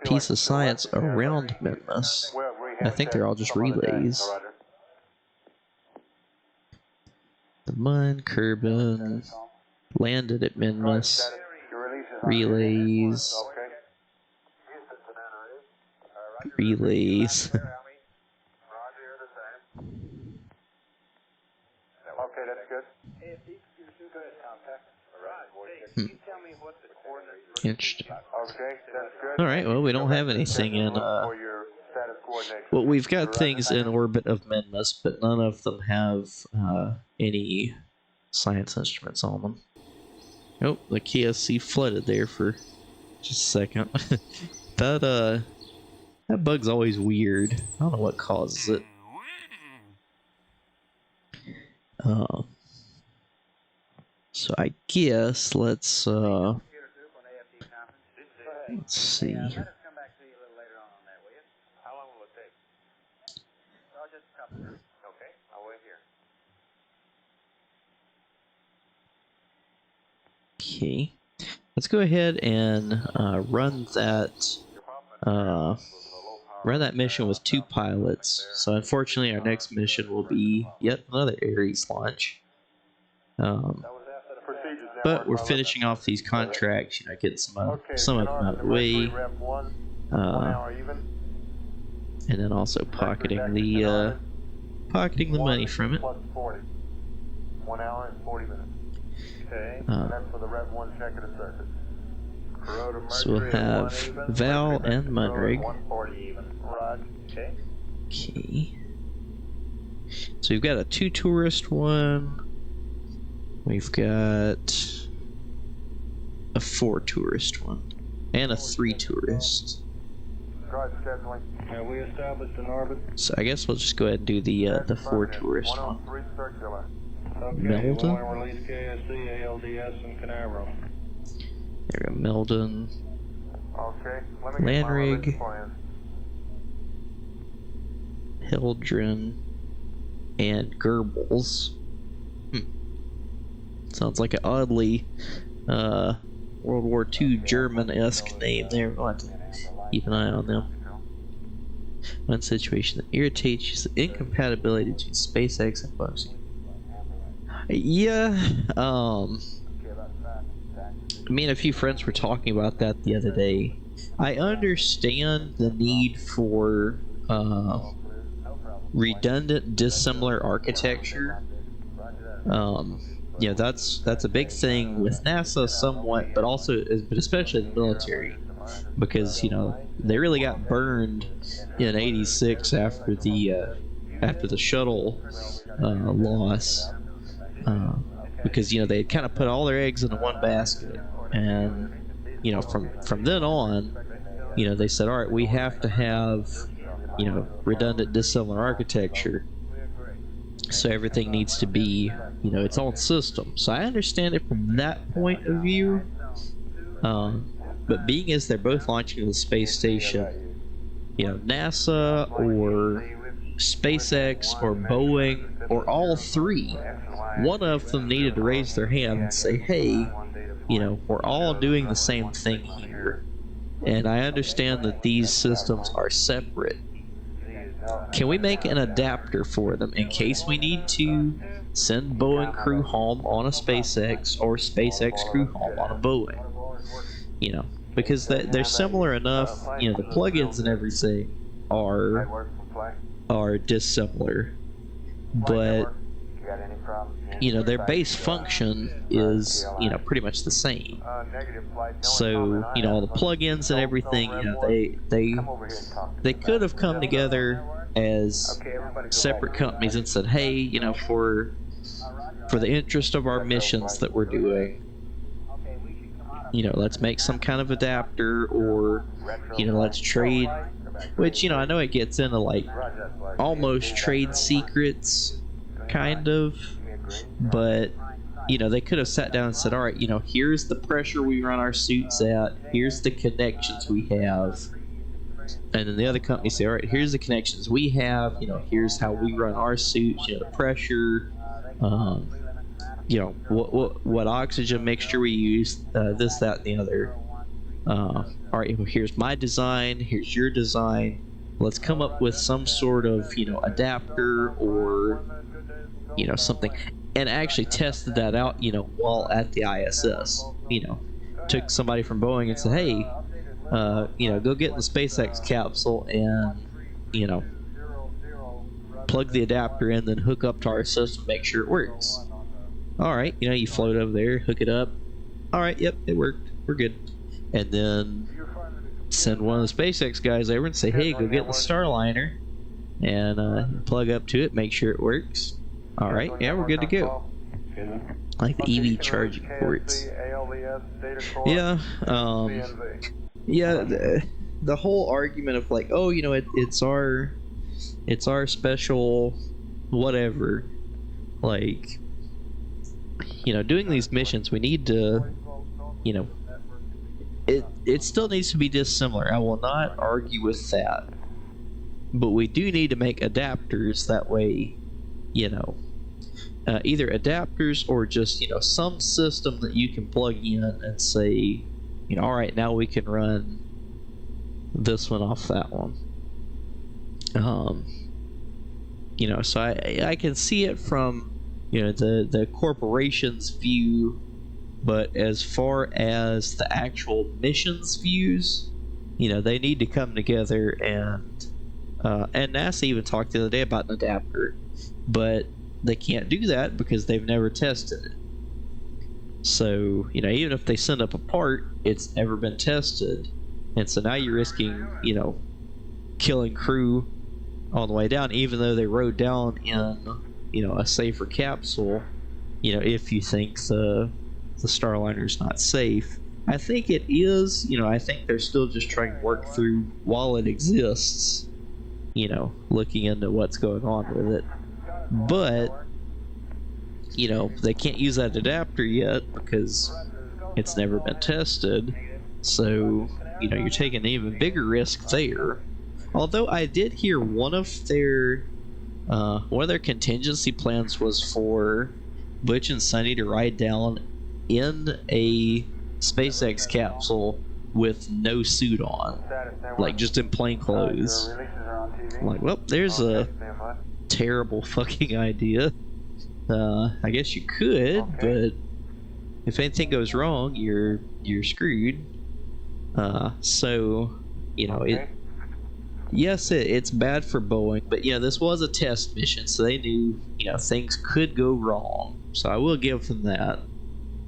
Speaker 1: piece of science around Minmus. I think they're all just relays. The Mun, Kerbin, landed at Minmus, relays, relays.
Speaker 5: Okay, that's good.
Speaker 1: Interesting.
Speaker 5: Okay, that's good.
Speaker 1: Alright, well, we don't have anything in, well, we've got things in orbit of Minmus, but none of them have any science instruments on them. Oh, the KSC flooded there for just a second. That bug's always weird. I don't know what causes it. So I guess let's see. Okay. Let's go ahead and run that mission with 2 pilots. So unfortunately, our next mission will be yet another Ares launch. But we're finishing off these contracts, getting some of them out of the way, and then also pocketing the money from it.
Speaker 3: 1 hour and 40 minutes. Okay, that's for the Rev 1 check of the circuit.
Speaker 1: So we'll have Val and Munrig.
Speaker 3: 140 even. Rod. Okay.
Speaker 1: Okay. So we've got a 2 tourist one. We've got a 4 tourist one. And a 3 tourist.
Speaker 3: Drive scheduling. Have we established an orbit?
Speaker 1: So I guess we'll just go ahead and do the 4 tourist one.
Speaker 3: 103 circular.
Speaker 1: Meldon.
Speaker 3: We want to release KSP, ALDS, and Canaveral.
Speaker 1: There we go, Meldon.
Speaker 3: Okay, let me get my
Speaker 1: Landrig.
Speaker 3: release plan.
Speaker 1: Hildren. And Goebbels. Sounds like an oddly World War II German-esque name there. We'll have to keep an eye on them. One situation that irritates you is the incompatibility between SpaceX and Bugsy. Yeah, me and a few friends were talking about that the other day. I understand the need for redundant, dissimilar architecture. That's a big thing with NASA somewhat, but especially the military, because they really got burned in '86 after the shuttle loss. Because they had kind of put all their eggs into one basket, and from then on, they said, all right, we have to have redundant, dissimilar architecture, so everything needs to be its own system. So I understand it from that point of view, but being as they're both launching to the space station, NASA or SpaceX or Boeing or all three, one of them needed to raise their hand and say, hey, we're all doing the same thing here. And I understand that these systems are separate. Can we make an adapter for them in case we need to send Boeing crew home on a SpaceX or SpaceX crew home on a Boeing? Because they're similar enough, the plugins and everything are dissimilar. But their base function is pretty much the same. So all the plugins and everything, they could have come together as separate companies and said, hey, for the interest of our missions that we're doing, let's make some kind of adapter, or let's trade, which I know it gets into like almost trade secrets kind of, but they could have sat down and said, all right, here's the pressure we run our suits at, here's the connections we have, and then the other company say, all right, here's the connections we have, here's how we run our suits, the pressure, what oxygen mixture we use, this, that, and the other. All right, well, here's my design, here's your design, let's come up with some sort of adapter or something, and actually tested that out while at the ISS. Took somebody from Boeing and said, hey, go get in the SpaceX capsule and plug the adapter in, then hook up to our system, make sure it works. All right, you float over there, hook it up, all right, yep, it worked, we're good. And then send one of the SpaceX guys over and say, hey, go get the Starliner and plug up to it, make sure it works. All right, yeah, we're good to go. Like the EV charging ports. Yeah, the whole argument of like, oh, it's our special whatever. Like, doing these missions, we need to, it still needs to be dissimilar. I will not argue with that, but we do need to make adapters that way. either adapters or just, you know, some system that you can plug in and say, you know, all right, now we can run this one off that one. You know, so I can see it from, you know, the corporation's view, but as far as the actual missions views, you know, they need to come together, and NASA even talked the other day about an adapter, but they can't do that because they've never tested it. So, you know, even if they send up a part, it's never been tested, and so now you're risking, you know, killing crew on the way down, even though they rode down in, you know, a safer capsule. You know, if you think the Starliner's not safe, I think it is. You know, I think they're still just trying to work through while it exists. You know, looking into what's going on with it, but you know, they can't use that adapter yet because it's never been tested. So, you know, you're taking an even bigger risk there. Although I did hear one of their contingency plans was for Butch and Sunny to ride down in a SpaceX capsule with no suit on, like just in plain clothes. I'm like, well, there's a terrible fucking idea. I guess you could, but if anything goes wrong, you're screwed. So, you know, yes, it's bad for Boeing, but, you know, this was a test mission, so they knew, you know, things could go wrong. So I will give them that.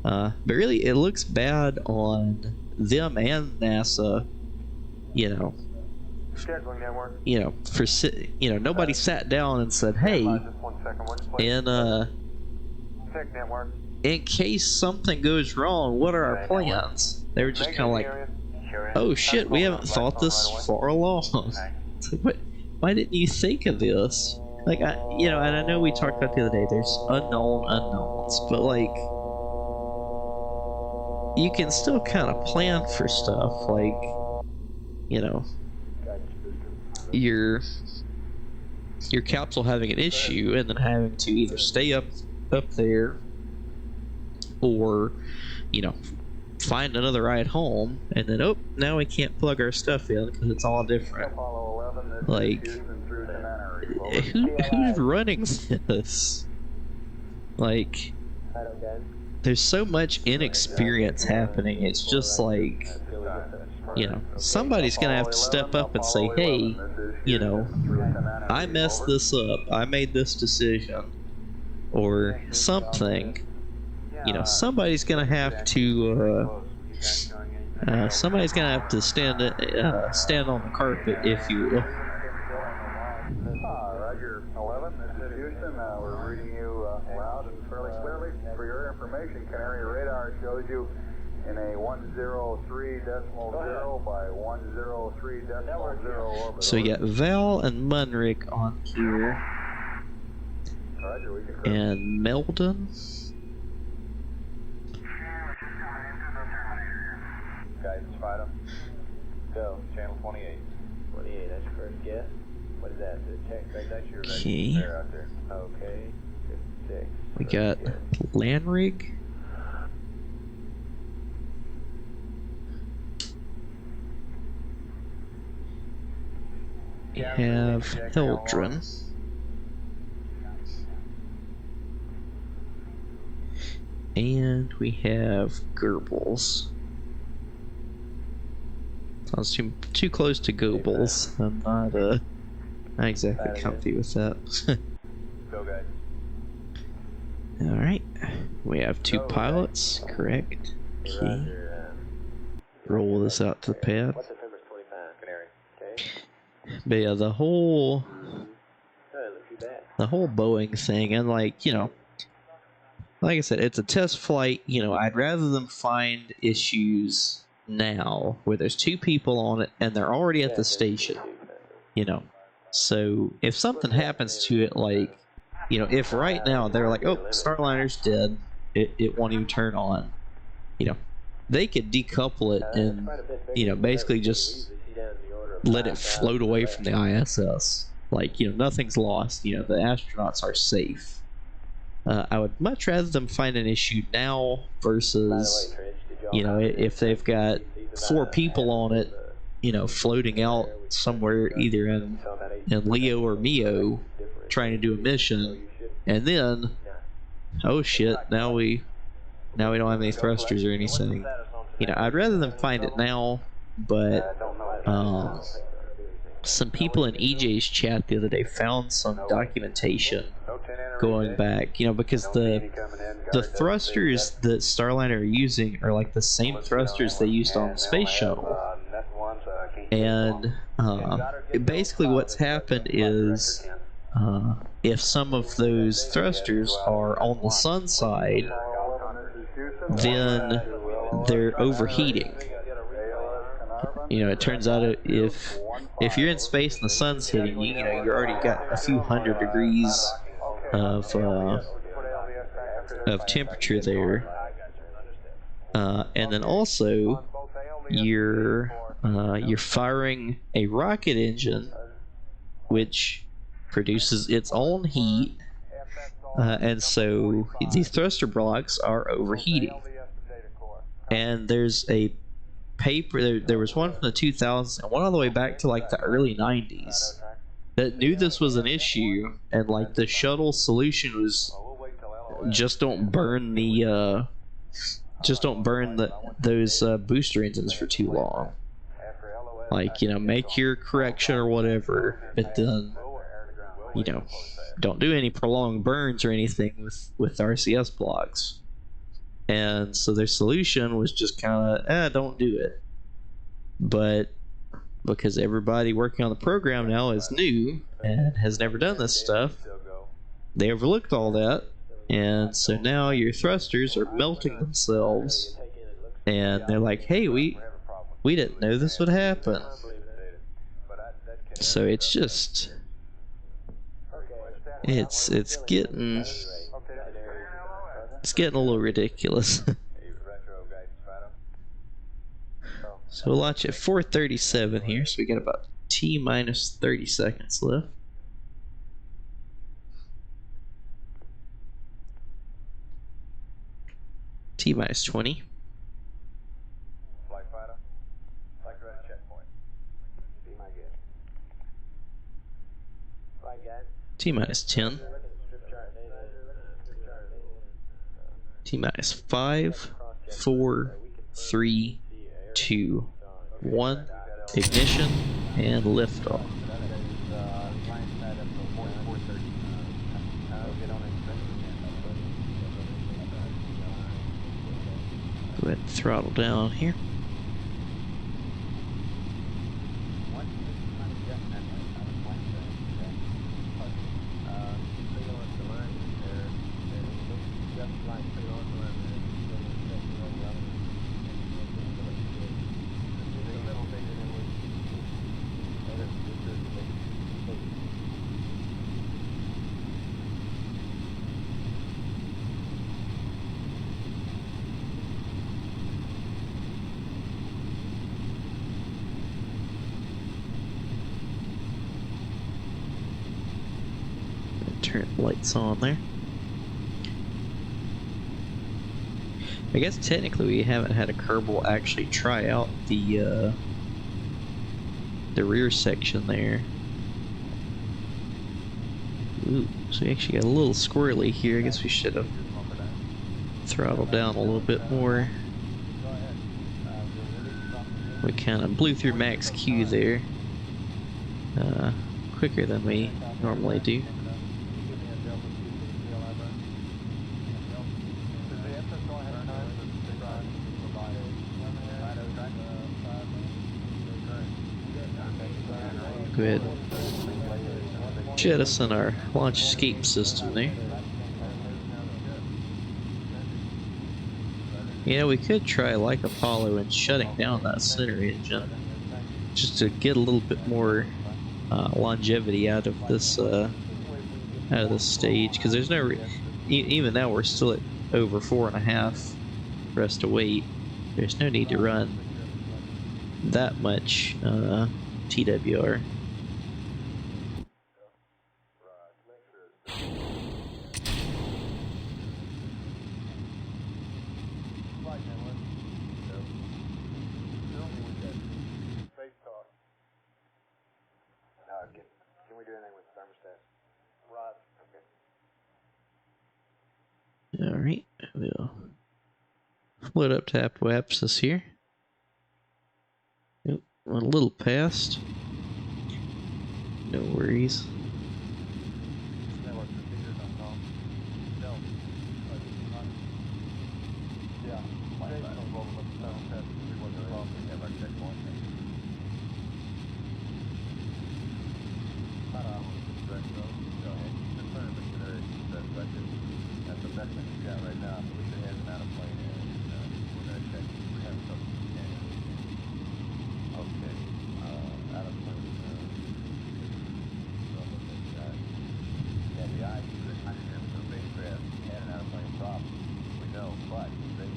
Speaker 1: But really, it looks bad on them and NASA, you know. You know, nobody sat down and said, hey, in case something goes wrong, what are our plans? They were just kind of like, oh shit, we haven't thought this far along. It's like, why didn't you think of this? Like, you know, and I know we talked about the other day, there's unknown unknowns, but like, you can still kind of plan for stuff, like, you know, your capsule having an issue and then having to either stay up there or, you know, find another ride home, and then, oh, now we can't plug our stuff in because it's all different. Like, who's running this? Like, there's so much inexperience happening. It's just like, you know, somebody's gonna have to step up and say, hey, you know, I messed this up, I made this decision, or something. You know, somebody's gonna have to stand on the carpet, if you will.
Speaker 3: Roger, 11. This is Houston. We're reading you loud and fairly clearly. For your information, Canary radar shows you in a 103.0 by 103.0 orbit.
Speaker 1: So you got Val and Munrick on here,
Speaker 3: Roger,
Speaker 1: and Meldon.
Speaker 5: Guidance, Fido. Go, channel 28.
Speaker 2: 28, that's your first guess. What is that? The text? That's your
Speaker 1: Okay.
Speaker 5: There out there.
Speaker 2: Okay. 56.
Speaker 1: We got Landrig. We have Heldren. And we have Goebbels. Sounds too close to Goebbels. I'm not exactly comfy with that.
Speaker 5: Go, guys.
Speaker 1: Alright. We have two pilots, correct. Okay. Roll this out to the pad.
Speaker 2: What's September 25? Canary. Okay.
Speaker 1: But yeah, the whole
Speaker 2: Doesn't look too bad.
Speaker 1: Boeing thing, and like, you know, like I said, it's a test flight. You know, I'd rather them find issues now where there's two people on it and they're already at the station, you know. So if something happens to it, like, you know, if right now they're like, oh, Starliner's dead, it won't even turn on, you know, they could decouple it and, you know, basically just let it float away from the ISS. Like, you know, nothing's lost, you know, the astronauts are safe. I would much rather them find an issue now versus, if they've got 4 people on it, floating out somewhere either in Leo or Mio trying to do a mission, and then, oh shit, now we don't have any thrusters or anything. I'd rather them find it now, but some people in EJ's chat the other day found some documentation going back, because the thrusters that Starliner are using are like the same thrusters they used on the space shuttle. And basically what's happened is if some of those thrusters are on the sun side, then they're overheating. It turns out if you're in space and the sun's hitting you, you already got a few hundred degrees of temperature there, and then also you're firing a rocket engine which produces its own heat, and so these thruster blocks are overheating. And there's a paper, there was one from the 2000s and one all the way back to like the early 90s that knew this was an issue, and like the shuttle solution was just don't burn those booster engines for too long. Like, make your correction or whatever, but then don't do any prolonged burns or anything with RCS blocks. And so their solution was just kind of, don't do it. But because everybody working on the program now is new and has never done this stuff, they overlooked all that. And so now your thrusters are melting themselves. And they're like, hey, we didn't know this would happen. So it's just, it's getting a little ridiculous. So we'll launch at 4:37 here, so we got about T minus 30 seconds left. T minus 20. T minus 10. T minus 5, 4, 3, 2, 1. Ignition and liftoff. Go ahead and throttle down here. Turn lights on there. I guess technically we haven't had a Kerbal actually try out the rear section there. Ooh, so we actually got a little squirrely here. I guess we should have throttled down a little bit more. We kind of blew through max Q there quicker than we normally do. Go ahead and jettison our launch escape system there. We could try like Apollo and shutting down that center engine just to get a little bit more longevity out of this stage, because there's no even now we're still at over 4.5 for us to wait. There's no need to run that much TWR. Alright, we'll float up to Apoapsis here. Yep, a little past. No worries.
Speaker 5: Network procedures on call. No. Yeah. We have our checkpoint. Go ahead. Confirm the consideration suspected. That's the best thing we've got right now. So we should have an out of plane and we're going to check. We have some. Okay. Out of plane. Yeah, the ID that hydrogen for spacecraft had an out of plane problem. We know, but they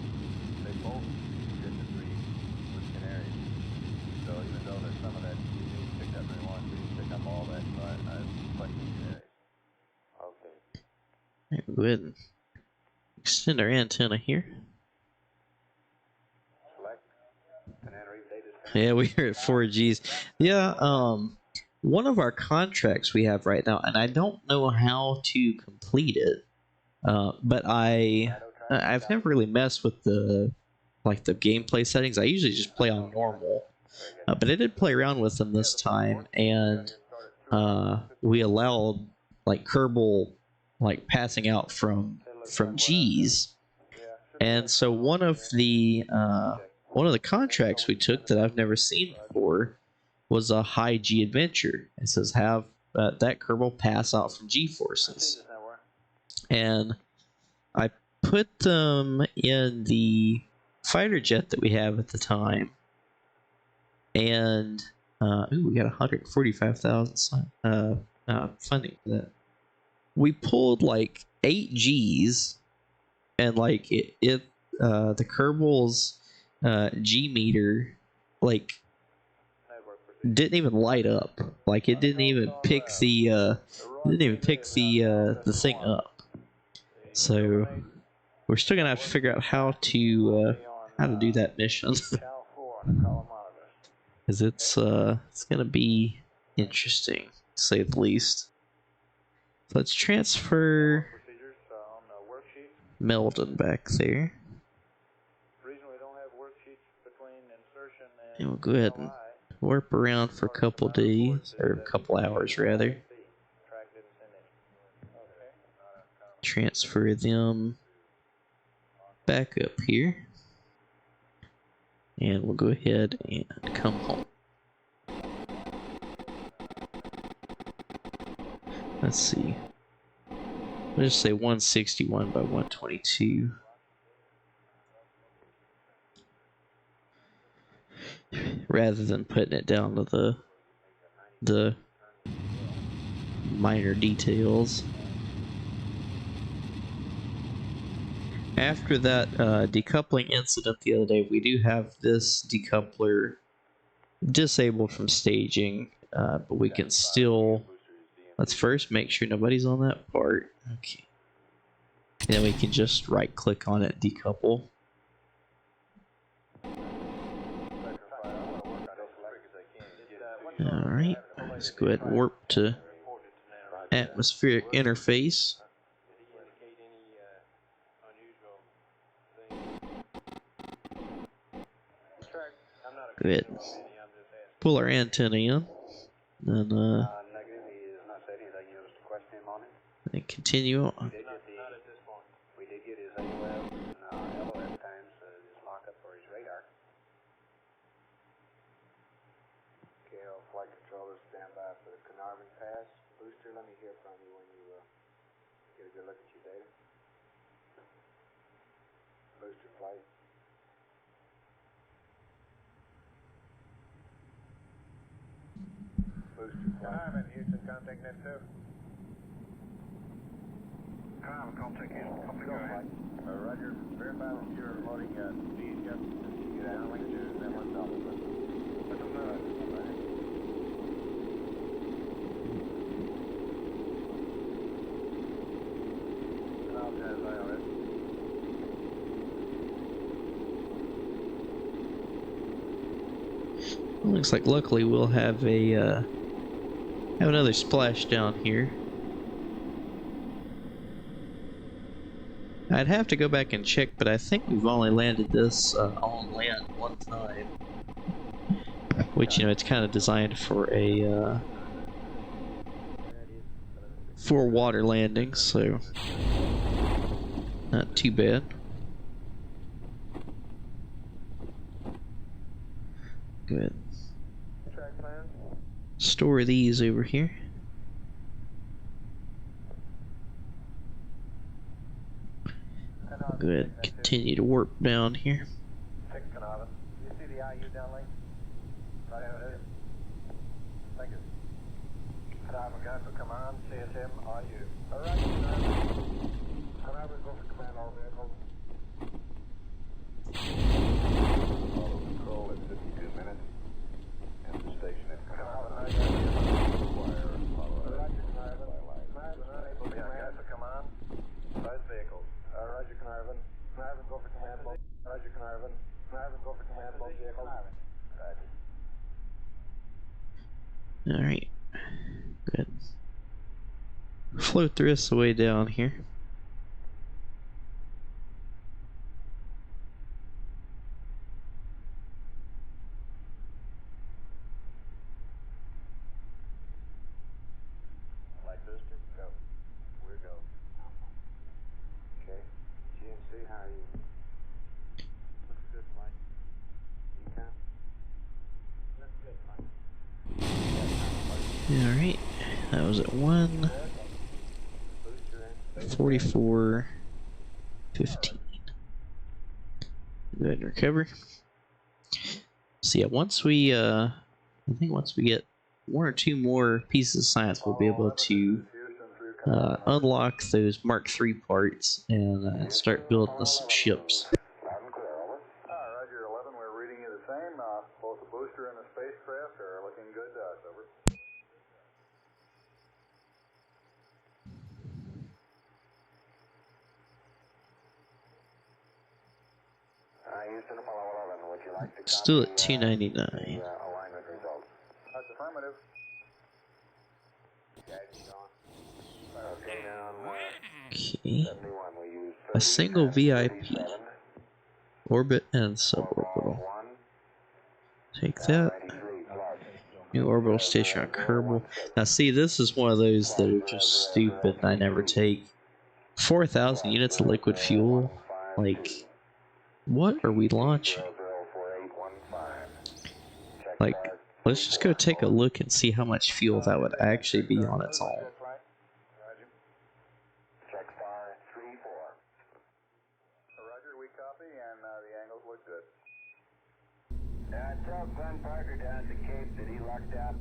Speaker 5: both did the 3 with Canaries. So even though there's some of that we picked up very long, we didn't pick up all that. So I question Canaries. Okay.
Speaker 1: Alright, we'll go ahead and extend our antenna here.
Speaker 5: Select Canary data.
Speaker 1: Yeah, we are at 4Gs. Yeah, one of our contracts we have right now, and I don't know how to complete it, but I've never really messed with the gameplay settings. I usually just play on normal, but I did play around with them this time, and we allowed like Kerbal passing out from G's, and so one of the contracts we took that I've never seen before was a high G adventure. It says have that Kerbal pass out from G forces, and I put them in the fighter jet that we have at the time, and we got 145,000 funding for that. We pulled like 8 Gs, and the Kerbal's G meter didn't even light up. It didn't even pick the thing up. So we're still gonna have to figure out how to do that mission, because it's gonna be interesting to say the least. So let's transfer Meldon back there, and we'll go ahead and warp around for a couple days, or a couple hours rather. Transfer them back up here, and we'll go ahead and come home. Let's see. We'll just say 161 by 122. Rather than putting it down to the minor details. After that decoupling incident the other day, we do have this decoupler disabled from staging, but we can still... Let's first make sure nobody's on that part. Okay. And then we can just right click on it, decouple. Alright, let's go ahead and warp to atmospheric interface. Go ahead and pull our antenna in, and continue on.
Speaker 5: We did get his AOF and LOF times, his lockup for his radar. KO flight controllers stand by for the Carnarvon pass. Booster, let me hear from you when you get a good look at your data. Booster flight. Booster flight. Carnarvon, Houston, contact net 2. Contact Houston, copy, go ahead. Roger, verify that you're loading speed, get downlink to then one double. Let them know.
Speaker 1: Looks like luckily we'll have a another splashdown here. I'd have to go back and check, but I think we've only landed this on land one time. Which, you know, it's kind of designed for a for water landings, so not too bad. Good. Store these over here. Good. Continue to warp down here.
Speaker 5: You see the IU downlink? Right out there. Thank you. Carnarvon, go for command, CSM, IU. Alright, Carnarvon, go for command, all vehicles. Follow control at 52 minutes. And the station at Carnarvon. Roger, Carnarvon. Go for command. Both vehicles. Roger, Carnarvon. Carnarvon, go for command, both. Roger, Carnarvon. Carnarvon, go for command, both vehicles. Roger.
Speaker 1: Alright. Good. Float the rest of the way down here.
Speaker 5: Light booster, go. We're go. Okay. GNC, how are you? Looks good, Mike. You can? Looks good, Mike.
Speaker 1: Alright. That was at 1:44:15. Go ahead and recover. So yeah, once we I think once we get one or two more pieces of science, we'll be able to unlock those Mark III parts and start building us some ships.
Speaker 3: Roger 11, we're reading you the same. Both the booster and the spacecraft are looking good to us, over. Houston, Apollo 11, would you like to
Speaker 1: Still at
Speaker 3: copy,
Speaker 1: 299.
Speaker 3: alignment results? That's affirmative. Okay, now,
Speaker 1: Okay.
Speaker 3: 71, we use
Speaker 1: A single VIP.
Speaker 3: 37,
Speaker 1: Orbit and suborbital.
Speaker 3: 1,
Speaker 1: Take that.
Speaker 3: 93 plus.
Speaker 1: New orbital station on Kerbal. Now see, this is one of those that are just stupid and I never take. 4,000 units of liquid fuel? Like, what are we launching?
Speaker 3: 004815.
Speaker 1: Like, let's just go take a look and see how much fuel that would actually be on its own.
Speaker 3: Check star 34. Roger, we copy, and the angles look good. Tell Glenn Parker down at the Cape that he lucked out.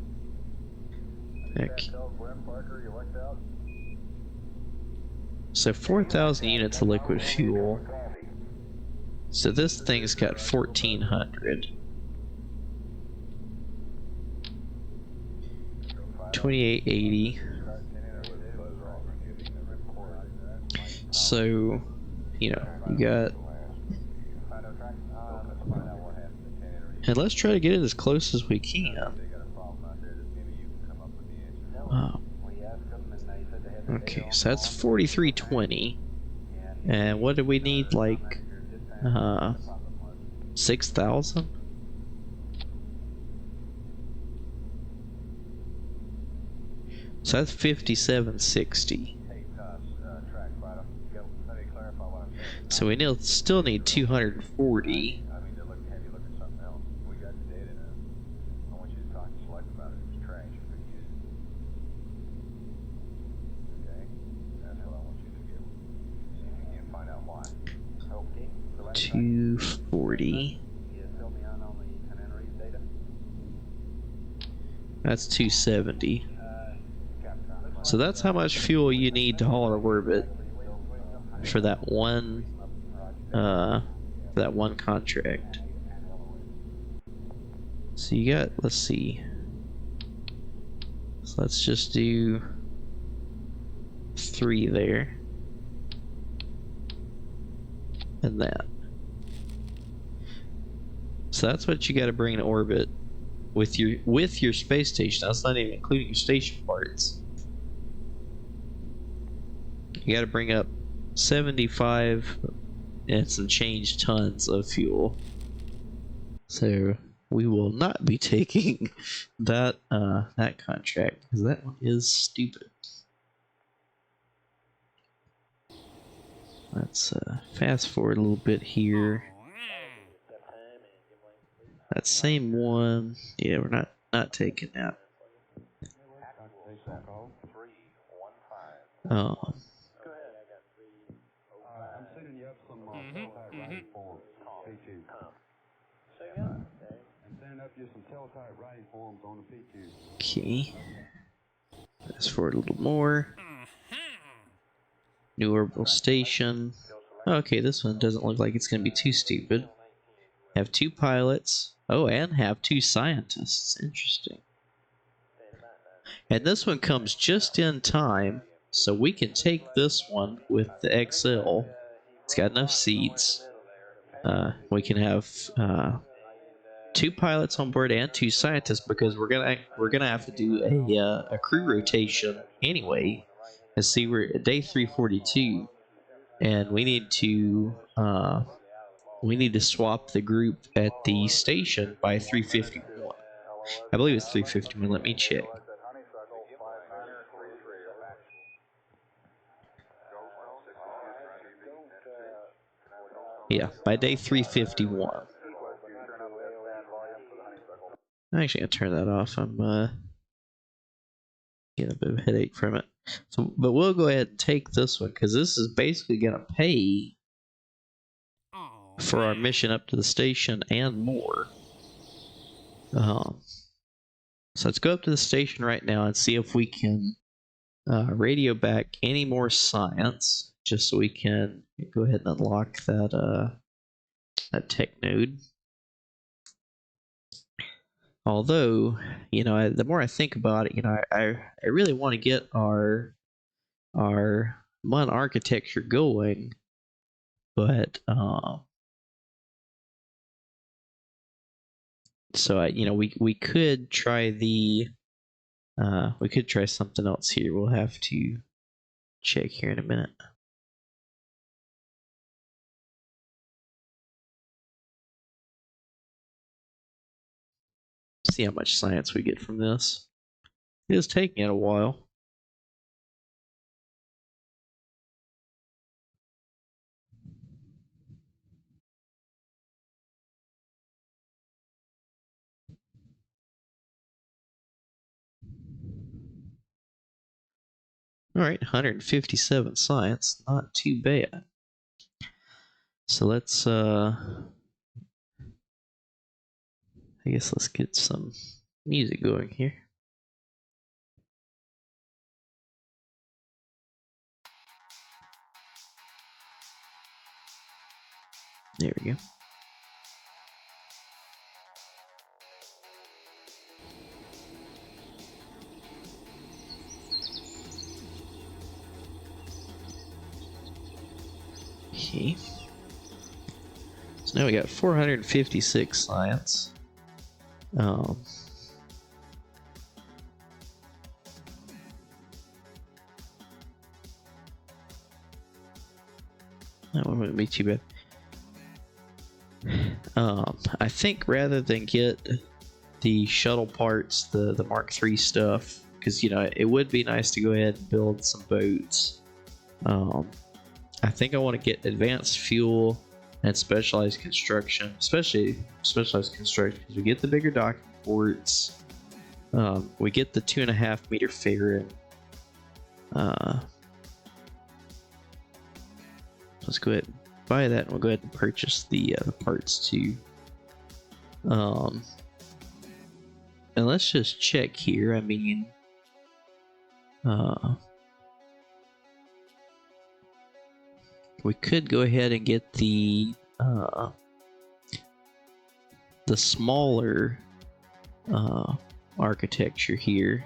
Speaker 1: Heck.
Speaker 3: Tell Glenn Parker you lucked out.
Speaker 1: So 4,000 units of liquid fuel. So this thing's got 1,400. 2880. So, you know, you got. And let's try to get it as close as we can. Okay, so that's 4,320. And what do we need? Like, 6,000? So that's 5,760. So we still need 240.
Speaker 5: Okay.
Speaker 1: 240. That's 270. So that's how much fuel you need to haul to orbit for that one contract. So you got, let's see. So let's just do 3 there. And that. So that's what you got to bring to orbit with your space station. That's not even including your station parts. You got to bring up 75 and some change tons of fuel. So we will not be taking that that contract because that one is stupid. Let's fast forward a little bit here. That same one, yeah, we're not taking that.
Speaker 3: I'm sending you up some teletype writing forms, P2. I'm sending up you some teletype writing forms on the P2.
Speaker 1: Okay. Fast forward a little more. New orbital station. Okay, this one doesn't look like it's going to be too stupid. Have 2 pilots. Oh, and have 2 scientists. Interesting. And this one comes just in time, so we can take this one with the XL. It's got enough seats. We can have 2 pilots on board and 2 scientists because we're gonna have to do a crew rotation anyway. And see, we're at day 342, and we need to swap the group at the station by 351. I believe it's 351. Let me check. Yeah, by day 351. I'm actually gonna turn that off. I'm getting a bit of a headache from it. So, but we'll go ahead and take this one because this is basically gonna pay for our mission up to the station and more. So let's go up to the station right now and see if we can radio back any more science, just so we can go ahead and unlock that that tech node. Although, you know, the more I think about it, you know, I really want to get our MUN architecture going, but so you know, we could try we could try something else here. We'll have to check here in a minute. See how much science we get from this. It is taking it a while. Alright, 157 science. Not too bad. So let's I guess let's get some music going here. There we go. Okay. So now we got 456 science. That one wouldn't be too bad. I think rather than get the shuttle parts, the Mark III stuff, because you know it would be nice to go ahead and build some boats. I think I want to get advanced fuel and specialized construction, especially specialized construction, because we get the bigger docking ports. We get the 2.5 meter figure. Let's go ahead and buy that, and we'll go ahead and purchase the parts too. And let's just check here. I mean, we could go ahead and get the smaller architecture here.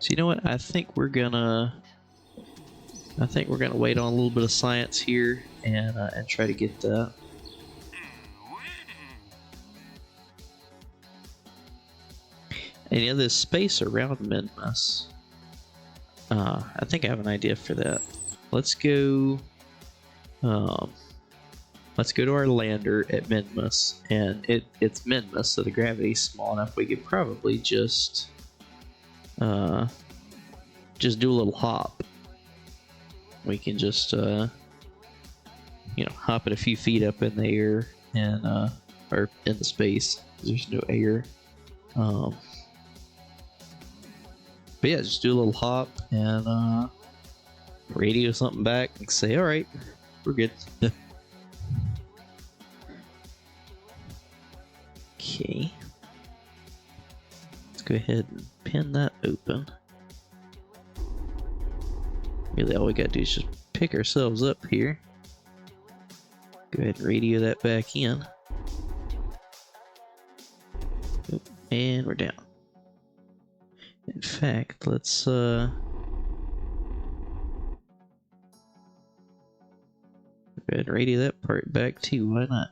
Speaker 1: So you know what? I think we're gonna wait on a little bit of science here and try to get that. And you know, this space around Minmus. I think I have an idea for that. Let's go. Let's go to our lander at Minmus, and it's Minmus, so the gravity's small enough we could probably just do a little hop. We can just you know, hop it a few feet up in the air and or in the space. There's no air. But yeah, just do a little hop and radio something back and say, all right, we're good. Okay. Let's go ahead and pin that open. Really, all we gotta do is just pick ourselves up here. Go ahead and radio that back in. And we're down. In fact, let's go ahead and radio that part back too, why not?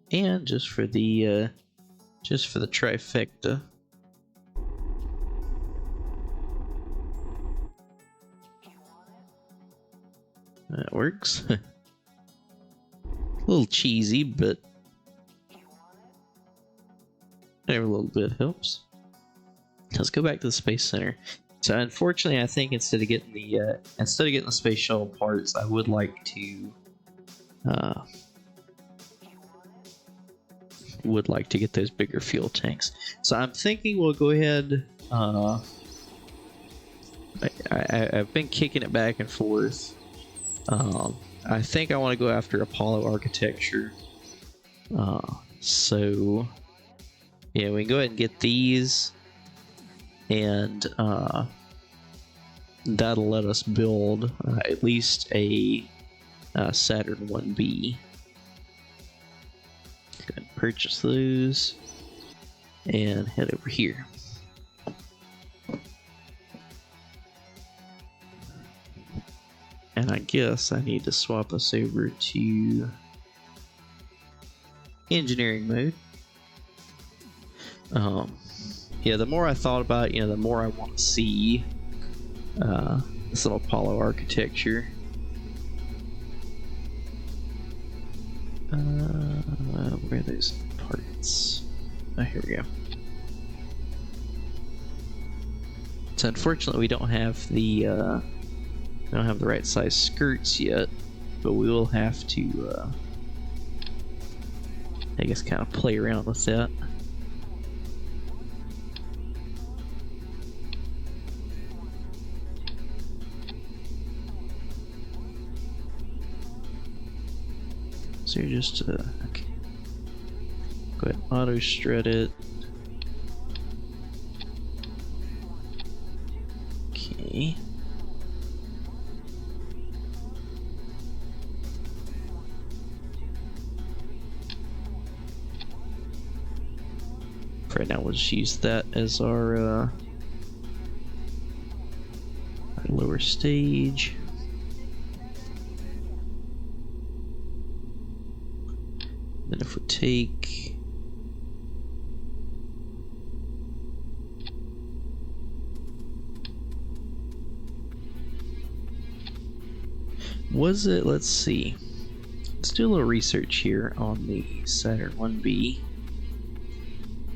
Speaker 1: And just for the trifecta. That works. A little cheesy, but every little bit helps. Let's go back to the Space Center. So unfortunately, I think instead of getting the space shuttle parts, I would like to get those bigger fuel tanks. So I'm thinking we'll go ahead. I've been kicking it back and forth. I think I want to go after Apollo architecture. So yeah, we can go ahead and get these, and that'll let us build at least a Saturn 1B. Go ahead and purchase those and head over here. And I guess I need to swap us over to engineering mode. Yeah, the more I thought about it, you know, the more I want to see this little Apollo architecture. Where are those parts? Oh, here we go. So unfortunately, we don't have the right size skirts yet, but we will have to, I guess, kind of play around with that. So you're just, okay. Go ahead and auto strut it. Okay. For right now, we'll just use that as our lower stage. Then if we take let's see. Let's do a little research here on the Saturn 1B.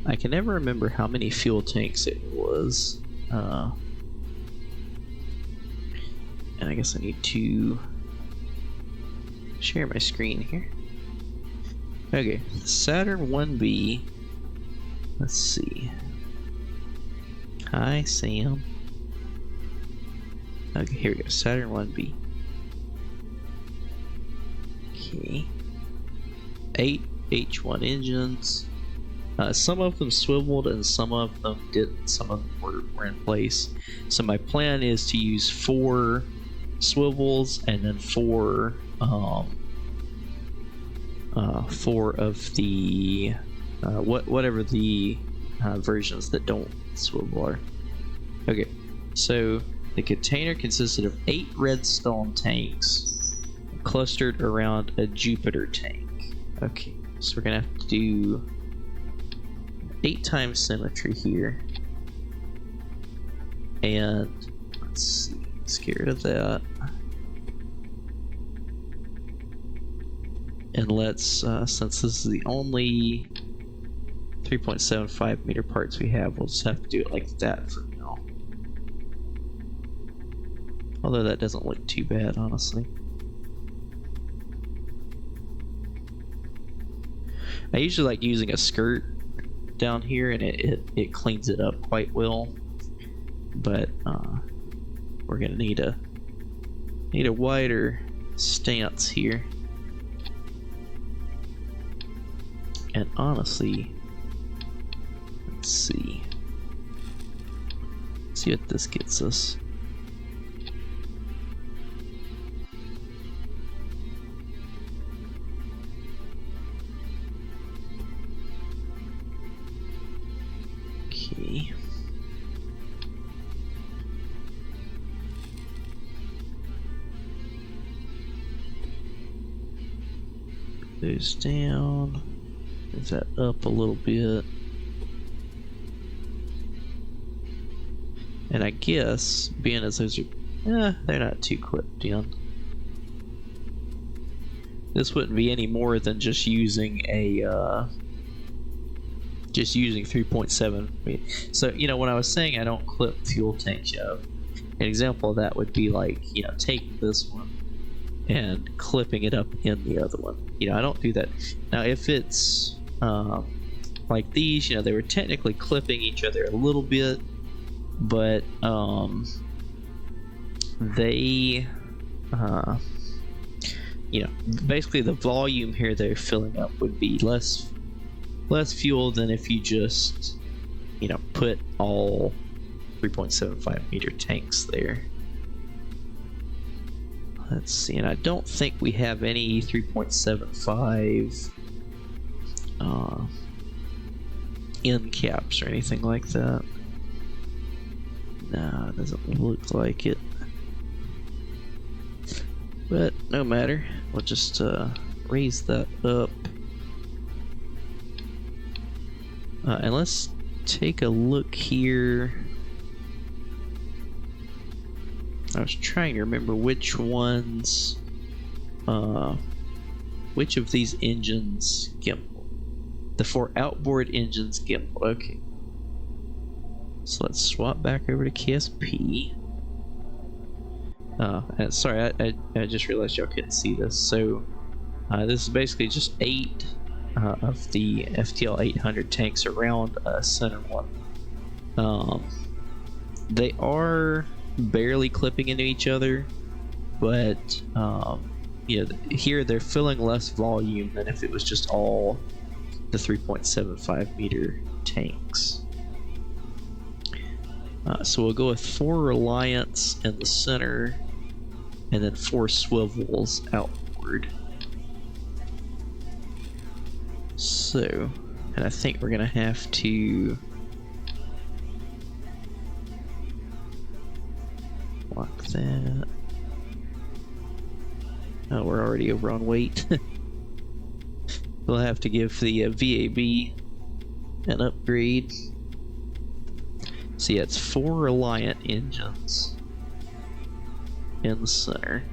Speaker 1: I can never remember how many fuel tanks it was. And I guess I need to share my screen here. Okay, Saturn 1B. Let's see. Hi, Sam. Okay, here we go. Saturn 1B. Okay. 8 H1 engines. Some of them swiveled and some of them didn't. Some of them were in place. So my plan is to use 4 swivels and then 4 of the whatever the versions that don't swivel are. Okay, so the container consisted of 8 redstone tanks, clustered around a Jupiter tank. Okay, so we're gonna have to do 8 times symmetry here. And let's see, let's get rid of that. And let's, since this is the only 3.75 meter parts we have, we'll just have to do it like that for now. Although that doesn't look too bad, honestly. I usually like using a skirt down here, and it cleans it up quite well. But we're gonna need a wider stance here. And honestly, let's see what this gets us. Okay. Those down. Move that up a little bit. And I guess, being as those are, they're not too clipped in. This wouldn't be any more than just using a, just using 3.7. So, you know, when I was saying I don't clip fuel tanks, an example of that would be like, you know, taking this one and clipping it up in the other one. You know, I don't do that. Now, if it's like these, you know, they were technically clipping each other a little bit, but they, you know, basically the volume here they're filling up would be less fuel than if you just, you know, put all 3.75 meter tanks there. Let's see, and I don't think we have any 3.75 end caps or anything like that. No, it doesn't look like it. But no matter, we'll just raise that up. And let's take a look here. I was trying to remember which ones, which of these engines gimbal. The 4 outboard engines gimbal. Okay. So let's swap back over to KSP. And sorry, I just realized y'all couldn't see this. So this is basically just 8 of the FTL 800 tanks around center one. They are barely clipping into each other, but you know, here they're filling less volume than if it was just all the 3.75 meter tanks. So we'll go with 4 Reliance in the center, and then 4 swivels outward. So, and I think we're gonna have to lock that. Oh, we're already over on weight. We'll have to give the VAB an upgrade. So yeah, it's 4 Reliant engines in the center.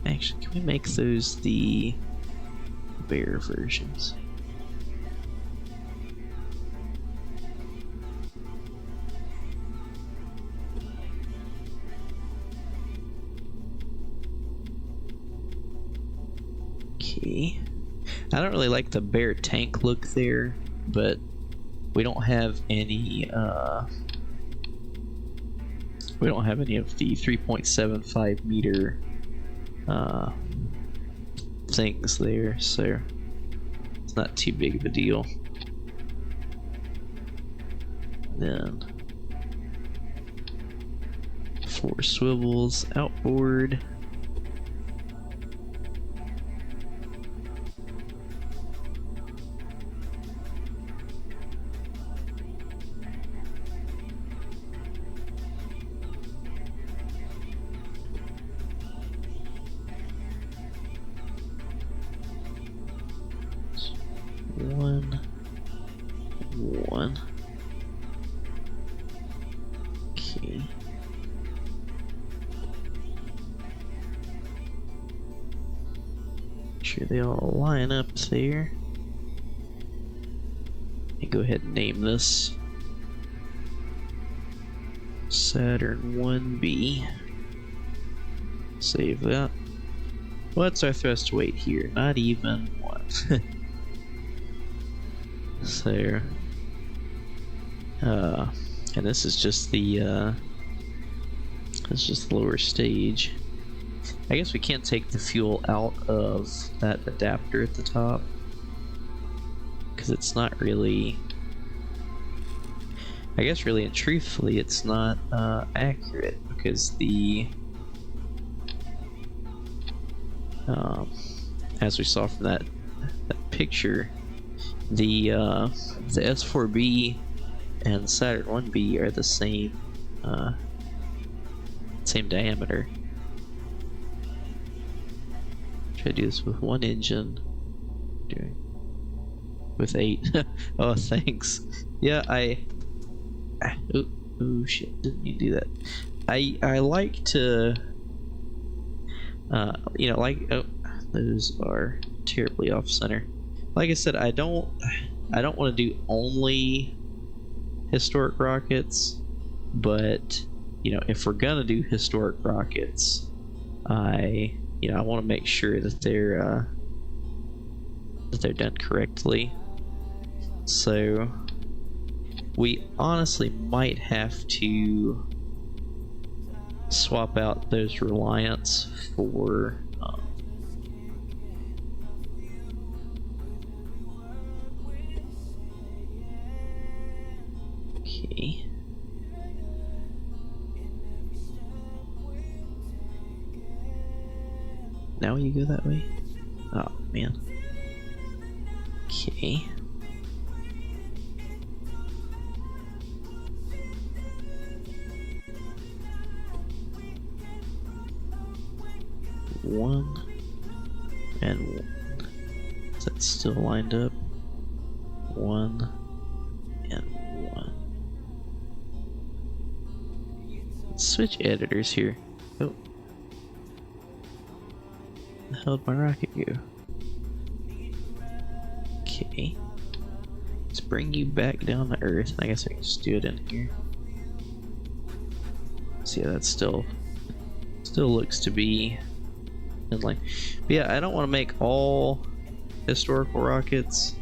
Speaker 1: Actually, can we make those the Bear versions? Okay. I don't really like the Bear tank look there, but we don't have any we don't have any of the 3.75 meter things there, so it's not too big of a deal. Then 4 swivels outboard. sure they all line up there. And go ahead and name this Saturn 1B. Save that. What's our thrust weight here? Not even 1. So, and this is just the lower stage. I guess we can't take the fuel out of that adapter at the top because it's not really, I guess really and truthfully it's not accurate, because the as we saw from that picture, the S4B and Saturn 1B are the same diameter. Try to do this with one engine. Doing with 8. Oh, thanks. Yeah, oh shit! Didn't mean to do that. I like to, you know, like, oh, those are terribly off center. Like I said, I don't want to do only historic rockets, but you know, if we're gonna do historic rockets, I want to make sure that they're done correctly. So we honestly might have to swap out those Reliance for okay. Now you go that way? Oh man. Okay. One and one. Is that still lined up? 1 and 1. Let's switch editors here. Oh. Where the hell did my rocket go? Okay. Let's bring you back down to Earth. I guess I can just do it in here. So yeah, that still looks to be in line. But yeah, I don't want to make all historical rockets,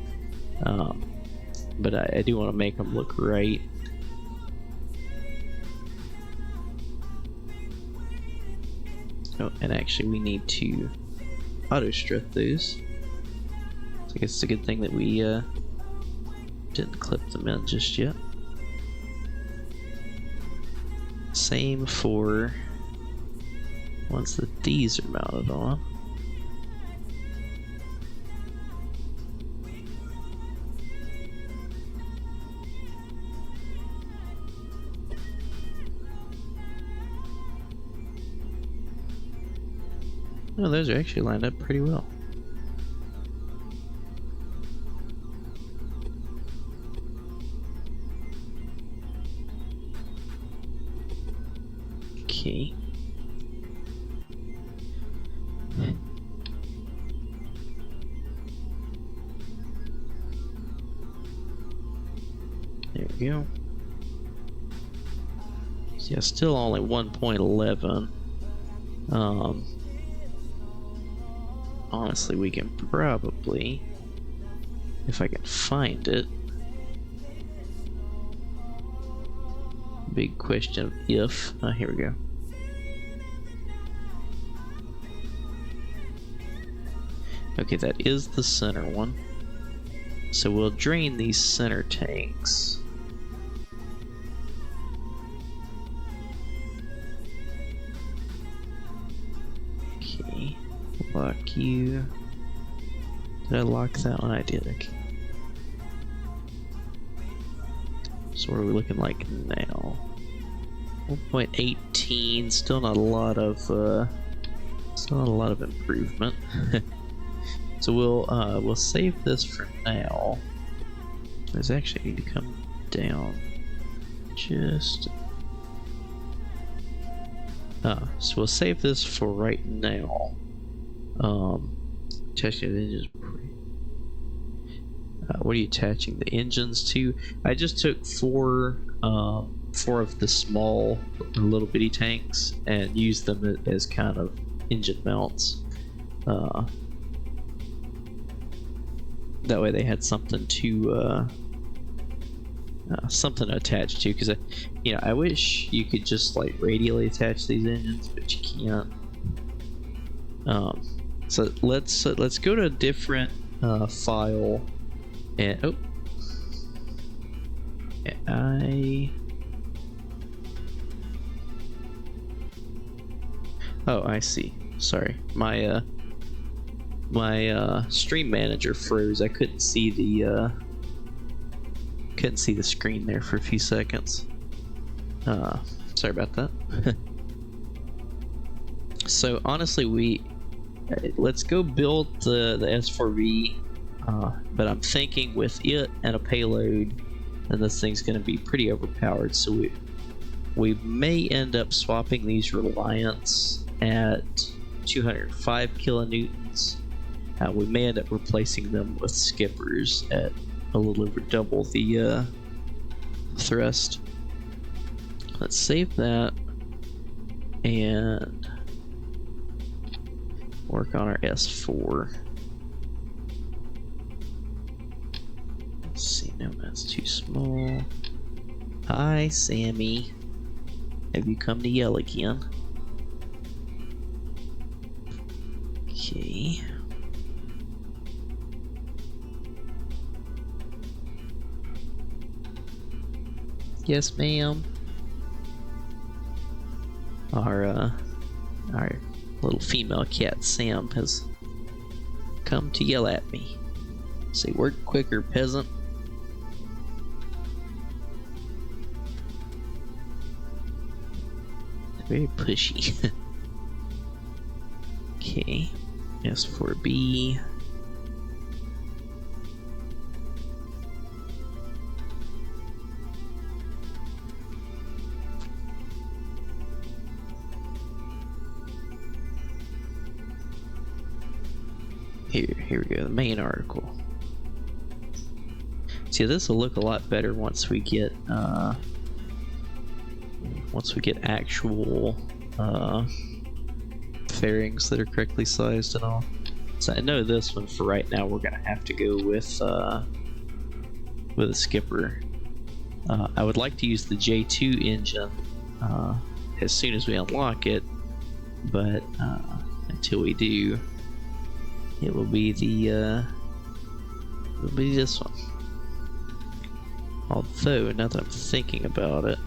Speaker 1: but I do want to make them look right. Oh, and actually we need to auto strut those. So I guess it's a good thing that we didn't clip them in just yet. Same for once that these are mounted on. Oh, those are actually lined up pretty well. Okay. There we go. So yeah, still only 1.11. Honestly, we can probably, if I can find it. Big question of if. Oh, here we go. Okay, that is the center one. So we'll drain these center tanks. Okay, lock you. Did I lock that one? I did. Okay. So what are we looking like now? 1.18. Still not a lot of improvement. So we'll save this for now. These actually need to come down just. So we'll save this for right now. Attaching the engines. What are you attaching the engines to? I just took four of the small little bitty tanks and used them as kind of engine mounts. That way they had something to attach to. Because I wish you could just like radially attach these engines, but you can't. So let's go to a different file. And I see. Sorry, my stream manager froze. I couldn't see the screen there for a few seconds. Sorry about that. So honestly, let's go build the S4V. But I'm thinking with it and a payload, and this thing's going to be pretty overpowered. So we may end up swapping these Reliants at 205 kilonewtons. We may end up replacing them with Skippers at a little over double the thrust. Let's save that and work on our S4. Let's see, no, that's too small. Hi, Sammy. Have you come to yell again? Okay. Yes, ma'am. Our little female cat, Sam, has come to yell at me. Say, work quicker, peasant. Very pushy. Okay. S4B. Here we go, the main article. See, this will look a lot better once we get actual fairings that are correctly sized and all. So I know this one for right now we're gonna have to go with a skipper. I would like to use the J2 engine as soon as we unlock it, but until we do, it will be this one. Although, now that I'm thinking about it,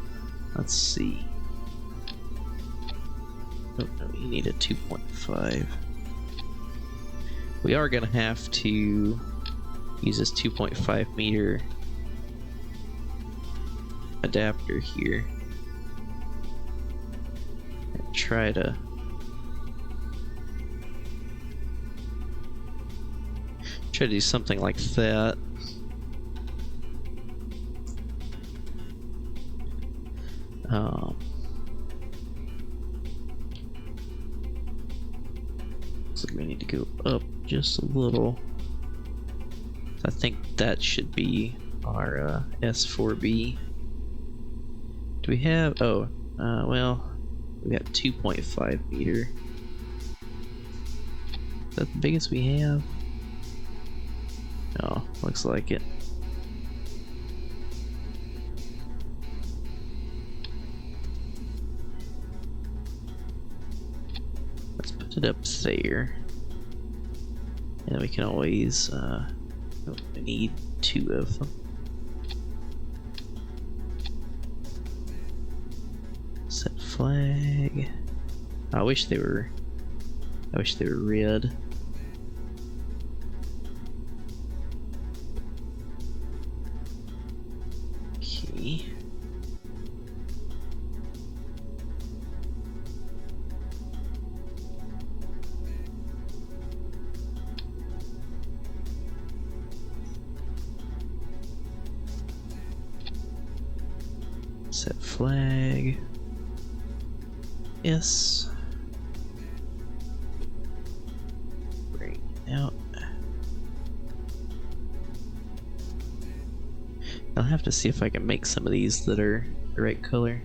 Speaker 1: let's see. Oh no, you need a 2.5. We are gonna have to use this 2.5 meter adapter here and try to do something like that. Looks like we need to go up just a little. I think that should be our S4B. Do we have? Oh, well, we got 2.5 meter. Is that the biggest we have? Oh, looks like it. Let's put it up there. And we can always, we need 2 of them. Set flag. I wish they were red. Okay. Set flag. Yes. Bring it out. have to see if I can make some of these that are the right color.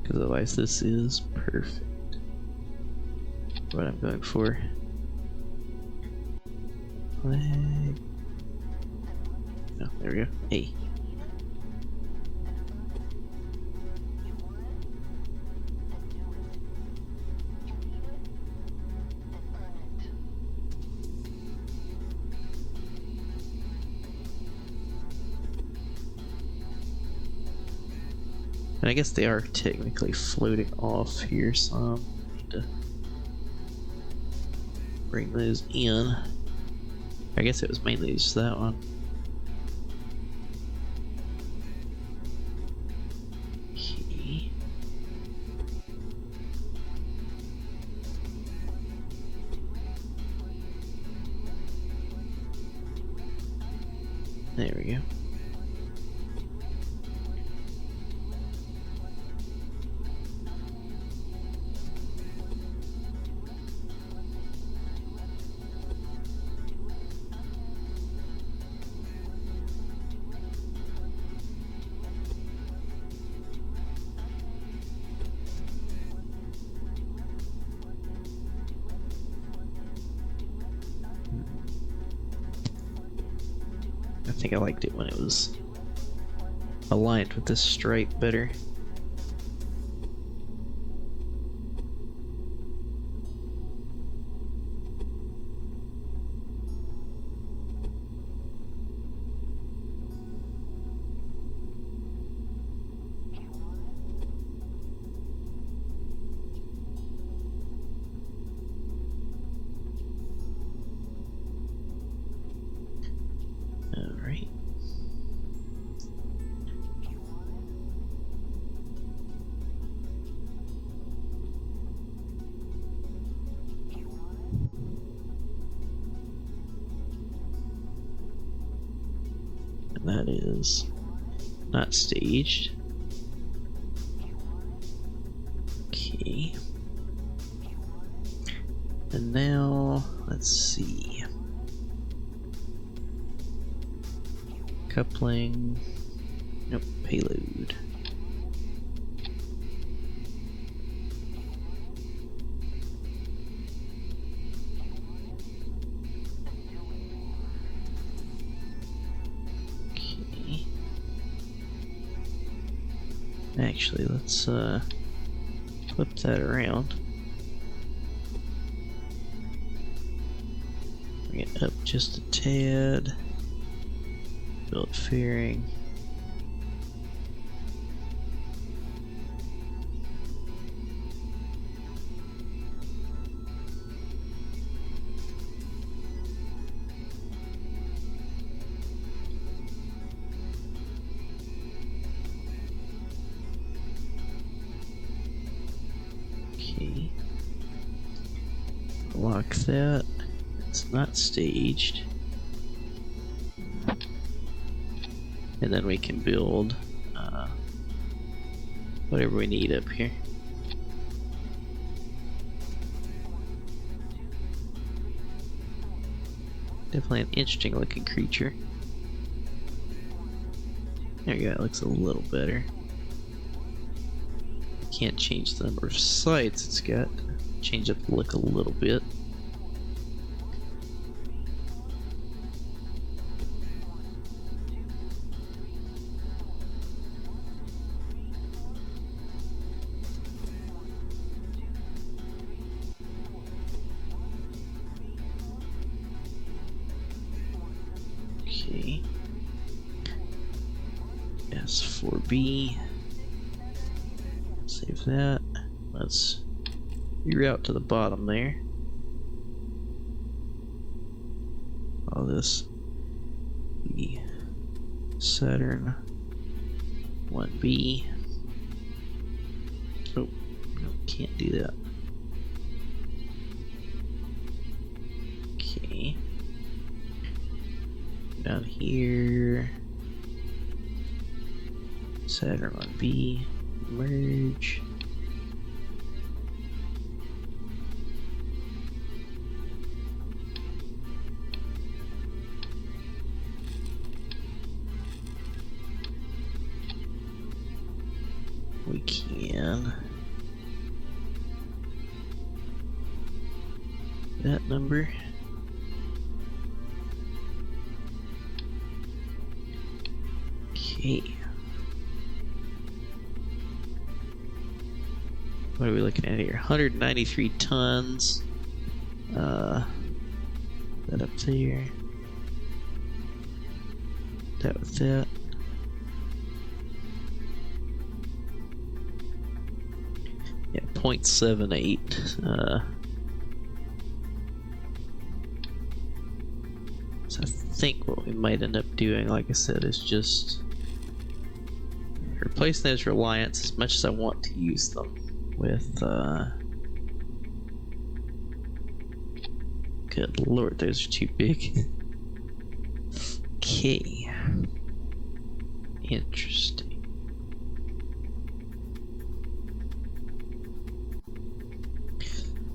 Speaker 1: Because otherwise this is perfect. What I'm going for. Flag. Oh, there we go. Hey. And I guess they are technically floating off here, so I need to bring those in. I guess it was mainly just that one. Okay. There we go. I think I liked it when it was aligned with this stripe better. Alright. And that is not staged. Okay. And now, let's see. Coupling. Nope, payload. Okay. Actually, let's flip that around. Bring it up just a tad. Build fairing. Okay. Lock that. It's not staged. And then we can build whatever we need up here. Definitely an interesting looking creature. There you go, it looks a little better. Can't change the number of sights it's got. Change up the look a little bit. Okay. S4B. Save that. Let's reroute to the bottom there. All this be Saturn 1B. Oh, no, can't do that. Okay. Down here. Saturn 1B. Merge. can. That number. Okay. What are we looking at here? 193 tons. That up there. That with that. Yeah, 0.78. So I think what we might end up doing, like I said, is just replace those Reliance as much as I want to use them with, good lord, those are too big. Okay. Interesting.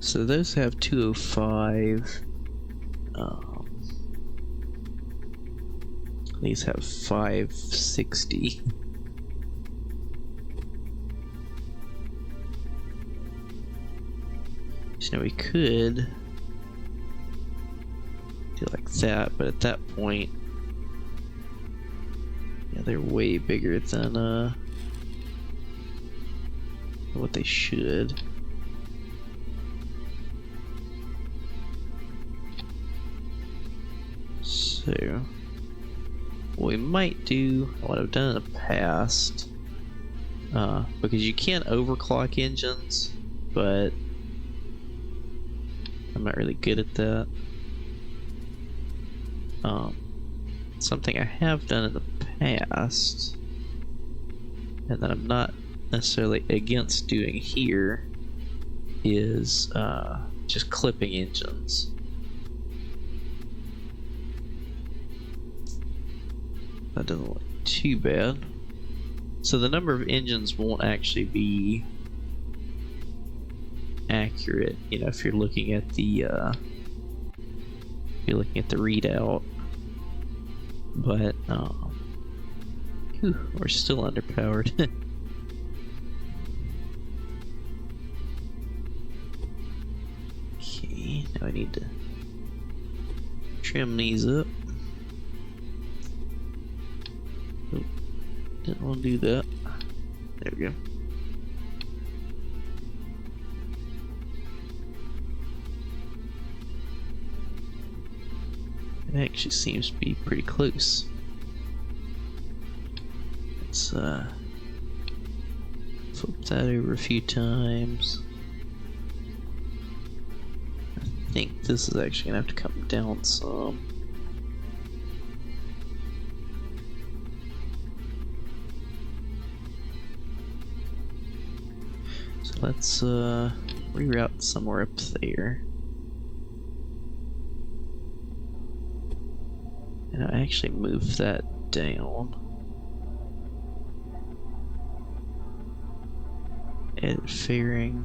Speaker 1: So those have 205. These have 560. So now we could do like that, but at that point, yeah, they're way bigger than what they should. So what we might do, what I've done in the past, because you can't overclock engines, but I'm not really good at that. Something I have done in the past, and that I'm not necessarily against doing here, is just clipping engines. That doesn't look too bad. So the number of engines won't actually be accurate, you know, if you're looking at the readout. But we're still underpowered. Okay, now I need to trim these up. Oh, didn't want to do that. There we go. It actually seems to be pretty close. Let's flip that over a few times. I think this is actually gonna have to come down some. So let's reroute somewhere up there. And I actually move that down. Edit fairing.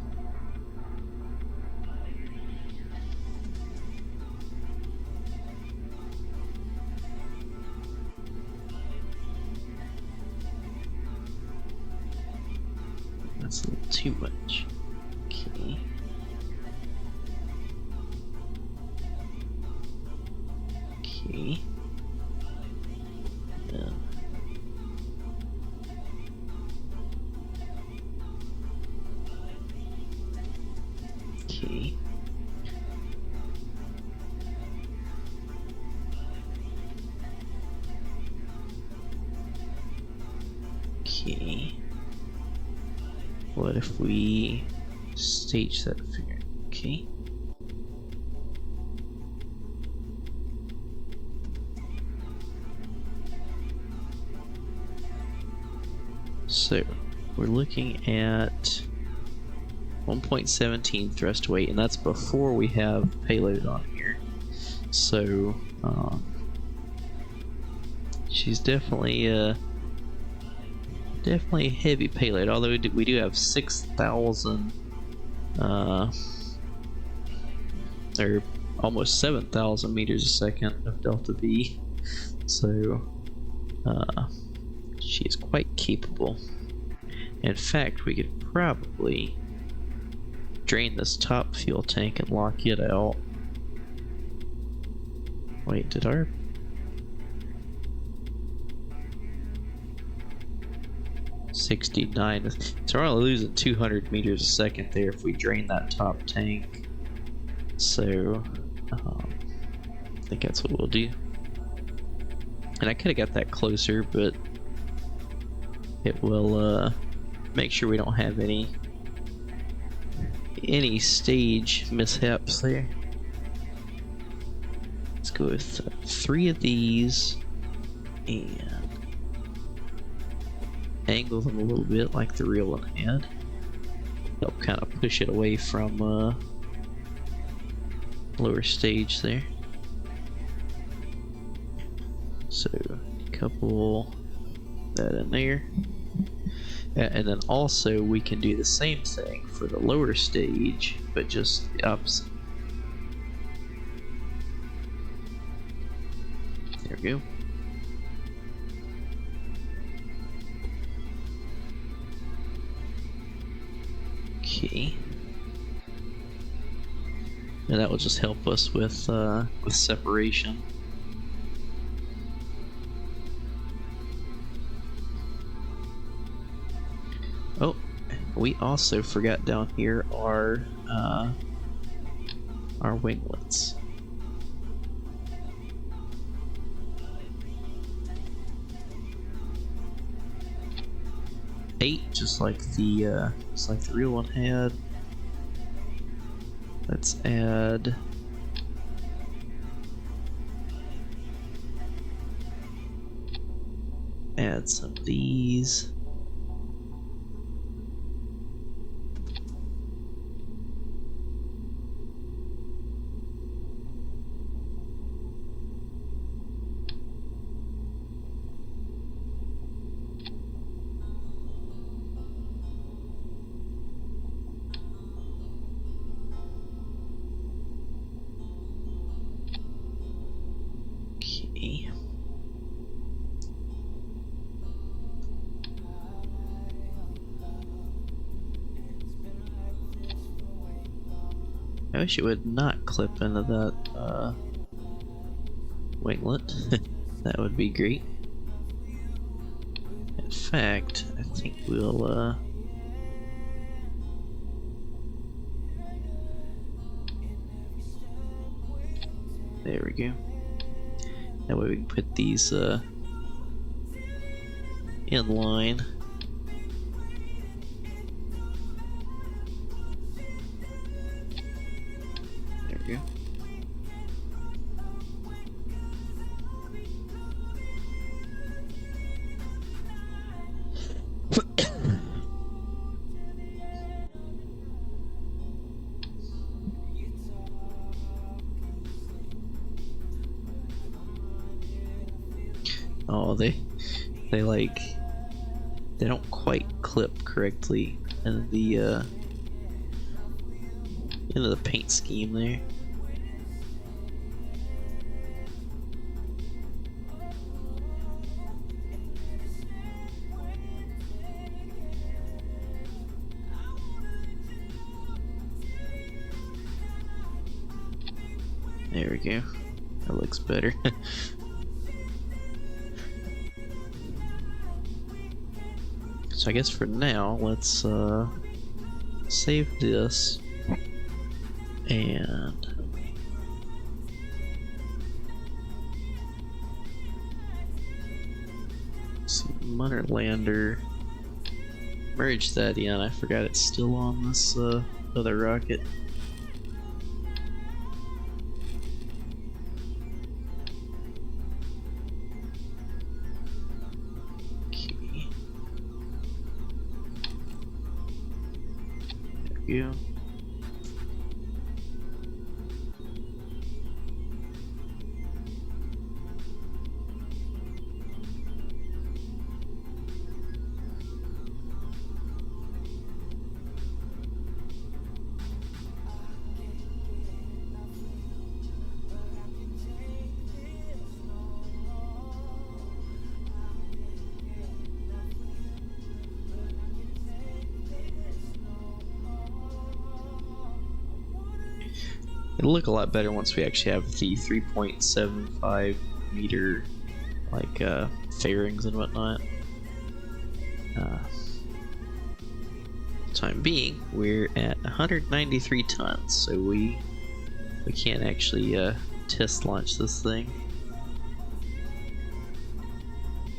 Speaker 1: That's a little too much. Okay. Okay. Okay. Okay. What if we stage that figure? Okay. So we're looking at 1.17 thrust weight, and that's before we have payload on here. So she's definitely definitely a heavy payload. Although we do have 6,000 or almost 7,000 meters a second of delta V. So she is quite capable. In fact, we could probably drain this top fuel tank and lock it out. Wait, did our... $69. So we're only losing 200 meters a second there if we drain that top tank. So, I think that's what we'll do. And I could have got that closer, but it will make sure we don't have any stage mishaps there. Let's go with 3 of these and angle them a little bit like the real one had. Help kind of push it away from lower stage there. So a couple that in there. And then also we can do the same thing for the lower stage, but just the opposite. There we go. Okay. And that will just help us with separation. Oh, we also forgot down here our winglets. Eight, just like the real one had. Let's add some of these. Okay. I wish it would not clip into that winglet. That would be great. In fact, I think we'll there we go. That way we can put these in line. There we go. Oh, they don't quite clip correctly into the paint scheme there. There we go. That looks better. So I guess for now, let's save this and see, Munner Lander, merge that in. I forgot it's still on this other rocket. Yeah. It'll look a lot better once we actually have the 3.75 meter like fairings and whatnot. Time being, we're at 193 tons, so we can't actually test launch this thing.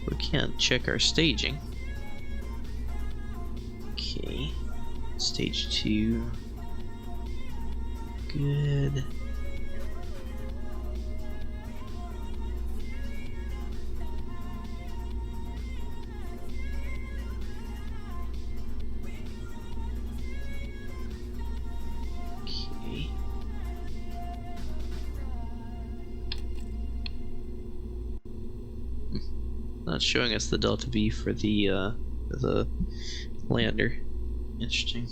Speaker 1: We can check our staging. Okay, stage 2. Good. Okay. Not showing us the delta V for the lander. Interesting.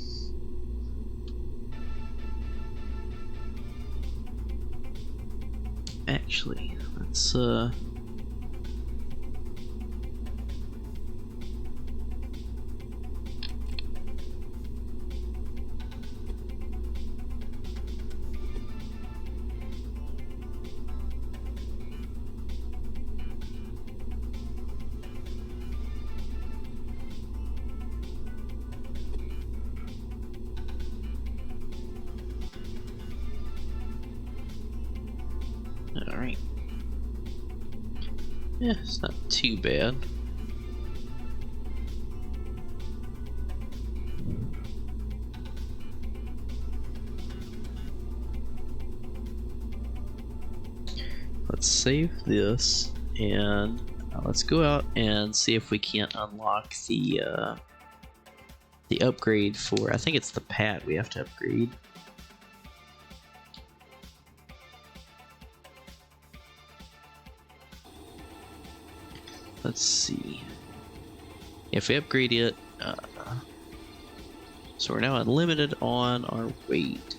Speaker 1: Actually, let's alright. Yeah, it's not too bad. Let's save this and let's go out and see if we can't unlock the upgrade for, I think it's the pad we have to upgrade. Let's see. If we upgrade it, so we're now unlimited on our weight.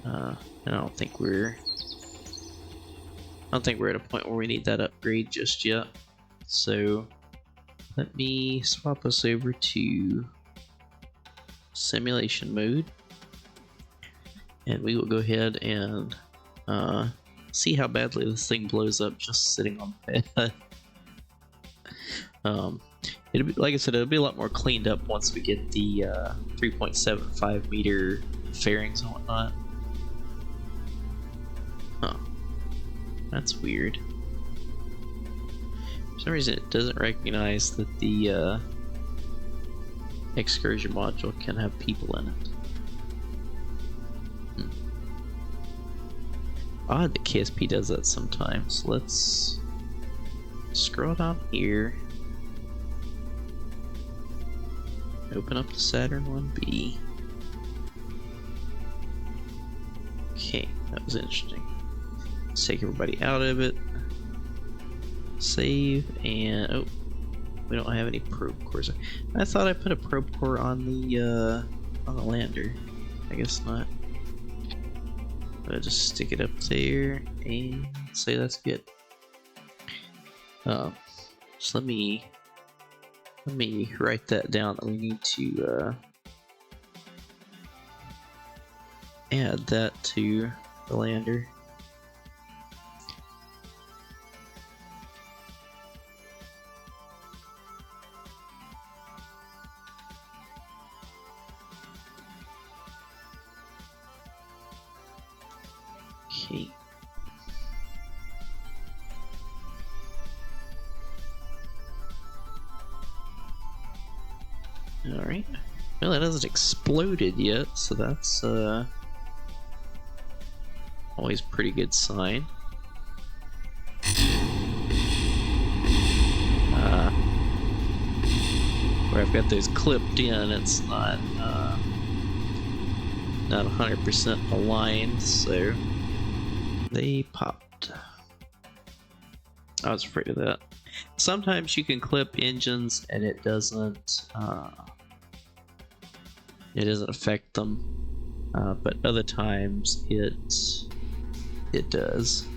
Speaker 1: I don't think we're at a point where we need that upgrade just yet. So let me swap us over to simulation mode, and we will go ahead and see how badly this thing blows up just sitting on the pad. It'll be, like I said, it'll be a lot more cleaned up once we get the 3.75 meter fairings and whatnot. Huh. That's weird. For some reason it doesn't recognize that the excursion module can have people in it. Odd that KSP does that sometimes. Let's scroll down here. Open up the Saturn 1B. Okay, that was interesting. Let's take everybody out of it. Save, and oh, we don't have any probe cores. I thought I put a probe core on the lander. I guess not. I'll just stick it up there and say that's good. So let me write that down. That we need to add that to the lander. Okay. Alright. Well, it hasn't exploded yet, so that's always a pretty good sign. Where I've got those clipped in, it's not 100% aligned, so they popped. I was afraid of that. Sometimes you can clip engines and it doesn't affect them, but other times it does.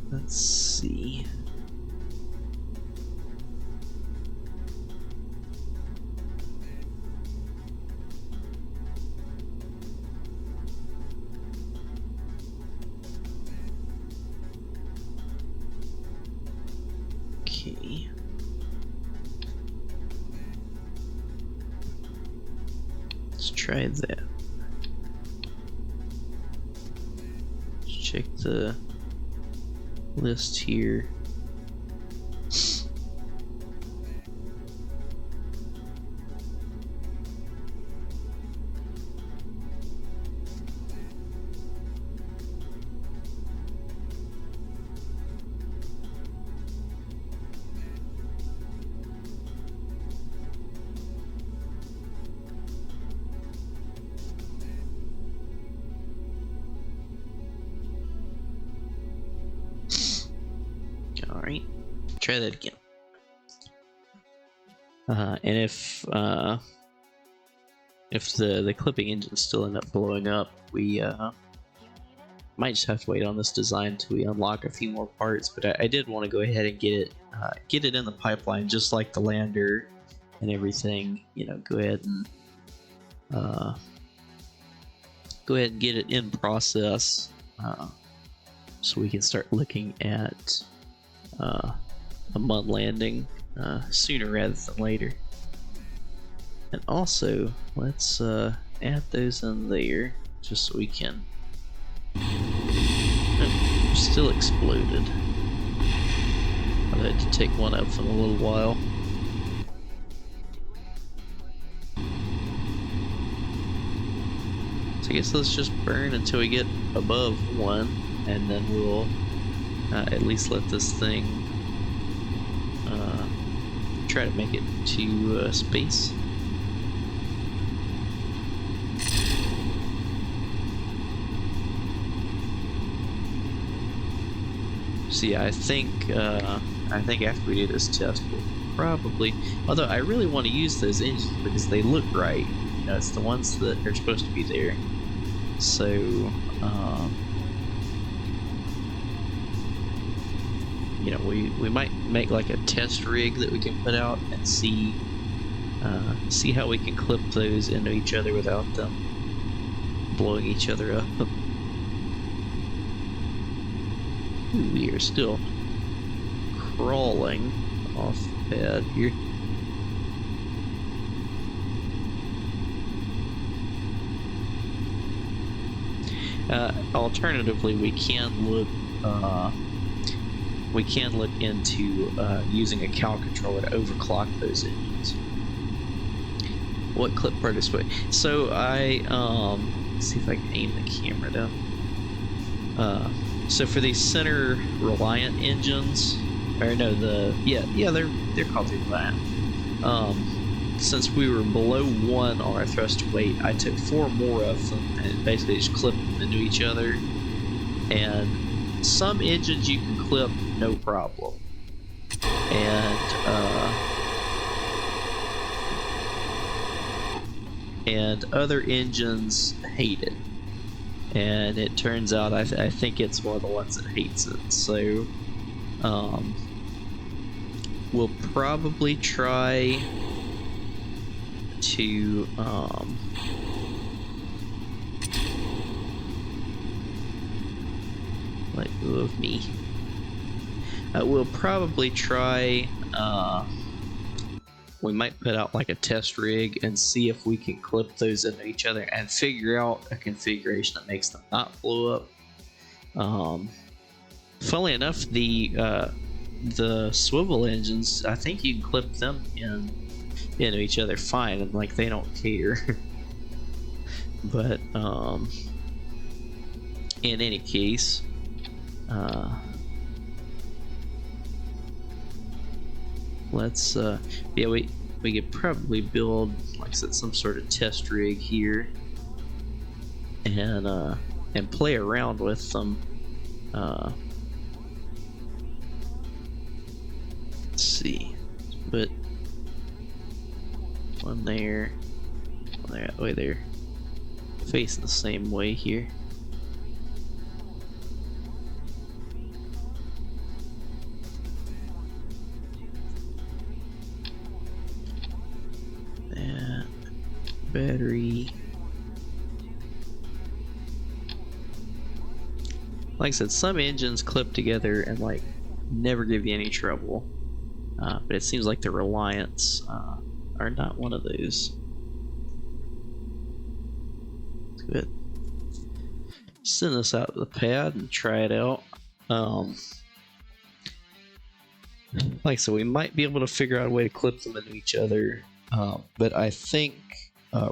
Speaker 1: Let's see. Okay. Let's try that. Let's check the list here. Alright, try that again. And if the clipping engines still end up blowing up, we might just have to wait on this design until we unlock a few more parts. But I did want to go ahead and get it in the pipeline, just like the lander and everything. You know, go ahead and get it in process, so we can start looking at a mud landing sooner rather than later. And also, let's add those in there just so we can. Oh, still exploded. I had to take one out for a little while. So I guess let's just burn until we get above 1, and then we'll at least let this thing try to make it to space. So yeah, I think after we do this test, we'll probably. Although I really want to use those engines because they look right. You know, it's the ones that are supposed to be there. So you know, we might make like a test rig that we can put out and see how we can clip those into each other without them blowing each other up. Ooh, we are still crawling off the pad here. Alternatively, we can look into using a cow controller to overclock those engines. What clip participate? So I let's see if I can aim the camera down. So for these center reliant engines, or no, they're called reliant. Since we were below 1 on our thruster weight, I took 4 more of them and basically just clipped them into each other. And some engines you can clip no problem, and other engines hate it. And it turns out I think it's one of the ones that hates it. So we'll probably try to let go of me. We'll probably try. We might put out like a test rig and see if we can clip those into each other and figure out a configuration that makes them not blow up. Funnily enough, the swivel engines, I think you can clip them into each other fine, and like they don't care. But in any case, let's yeah, we could probably build, like I said, some sort of test rig here and play around with them. Let's see, but one there, that way there, facing the same way here. battery. Like I said, some engines clip together and like never give you any trouble, but it seems like the Reliance are not one of those. Good. Send this out to the pad and try it out. Like I said, we might be able to figure out a way to clip them into each other, but I think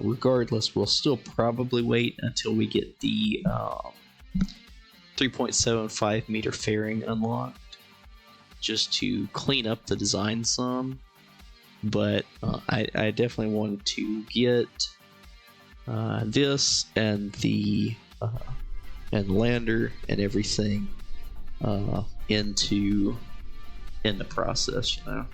Speaker 1: regardless, we'll still probably wait until we get the 3.75 meter fairing unlocked, just to clean up the design some. But I definitely wanted to get this and the and lander and everything in the process, you know.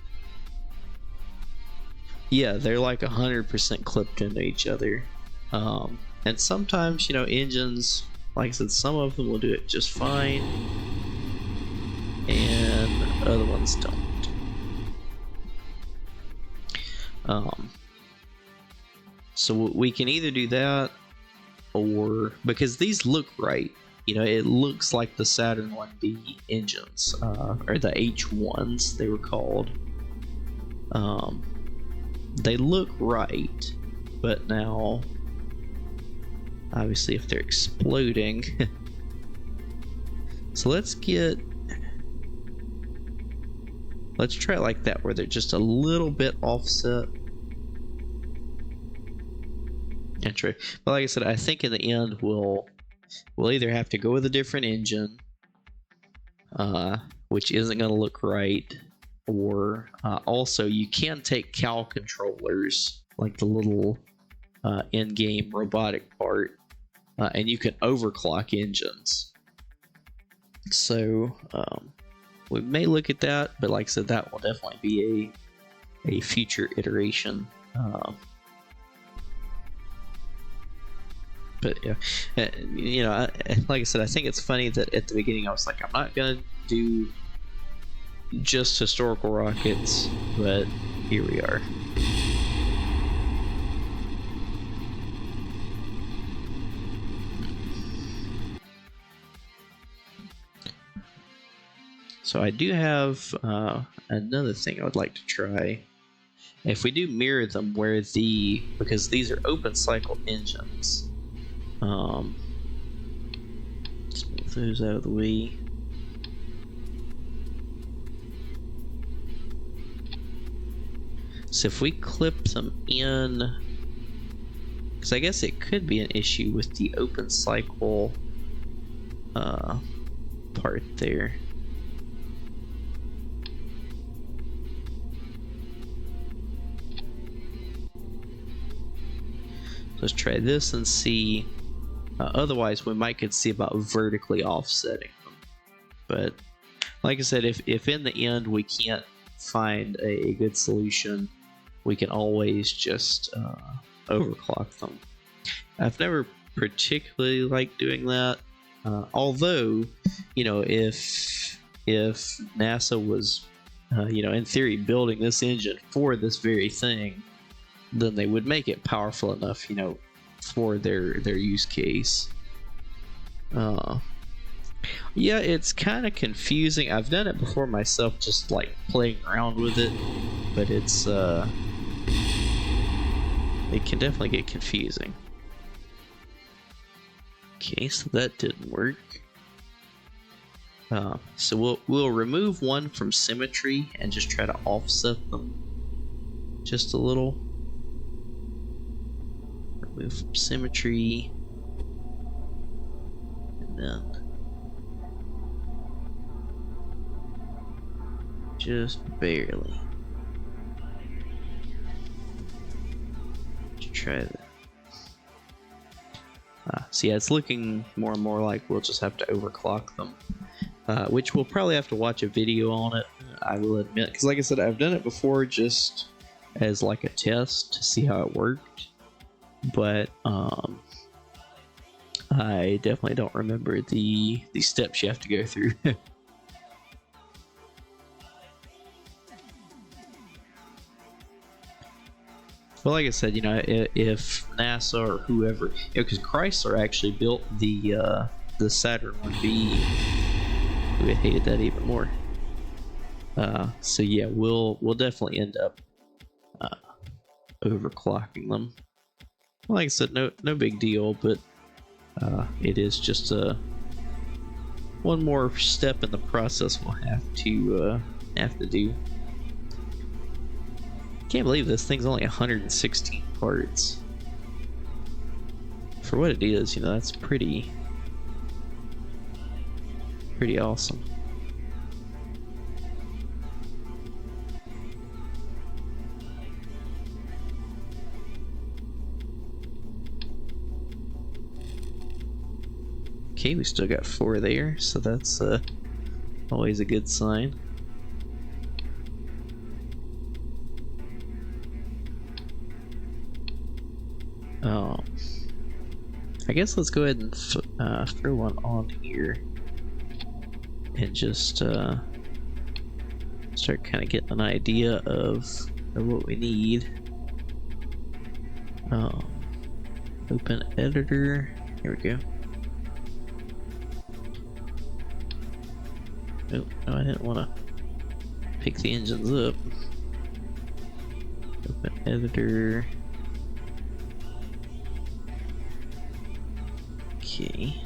Speaker 1: Yeah, they're like 100% clipped into each other, and sometimes, you know, engines, like I said, some of them will do it just fine, and other ones don't. So we can either do that, or because these look right, you know, it looks like the Saturn 1D engines, or the H1s they were called. They look right, but now obviously if they're exploding so let's try it like that, where they're just a little bit offset. And try, but like I said, I think in the end we'll either have to go with a different engine, which isn't going to look right, or also you can take cow controllers, like the little in-game robotic part, and you can overclock engines. So we may look at that, but like I said, that will definitely be a future iteration. But yeah, you know, like I said, I think it's funny that at the beginning I was like, I'm not gonna do just historical rockets, but here we are. So I do have another thing I would like to try. If we do mirror them, because these are open cycle engines. Let's move those out of the way. So if we clip them in, because I guess it could be an issue with the open cycle part there. Let's try this and see. Otherwise, we might could see about vertically offsetting them. But like I said, if in the end we can't find a good solution, we can always just overclock them. I've never particularly liked doing that. Although, you know, if NASA was, you know, in theory building this engine for this very thing, then they would make it powerful enough, you know, for their use case. Yeah, it's kind of confusing. I've done it before myself, just like playing around with it, but it's it can definitely get confusing. Okay, so that didn't work. So we'll remove one from symmetry and just try to offset them just a little. Remove from symmetry, and then just barely. Let's try that. So yeah, it's looking more and more like we'll just have to overclock them, which we'll probably have to watch a video on it, I will admit, because like I said, I've done it before just as like a test to see how it worked. But I definitely don't remember the steps you have to go through. Well, like I said, if NASA or whoever, because Chrysler actually built the Saturn 1B, we would hated that even more. So yeah, we'll definitely end up overclocking them. Like I said, no big deal, but it is just one more step in the process we'll have to do. Can't believe this thing's only 116 parts. For what it is, that's pretty awesome. Okay, we still got 4 there, so that's always a good sign. I guess let's go ahead and throw one on here and just start kind of getting an idea of what we need. Open editor. Here we go. Oh, no, I didn't want to pick the engines up. Open editor. Okay.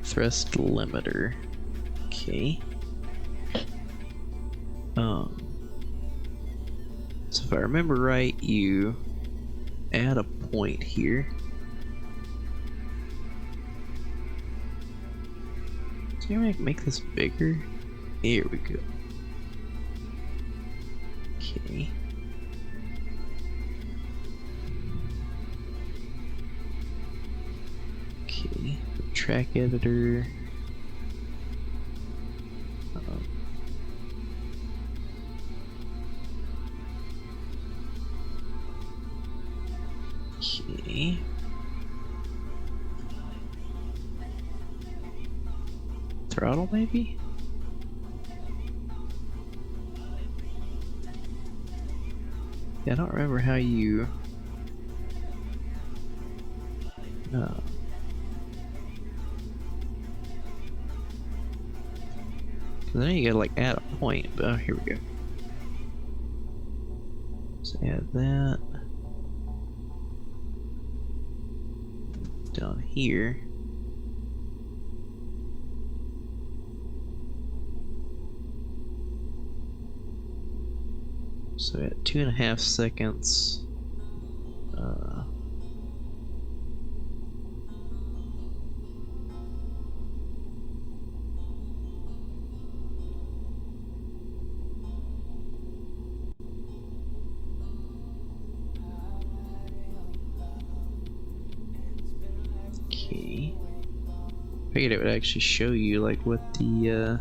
Speaker 1: Thrust limiter. Okay. So if I remember right, you add a point here. Can you make this bigger? Here we go. Okay. Okay. Track editor. Okay. Throttle maybe? Yeah, I don't remember how you cause then you gotta like add a point, but oh, here we go. Let's add that down here. So at 2.5 seconds. Okay. Figured it would actually show you like what the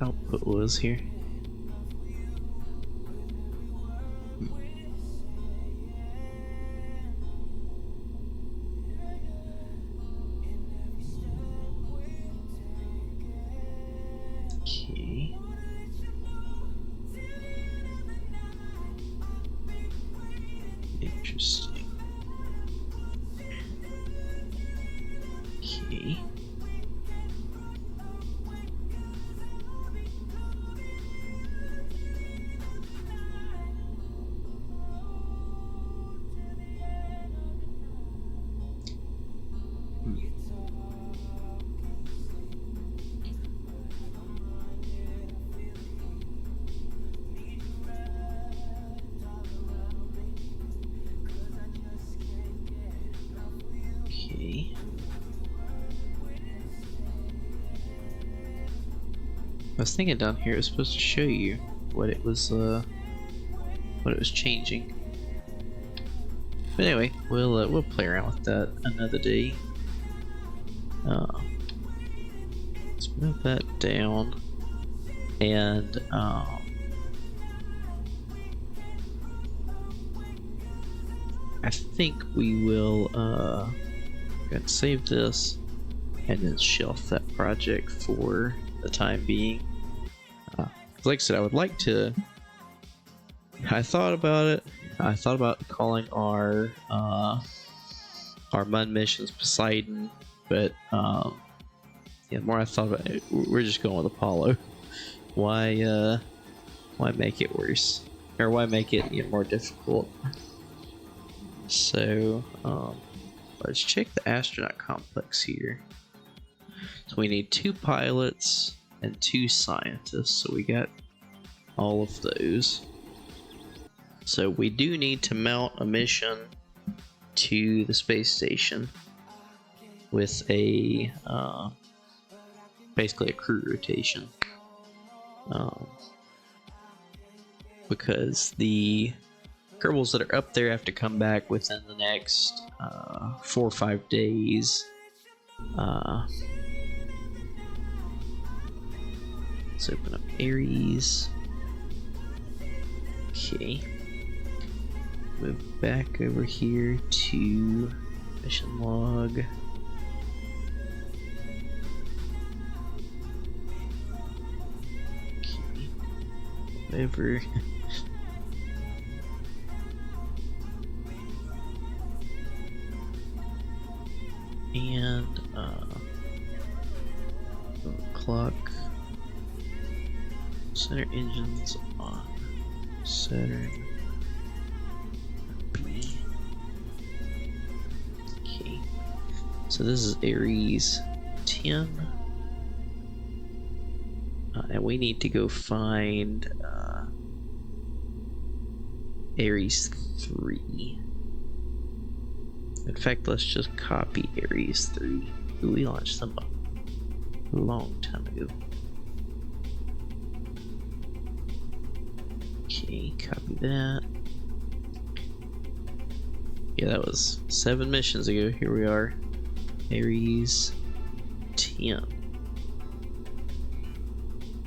Speaker 1: output was here. Okay. Interesting. Okay. Okay. I was thinking down here it was supposed to show you what it was changing. But anyway, we'll play around with that another day. Let's move that down, and I think we will go ahead and save this, and then shelf that project for the time being. Like I said, I would like to. I thought about it. I thought about calling our MUN missions Poseidon, but yeah, the more I thought about it, we're just going with Apollo. Why make it worse, or why make it more difficult? So let's check the astronaut complex here. So we need 2 pilots and 2 scientists. So we got all of those. So we do need to mount a mission to the space station with a basically a crew rotation, because the Kerbals that are up there have to come back within the next 4 or 5 days. Let's open up Ares. Okay. Move back over here to mission log. Okay. Over. And clock. Center engines on Saturn. Okay, so this is Ares 10, and we need to go find Ares 3. In fact, let's just copy Ares 3. Ooh, we launched them a long time ago. Okay, copy that. Yeah, that was 7 missions ago. Here we are. Ares 10.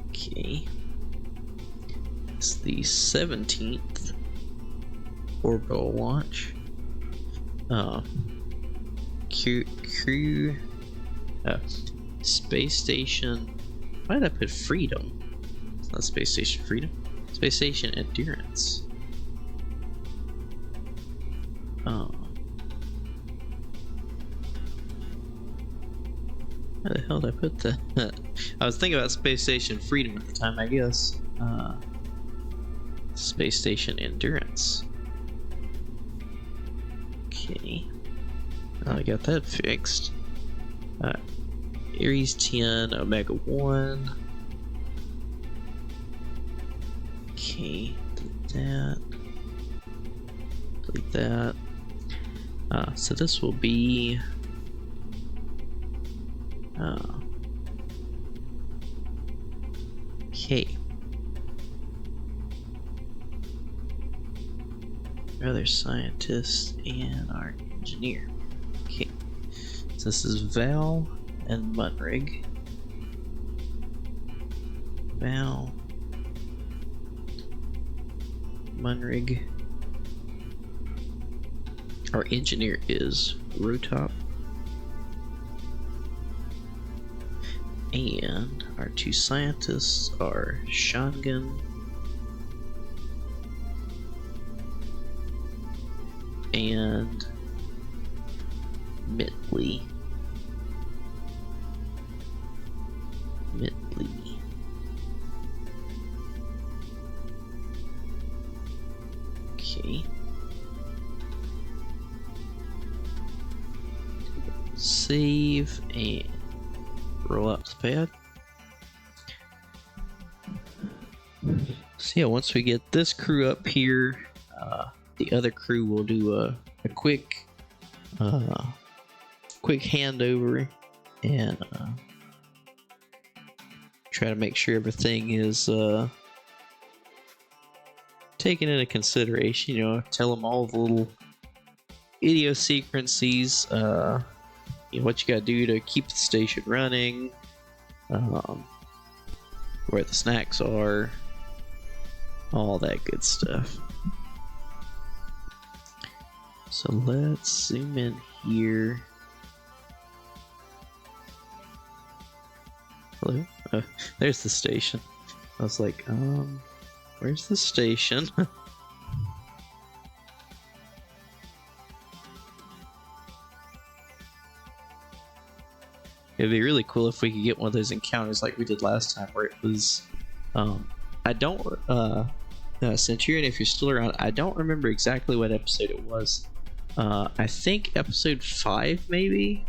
Speaker 1: Okay. It's the 17th orbital launch. Crew. Space Station. Why did I put Freedom? It's not Space Station Freedom. Space Station Endurance. Oh. Where the hell did I put that? I was thinking about Space Station Freedom at the time, I guess. Space Station Endurance. Okay. I got that fixed. Ares 10, Omega 1. Okay, delete that. Delete that. So this will be okay. Other scientist and our engineer. Okay. So this is Val and Munrig. Val, Munrig. Our engineer is Rotop. And our 2 scientists are Shangan and Mitley. Okay. Save and roll out the pad. So yeah, once we get this crew up here, the other crew will do a quick handover and try to make sure everything is taken into consideration. You know, tell them all the little idiosyncrasies, what you gotta do to keep the station running, where the snacks are, all that good stuff. So let's zoom in here. Hello? There's the station. I was like, where's the station? It'd be really cool if we could get one of those encounters like we did last time, where it was, I don't, Centurion, if you're still around, I don't remember exactly what episode it was. I think episode 5, maybe?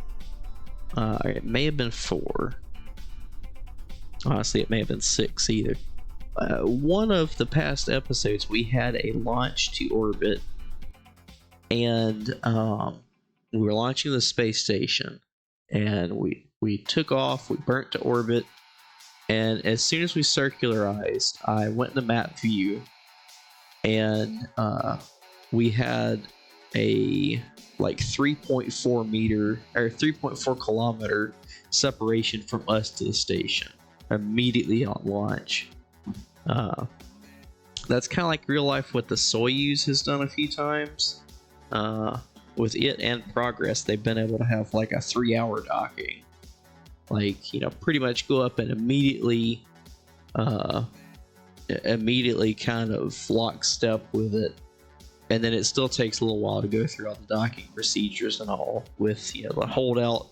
Speaker 1: Or it may have been 4. Honestly, it may have been 6 either. One of the past episodes, we had a launch to orbit, and we were launching the space station, and we took off, we burnt to orbit, and as soon as we circularized, I went in the map view, and we had a like 3.4 meter or 3.4 kilometer separation from us to the station immediately on launch. That's kind of like real life what the Soyuz has done a few times. With it and Progress, they've been able to have like a 3-hour docking. Like, you know, pretty much go up and immediately kind of lockstep with it. And then it still takes a little while to go through all the docking procedures and all with, you know, the holdout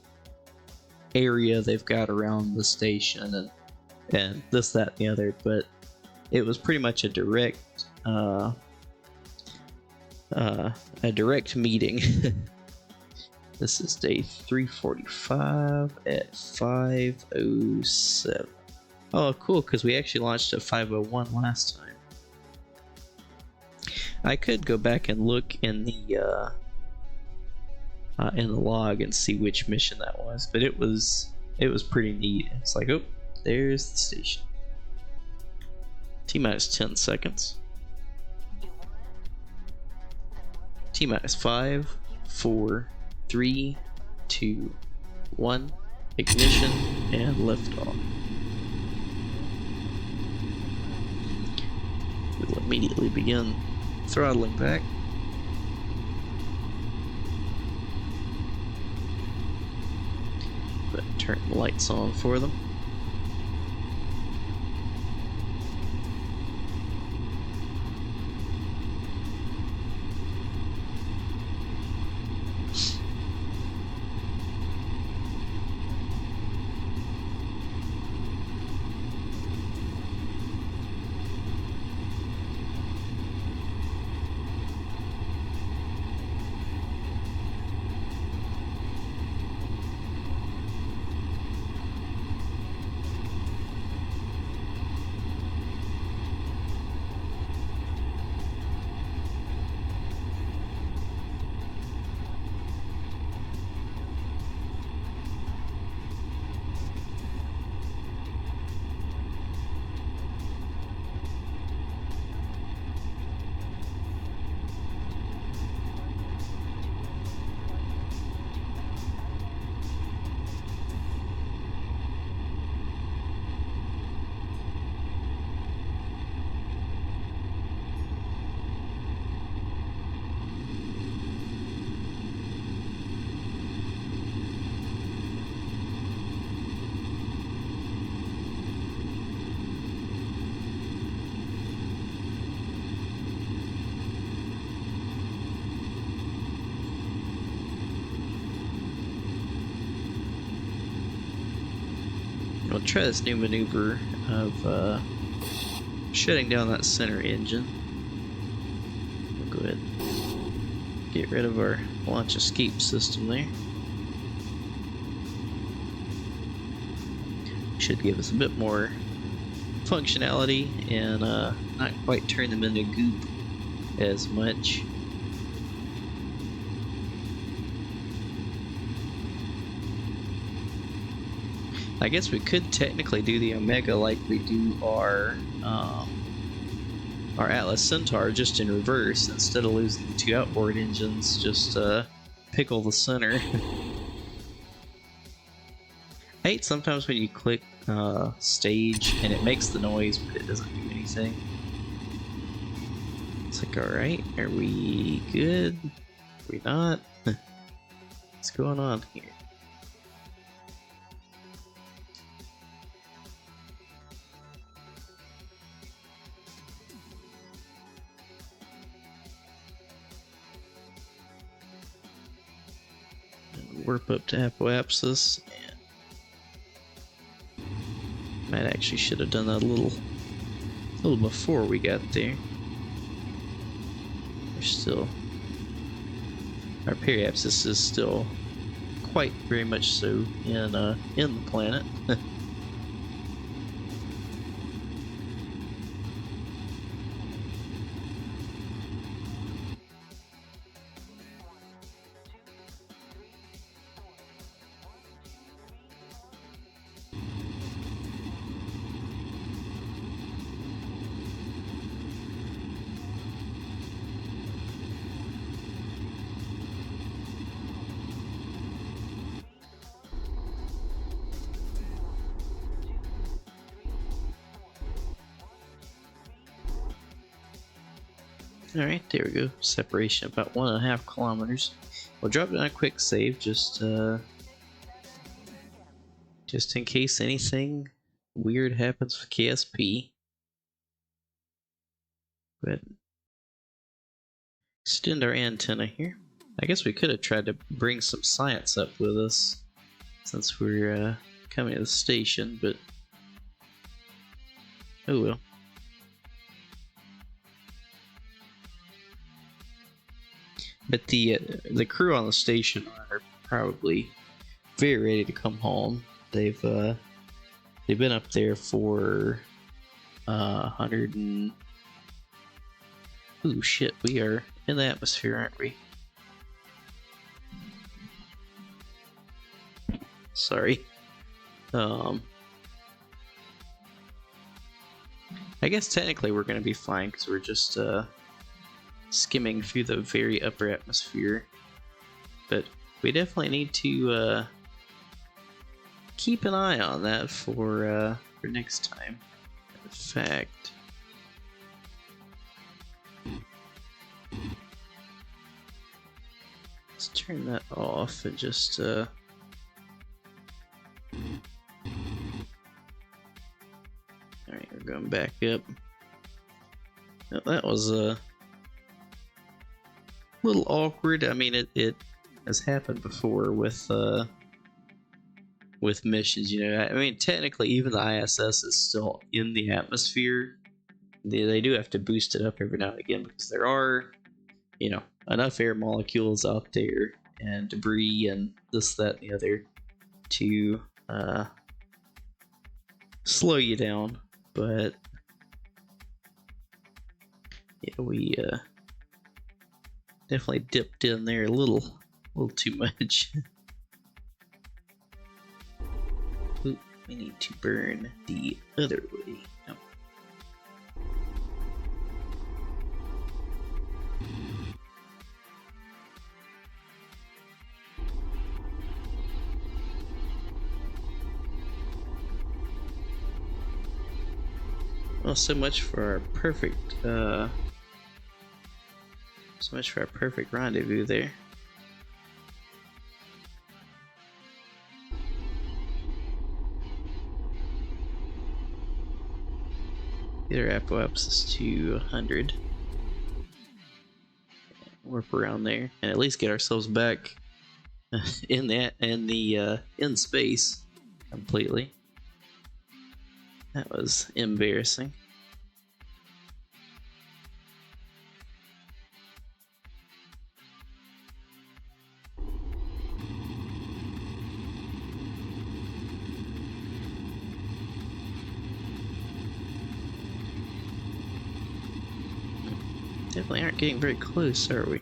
Speaker 1: area they've got around the station and this, that, and the other. But it was pretty much a direct meeting. This is day 345 at 5:07. Oh, cool, because we actually launched at 5:01 last time. I could go back and look in the log and see which mission that was, but it was pretty neat. It's like, oh, there's the station. T-minus 10 seconds. T-minus 5, 4, 3, 2, 1. Ignition and liftoff. We will immediately begin throttling back. But turn the lights on for them. We'll try this new maneuver of shutting down that center engine. We'll go ahead and get rid of our launch escape system there. Should give us a bit more functionality and not quite turn them into goop as much. I guess we could technically do the Omega like we do our Atlas Centaur, just in reverse. Instead of losing the 2 outboard engines, just pickle the center. I hate sometimes when you click stage and it makes the noise, but it doesn't do anything. It's like, alright, are we good? Are we not? What's going on here? warp up to apoapsis. Might actually should have done that a little before we got there. We're still, our periapsis is still quite very much so in the planet. Alright, there we go. Separation about 1.5 kilometers. We'll drop down a quick save just in case anything weird happens with KSP. Go ahead and extend our antenna here. I guess we could have tried to bring some science up with us since we're coming to the station, but oh well. But the crew on the station are probably very ready to come home. They've been up there for 100 and ooh shit, we are in the atmosphere, aren't we? Sorry. I guess technically we're gonna be fine because we're just skimming through the very upper atmosphere, but we definitely need to keep an eye on that for next time. In fact, let's turn that off and just alright, we're going back up. Now, that was a little awkward. I mean, it has happened before with missions, you know. I mean, technically, even the ISS is still in the atmosphere. They do have to boost it up every now and again because there are, you know, enough air molecules out there and debris and this, that, and the other to slow you down. But yeah, we definitely dipped in there a little too much. Ooh, we need to burn the other way. No. Well, so much for our perfect rendezvous there. Get our apoapsis to 100. Warp around there and at least get ourselves back in space completely. That was embarrassing. Definitely aren't getting very close, are we?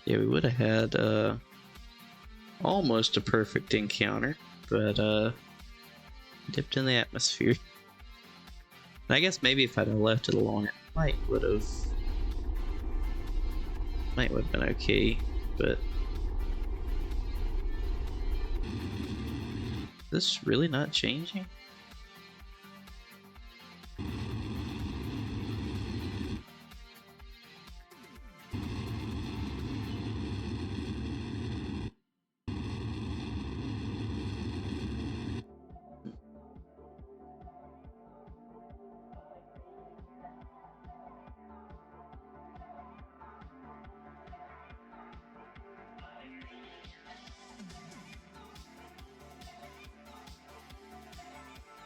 Speaker 1: Yeah, we would have had almost a perfect encounter, but dipped in the atmosphere. And I guess maybe if I'd have left it alone, it might would have been okay. But is this really not changing?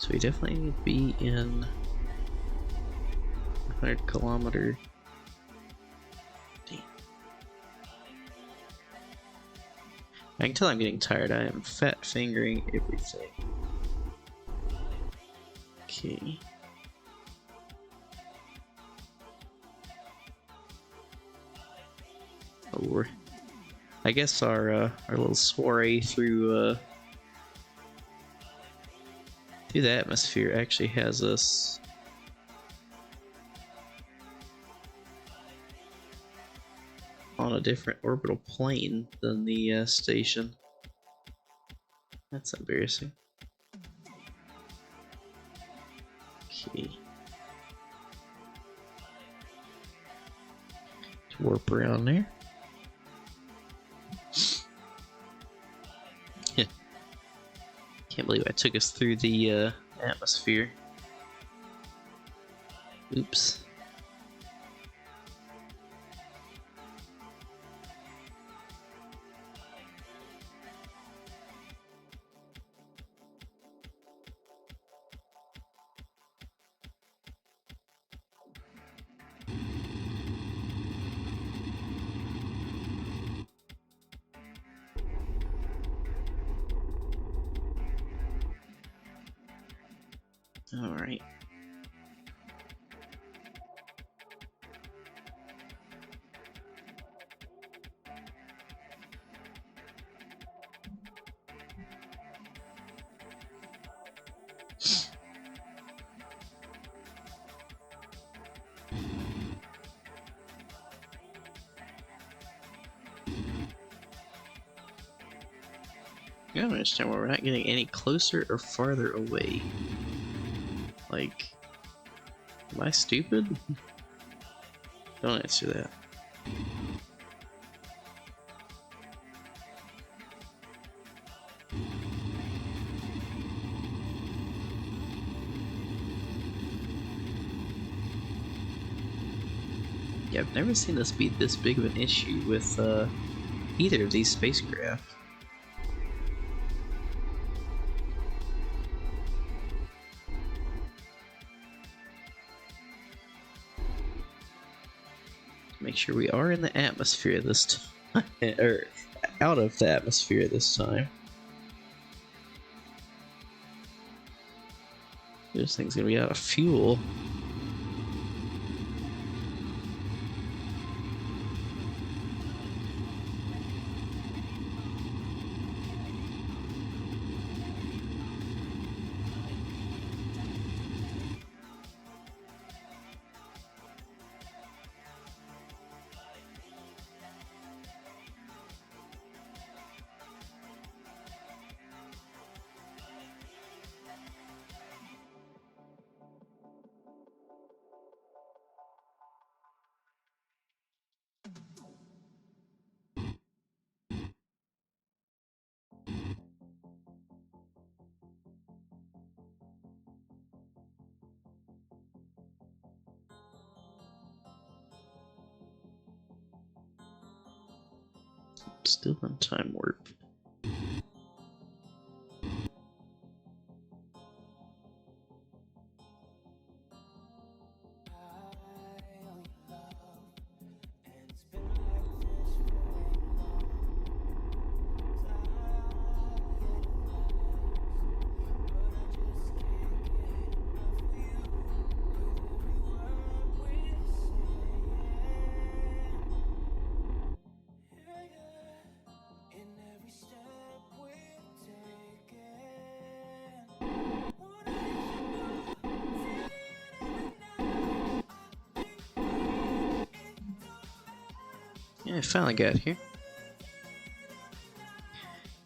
Speaker 1: So we definitely need to be in 100 kilometer. Damn. I can tell I'm getting tired. I am fat fingering everything. Okay. Oh, I guess our little soiree through the atmosphere actually has us on a different orbital plane than the station. That's embarrassing. Okay. To warp around there. Can't believe I took us through the atmosphere. Oops. All right. I don't understand why we're not getting any closer or farther away. Like, am I stupid? Don't answer that. Yeah, I've never seen this be this big of an issue with either of these spacecraft. Make sure we are in the atmosphere this time, or out of the atmosphere this time. This thing's gonna be out of fuel. Still in time warp. Yeah, I finally got here.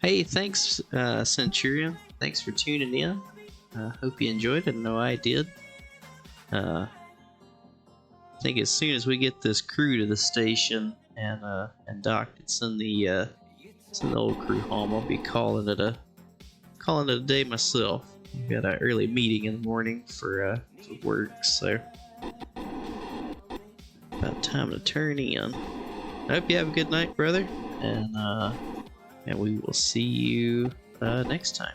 Speaker 1: Hey, thanks, Centurion. Thanks for tuning in. Hope you enjoyed it. I know I did. I think as soon as we get this crew to the station and docked, send the old crew home, I'll be calling it a day myself. I've got an early meeting in the morning for work, so about time to turn in. I hope you have a good night, brother, and we will see you next time.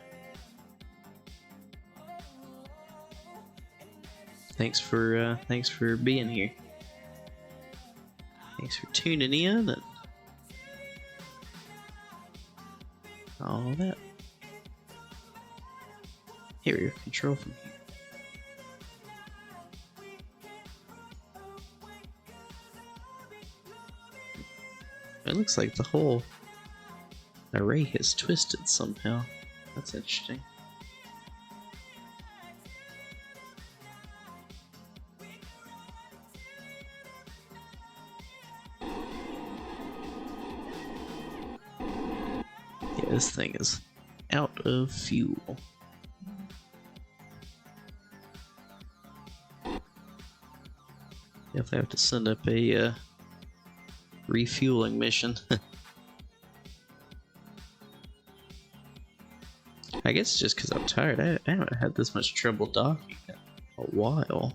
Speaker 1: thanks for being here. Thanks for tuning in and all that. Area control from here. It looks like the whole array has twisted somehow. That's interesting. Yeah, this thing is out of fuel. Definitely have to send up a refueling mission. I guess just because I'm tired. I haven't had this much trouble docking in a while.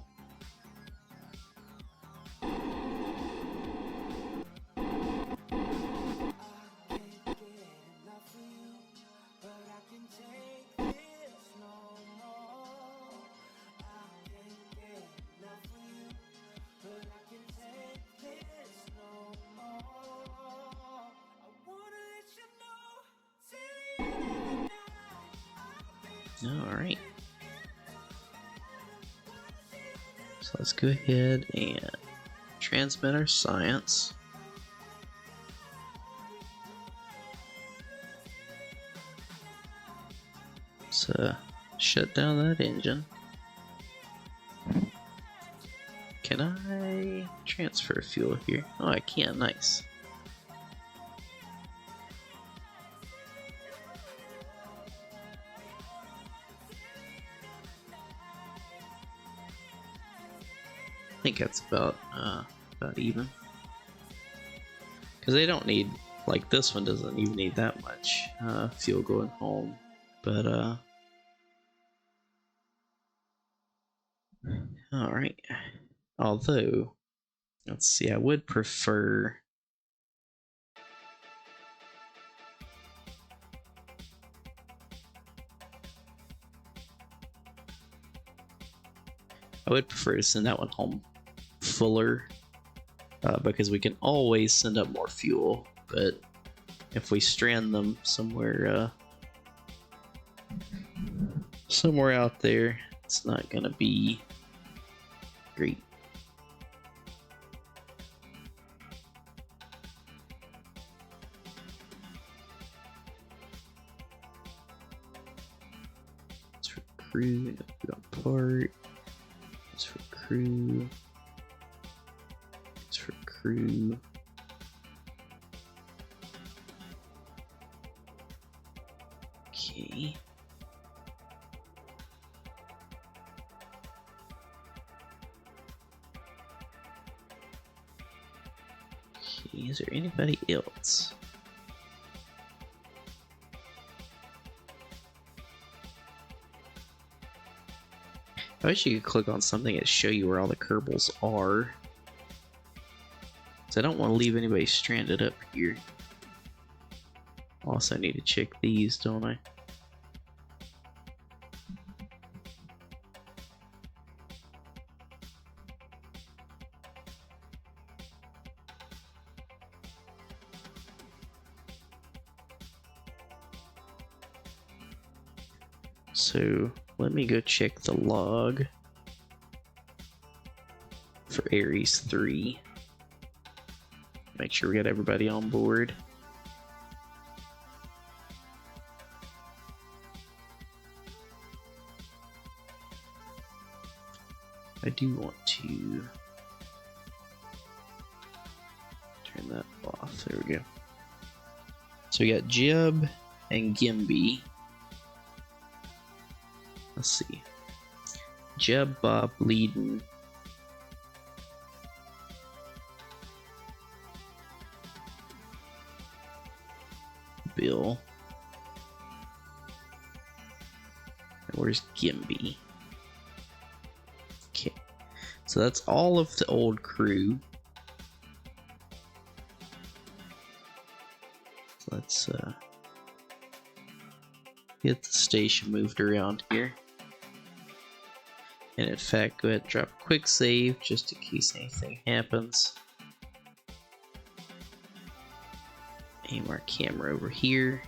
Speaker 1: Alright. So let's go ahead and transmit our science. So shut down that engine. Can I transfer fuel here? Oh, I can. Nice. I think that's about even. Because they don't need, like this one doesn't even need that much fuel going home. But alright. Although, let's see, I would prefer to send that one home fuller, because we can always send up more fuel, but if we strand them somewhere out there, it's not gonna be great. It's for crew, we got part. It's for crew. It's for crew. Okay. Okay, is there anybody else? I wish you could click on something and show you where all the Kerbals are. So I don't want to leave anybody stranded up here. Also, I need to check these, don't I? So let me go check the log for Ares 3. Make sure we got everybody on board. I do want to turn that off. There we go. So we got Jeb and Gimby. Let's see. Jeb, Bob, Leeden. Bill. And where's Gimby? Okay. So that's all of the old crew. So let's get the station moved around here. And in fact, go ahead and drop a quick save just in case anything happens. Aim our camera over here.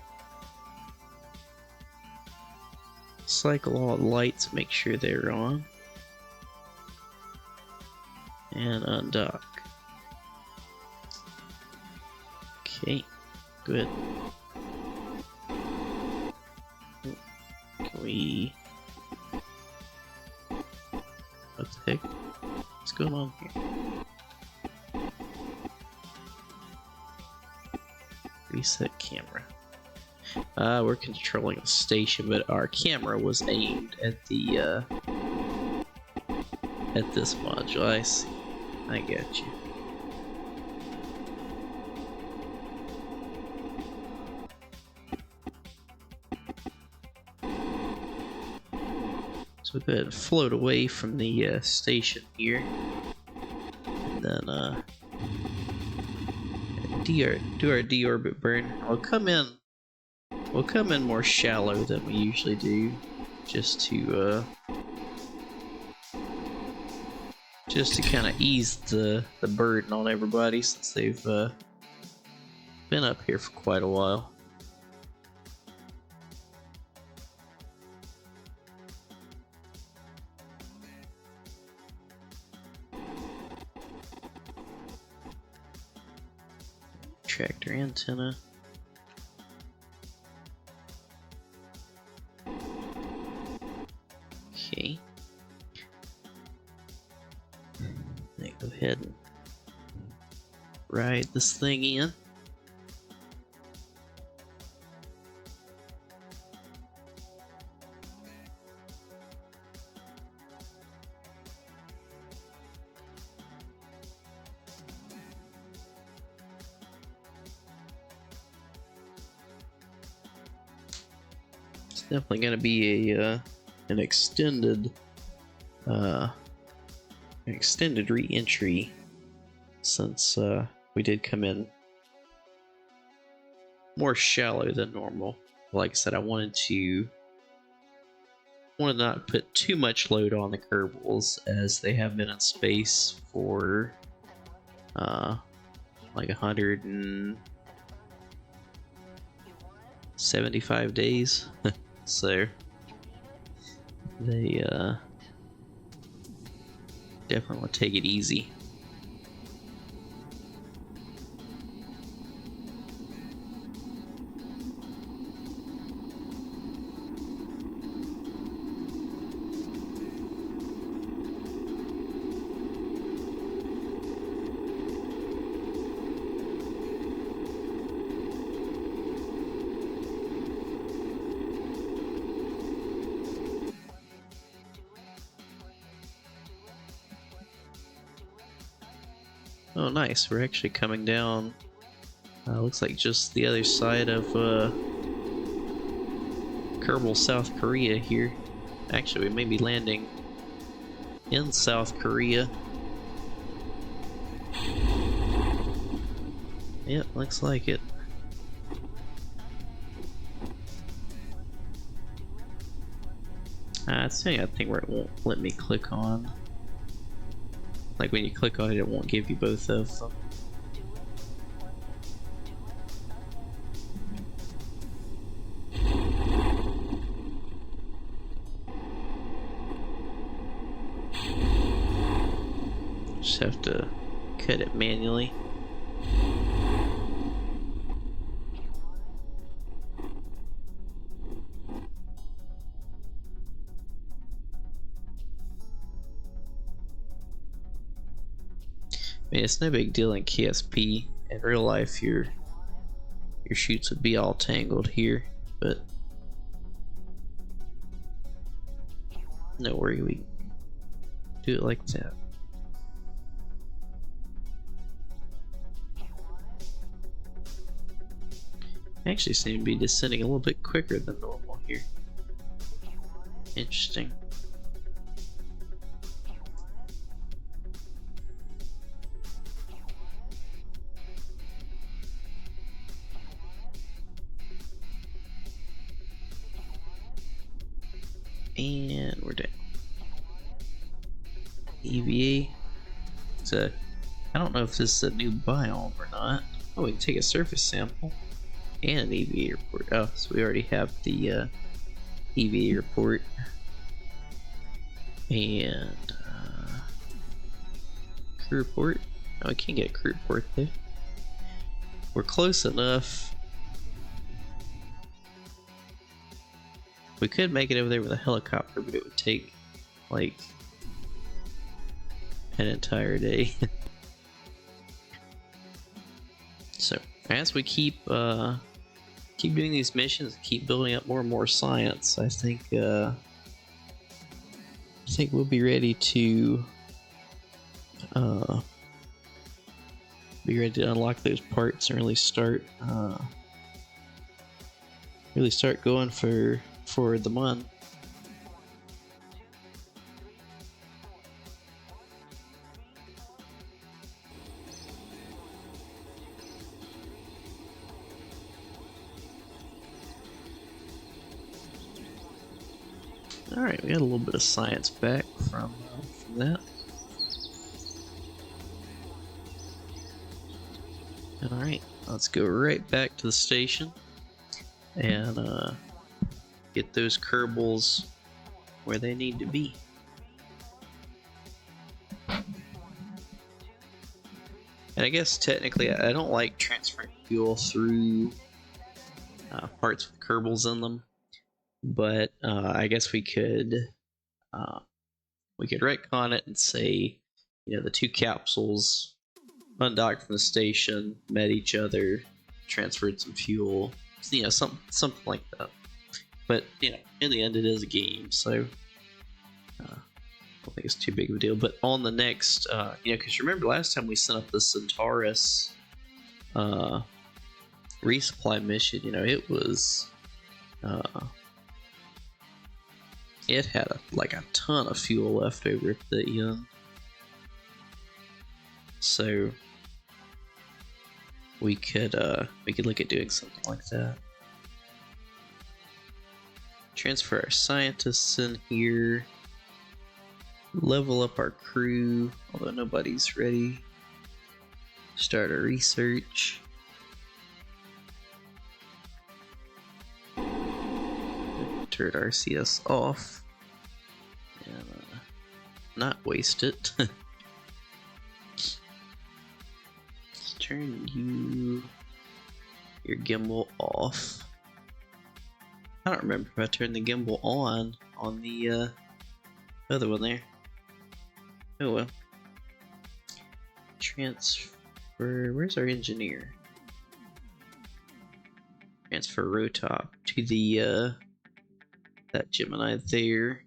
Speaker 1: Cycle all the lights, make sure they're on. And undock. Okay, good. Can we... What the heck? What's going on here? Reset camera. We're controlling the station, but our camera was aimed at the at this module. I see. I get you. So go ahead and float away from the station here, and then do our deorbit burn. We'll come in more shallow than we usually do, just to kind of ease the burden on everybody since they've been up here for quite a while. Tractor antenna. Okay. Then go ahead and ride this thing in. Definitely going to be a an extended re-entry since we did come in more shallow than normal. Like I said, I wanted to not put too much load on the Kerbals as they have been in space for like 175 days. So they definitely want to take it easy. Oh, nice. We're actually coming down. Looks like just the other side of Kerbal, South Korea here. Actually, we may be landing in South Korea. Yep, looks like it. It's doing that thing where it won't let me click on. Like when you click on it, it won't give you both of them. Just have to cut it manually. I mean, it's no big deal in KSP. In real life, your chutes would be all tangled here, but no worry, we do it like that. I actually seem to be descending a little bit quicker than normal here. Interesting. And we're down. EVA. So I don't know if this is a new biome or not. Oh, we can take a surface sample and an EVA report. Oh, so we already have the EVA report. And crew report. Oh, I can't get a crew report there. We're close enough. We could make it over there with a helicopter, but it would take like an entire day. So as we keep doing these missions, keep building up more and more science, I think we'll be ready to unlock those parts and really start going for the Mun. Alright, we got a little bit of science back from that. Alright, let's go right back to the station and get those Kerbals where they need to be. And I guess technically I don't like transferring fuel through parts with Kerbals in them, but I guess we could retcon it and say, you know, the two capsules undocked from the station, met each other, transferred some fuel, you know, something like that. But you know, in the end, it is a game, so I don't think it's too big of a deal. But on the next, you know, because remember last time we sent up the Centaurus resupply mission, you know, it was it had like a ton of fuel left over at the end, so we could look at doing something like that. Transfer our scientists in here, level up our crew, although nobody's ready. Start our research. Turn RCS off and not waste it. Let's turn your gimbal off. I don't remember if I turned the gimbal on the other one there. Oh well. Transfer. Where's our engineer? Transfer Rotop to the that Gemini there.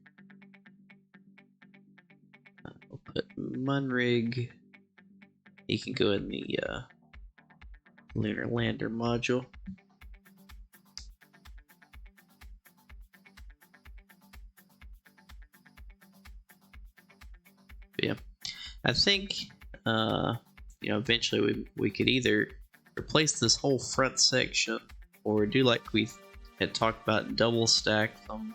Speaker 1: We'll put Munrig. He can go in the lunar lander module. But yeah, I think you know, eventually we could either replace this whole front section or do like we had talked about, double stack them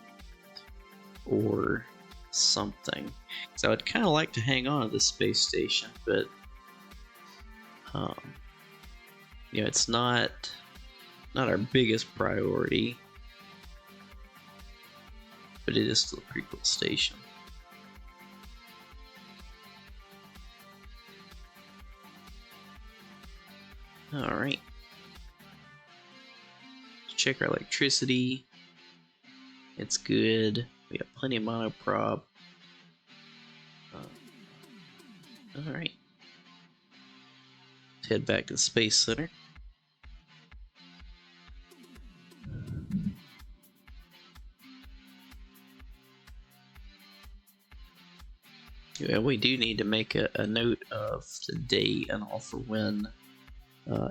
Speaker 1: or something. So I would kind of like to hang on to this space station, but you know, it's not our biggest priority, but it is still a pretty cool station. Alright. Check our electricity. It's good. We have plenty of monoprop. Alright. Let's head back to the Space Center. Yeah, we do need to make a note of the date and all for when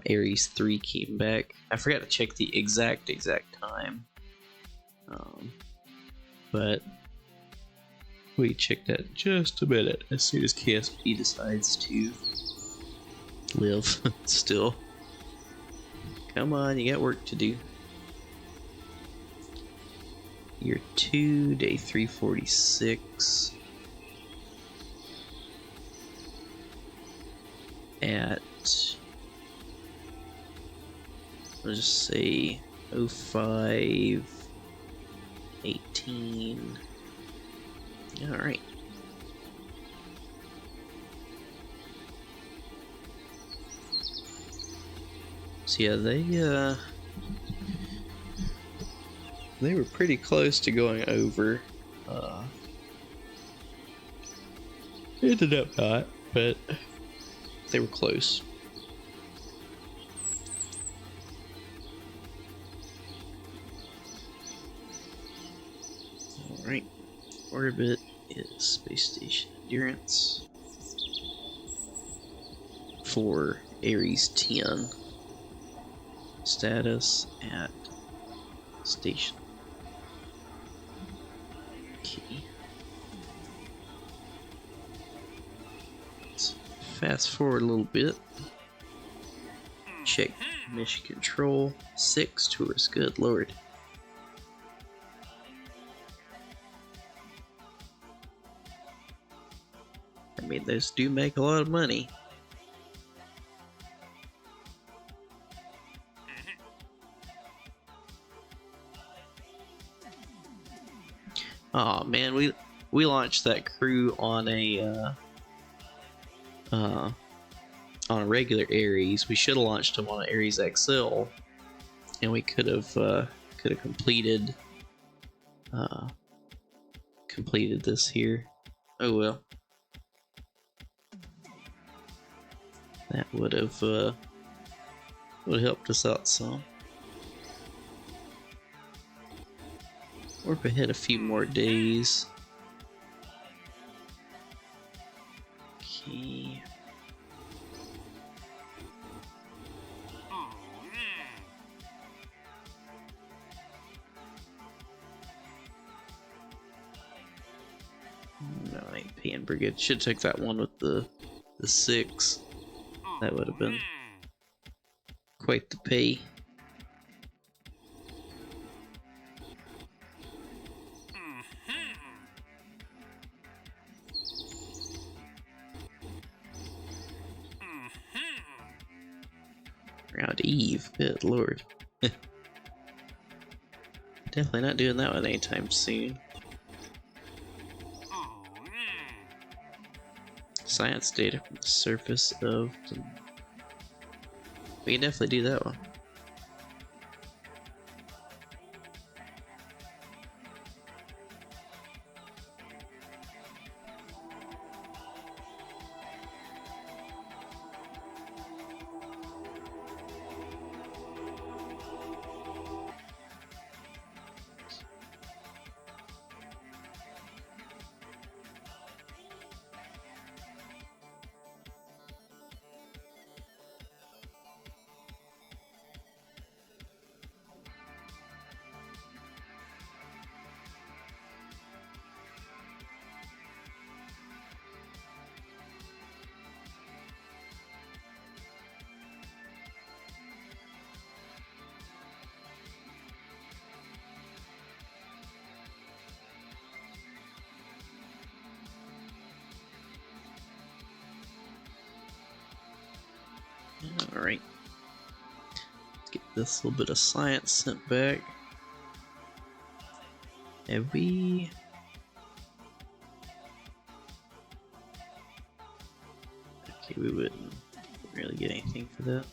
Speaker 1: Ares 3 came back. I forgot to check the exact time, but we check that in just a minute as soon as KSP decides to live still. Come on, you got work to do. Year 2, day 346. at, let's just say 05:18. All right. So yeah, they were pretty close to going over. Ended up not, but they were close. Alright, orbit is space station endurance for Ares 10. Status at station. Okay. Let's fast forward a little bit. Check mission control. 6 tourists. Good lord. I mean, those do make a lot of money. Oh man, we launched that crew on a regular Ares. We should have launched them on an Ares XL, and we could have completed this here. Oh well, that would have helped us out some. Warp ahead a few more days. Okay. No, I ain't paying brigade. Should take that one with the 6. That would have been quite the pay. Around Eve, good lord. Definitely not doing that one anytime soon. Science data from the surface of the... We can definitely do that one. Alright. Let's get this little bit of science sent back. Have we... Okay, we wouldn't really get anything for that.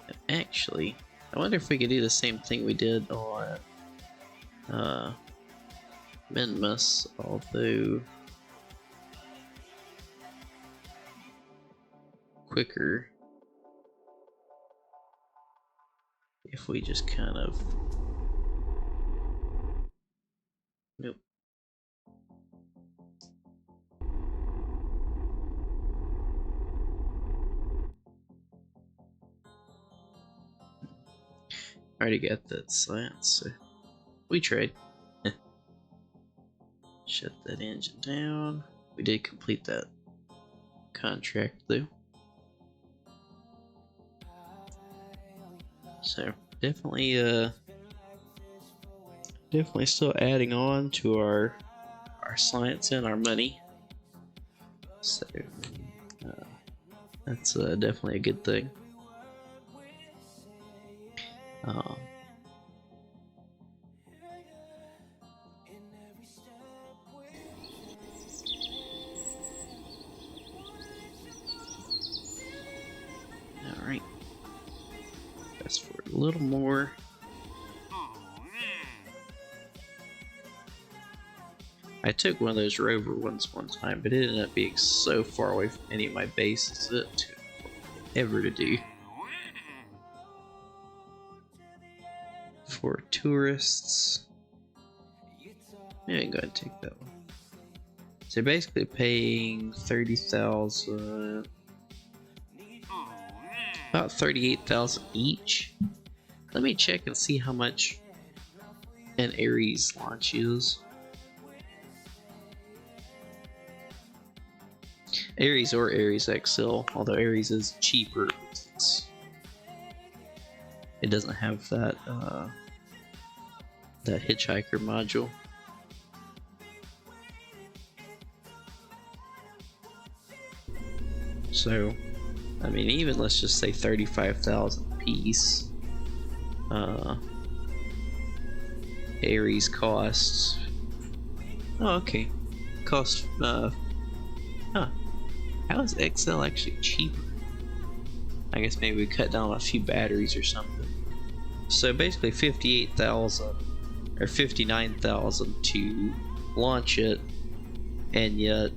Speaker 1: And actually, I wonder if we could do the same thing we did on Minmus, although quicker if we just kind of... Nope. Already got that science, so we tried. Shut that engine down. We did complete that contract though. So definitely still adding on to our science and our money. So That's definitely a good thing. Alright. Fast forward a little more. I took one of those rover ones one time, but it ended up being so far away from any of my bases that it took forever to do. For tourists, yeah, I can go ahead and take that one. So basically paying 30,000, about 38,000 each. Let me check and see how much an Ares launch is. Ares or Ares XL, although Ares is cheaper. It doesn't have that that hitchhiker module. So, I mean, even let's just say 35,000 piece. Ares costs. Oh, okay. Costs. How is XL actually cheaper? I guess maybe we cut down a few batteries or something. So basically 58,000 or 59,000 to launch it, and yet,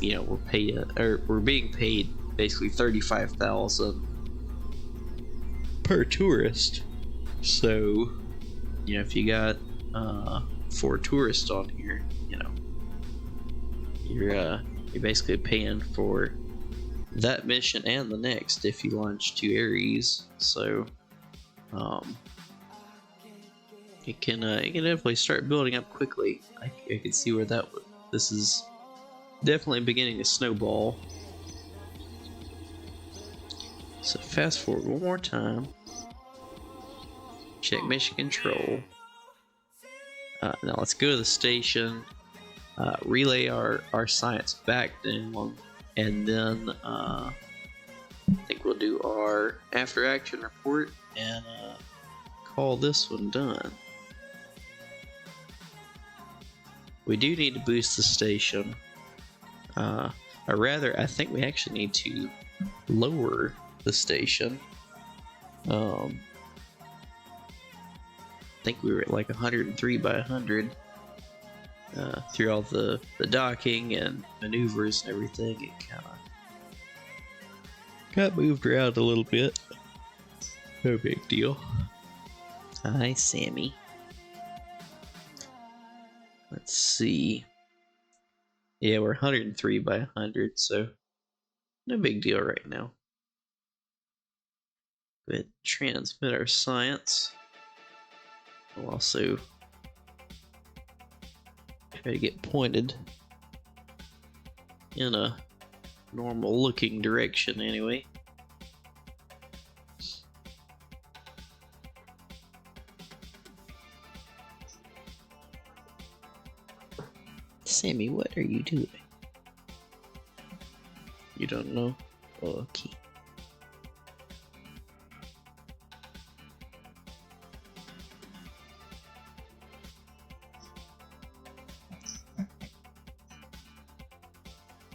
Speaker 1: you know, we're being paid basically 35,000 per tourist. So, you know, if you got 4 tourists on here, you know, you're basically paying for that mission and the next if you launch 2 Ares. So it can definitely start building up quickly. I can see where this is definitely beginning to snowball. So fast forward one more time. Check mission control. Now let's go to the station. Relay our science back down, and then I think we'll do our after action report and call this one done. We do need to boost the station, or rather I think we actually need to lower the station. I think we were at like 103 by 100. Through all the docking and maneuvers and everything, it kind of got moved around a little bit. No big deal. Hi, Sammy. Let's see. Yeah, we're 103 by 100, so no big deal right now. Go ahead and transmit our science. We'll also try to get pointed in a normal looking direction anyway. Sammy, what are you doing? You don't know? Okay.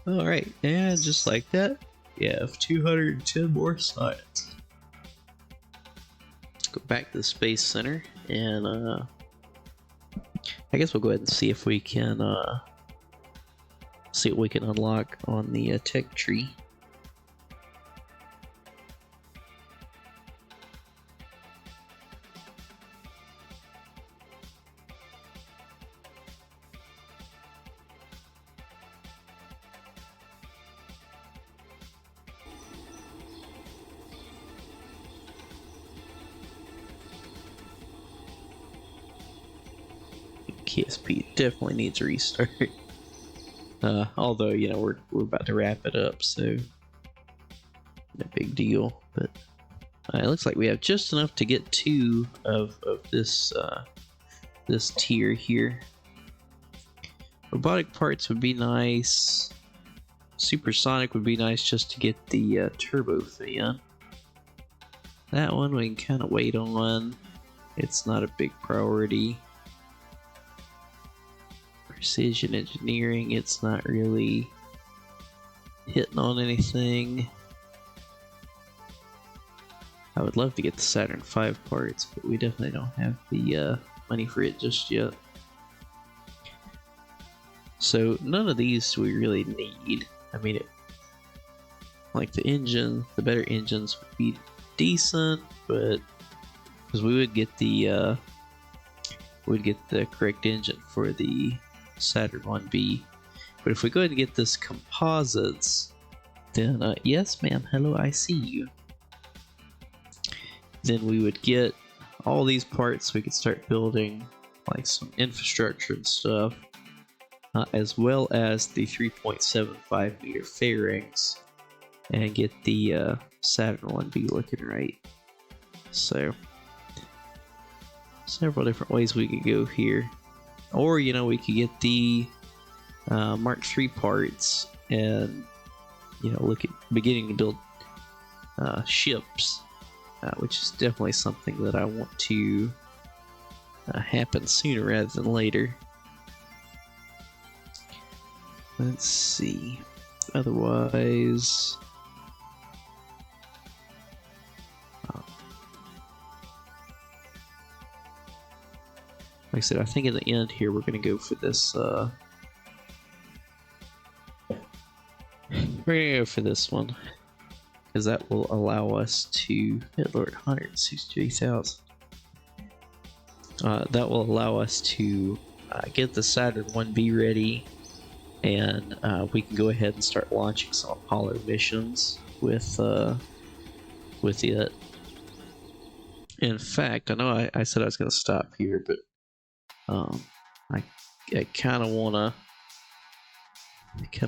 Speaker 1: Alright, and just like that, we have 210 more science. Let's go back to the Space Center, and I guess we'll go ahead and see if we can see what we can unlock on the tech tree. KSP definitely needs a restart. Although, you know, we're about to wrap it up, so no big deal. But it looks like we have just enough to get 2 of this this tier here. Robotic parts would be nice. Supersonic would be nice just to get the turbo fan. That one we can kind of wait on. It's not a big priority. Precision engineering, it's not really hitting on anything. I would love to get the Saturn V parts, but we definitely don't have the money for it just yet. So none of these we really need. I mean, like the engine, the better engines would be decent, but because we would get the correct engine for the Saturn 1B. But if we go ahead and get this composites, then yes, ma'am, hello, I see you. Then we would get all these parts. We could start building like some infrastructure and stuff, as well as the 3.75 meter fairings, and get the Saturn 1B looking right. So several different ways we could go here, or you know, we could get the Mark III parts and you know, look at beginning to build ships, which is definitely something that I want to happen sooner rather than later. Let's see. Otherwise, like I said, I think in the end here we're going to go for this. We're going to go for this one, because that will allow us to hit Lord 163,000. That will allow us to get the Saturn 1B ready, and we can go ahead and start launching some Apollo missions with it. In fact, I know I said I was going to stop here, but I kind of want to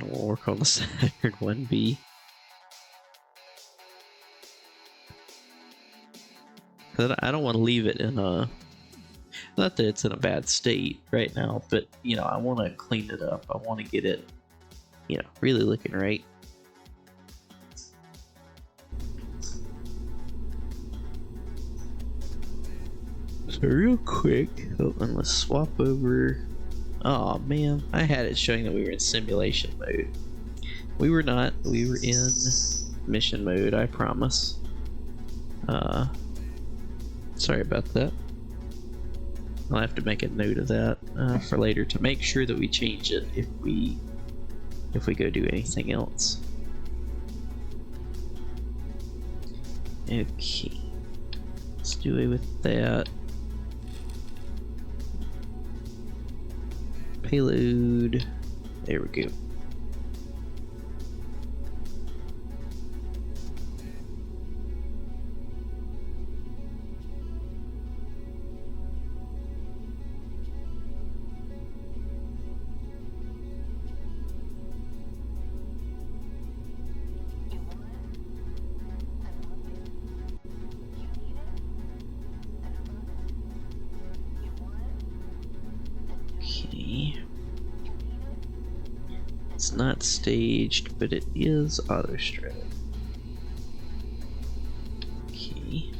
Speaker 1: work on the Saturn 1B. I don't want to leave it in a, not that it's in a bad state right now, but you know, I want to clean it up. I want to get it, you know, really looking right. So real quick, and let's swap over. Oh man, I had it showing that we were in simulation mode. We were not. We were in mission mode, I promise. Sorry about that. I'll have to make a note of that for later to make sure that we change it if we go do anything else. Okay, let's do away with that. Payload. There we go. It's not staged, but it is auto-strut. Okay.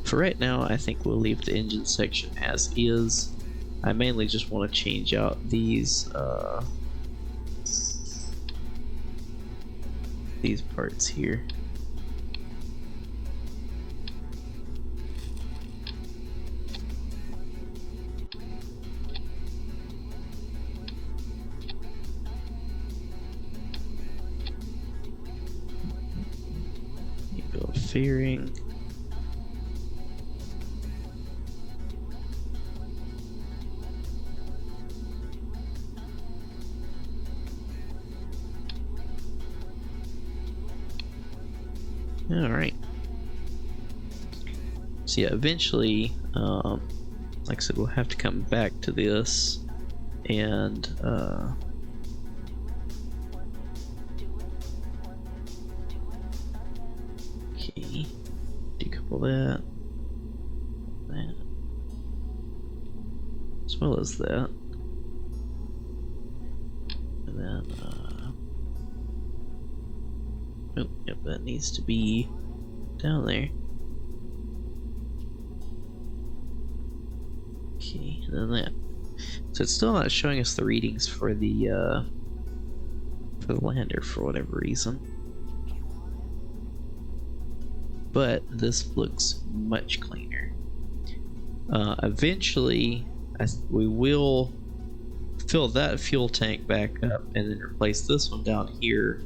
Speaker 1: For right now, I think we'll leave the engine section as is. I mainly just want to change out these parts here. Fairing. All right. So yeah, eventually, like I said, we'll have to come back to this and okay, decouple that. as well as that. And then, oh, yep, that needs to be down there. Okay, and then that. So it's still not showing us the readings for the lander for whatever reason. But this looks much cleaner. Eventually, we will fill that fuel tank back up and then replace this one down here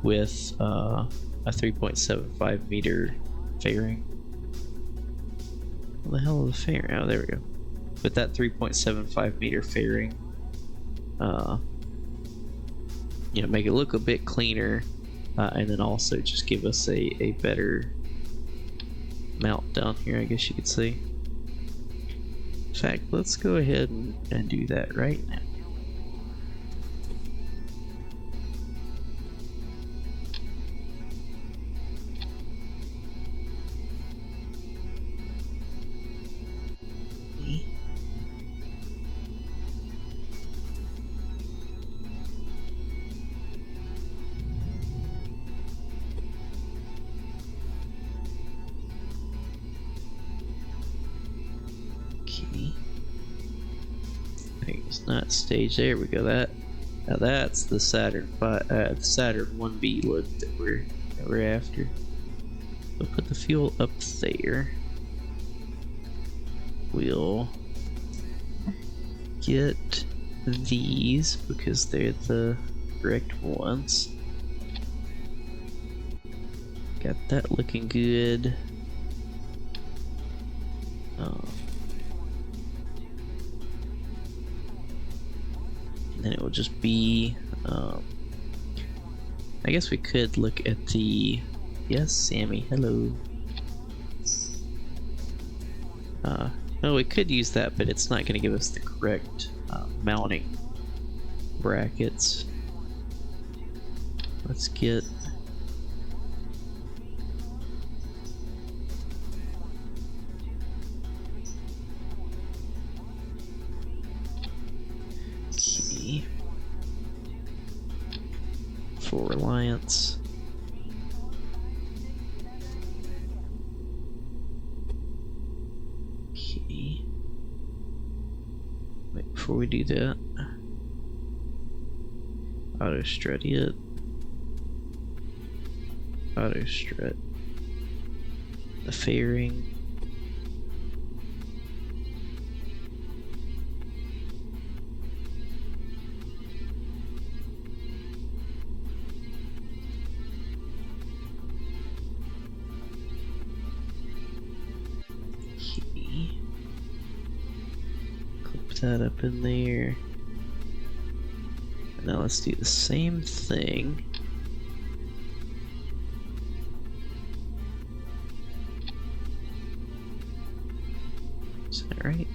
Speaker 1: with a 3.75 meter fairing. What the hell is the fairing? Oh, there we go. With that 3.75 meter fairing, you know, make it look a bit cleaner, and then also just give us a better mount down here, I guess you could say. In fact, let's go ahead and do that right now. It's not staged. There we go. Now that's the Saturn 1B look that we're after. We'll put the fuel up there. We'll get these because they're the correct ones. Got that looking good. And then it will just be, I guess we could look at the, yes, Sammy, hello. No, we could use that, but it's not going to give us the correct mounting brackets. Let's get for Reliance. Okay. Wait, before we do that, auto strut it. Auto strut the fairing. That up in there. Now let's do the same thing. Is that right?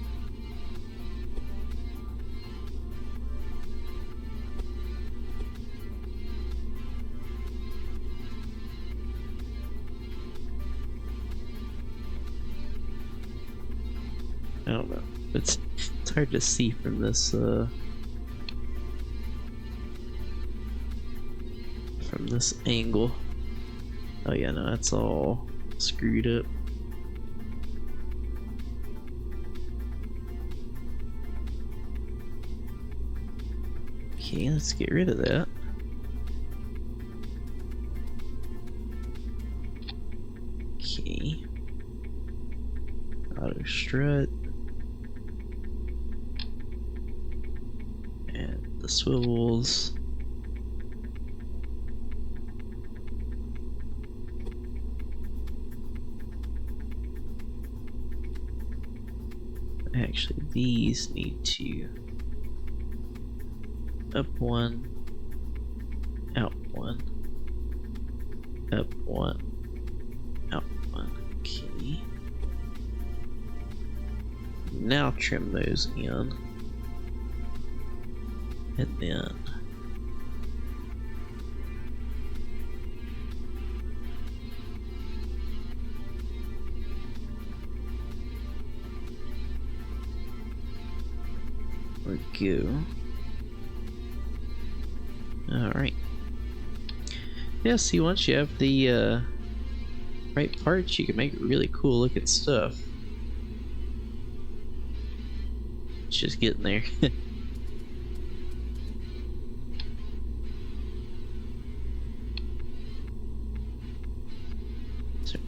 Speaker 1: I don't know. It's hard to see from this angle. Oh yeah, no, that's all screwed up. Okay, let's get rid of that. Okay. Auto strut. And the swivels. Actually, these need to up one, out one, up one, out one. Okay. Now trim those in. And then we go. Alright. Yeah, see, once you have the right parts, you can make really cool looking stuff. It's just getting there. So,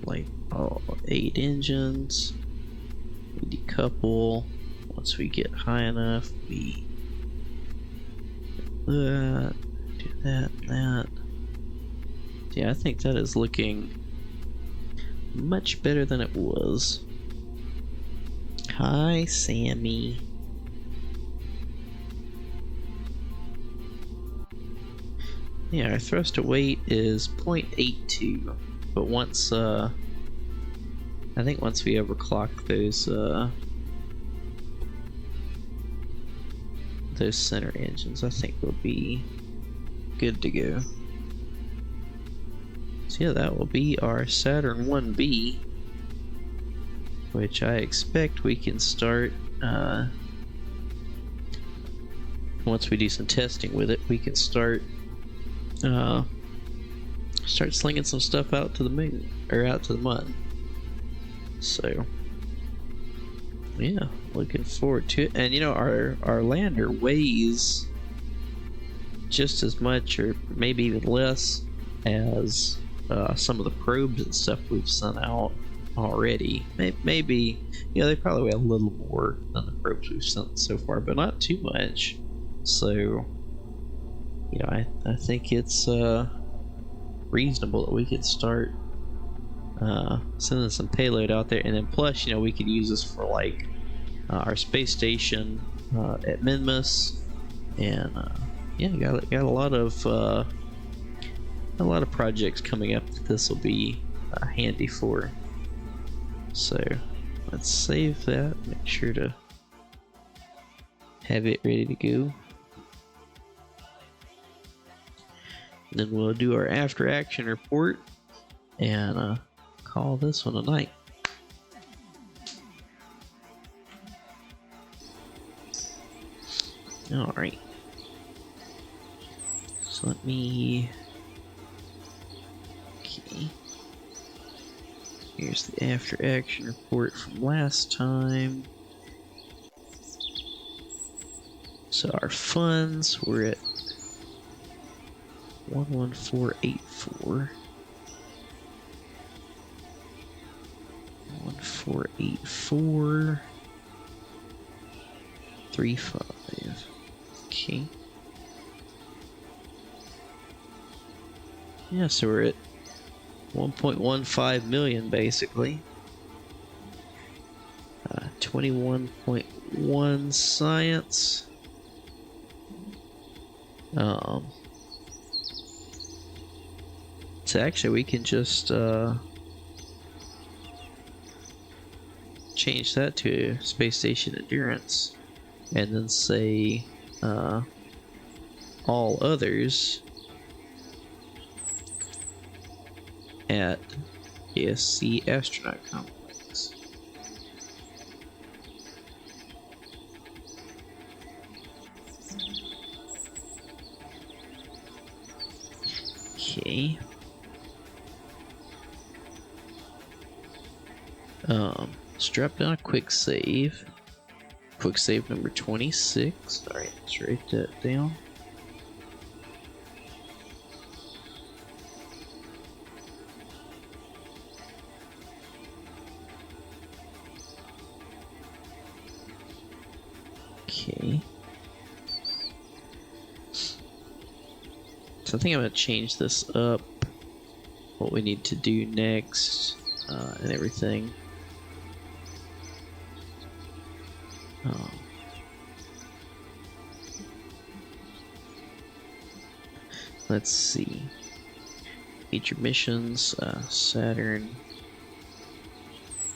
Speaker 1: like, all 8 engines. We decouple. Once we get high enough, we do that, and that. Yeah, I think that is looking much better than it was. Hi, Sammy. Yeah, our thrust to weight is 0.82, but once I think once we overclock those center engines, I think we'll be good to go. So yeah, that will be our Saturn 1B, which I expect we can start once we do some testing with it. We can start slinging some stuff out to the moon, or out to the mud. So yeah, looking forward to it. And you know, our lander weighs just as much, or maybe even less, as some of the probes and stuff we've sent out already. Maybe, you know, they probably weigh a little more than the probes we've sent so far, but not too much. So, you know, I think it's reasonable that we could start sending some payload out there, and then plus, you know, we could use this for like our space station at Minmus, and yeah, got a lot of projects coming up that this will be handy for. So let's save that. Make sure to have it ready to go. And then we'll do our after action report and call this one a night. Alright. So let me... Okay. Here's the after action report from last time. So our funds were at 11484. 1484 35. Okay. Yeah, so we're at 1.15 million basically. 21.1 science. So actually we can just change that to space station endurance, and then say all others at KSC astronaut complex. Okay. Let's drop down a quick save. Quick save number 26. Alright, let's write that down. Okay. So I think I'm going to change this up. What we need to do next and everything. Let's see. Major missions, Saturn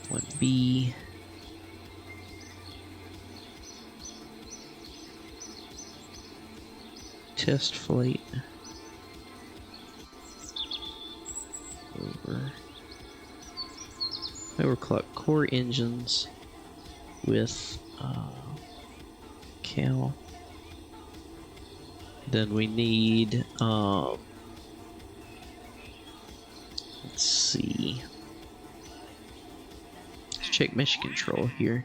Speaker 1: 1B. Test flight. Overclock core engines with decal. Then we need, let's see. Let's check mission control here.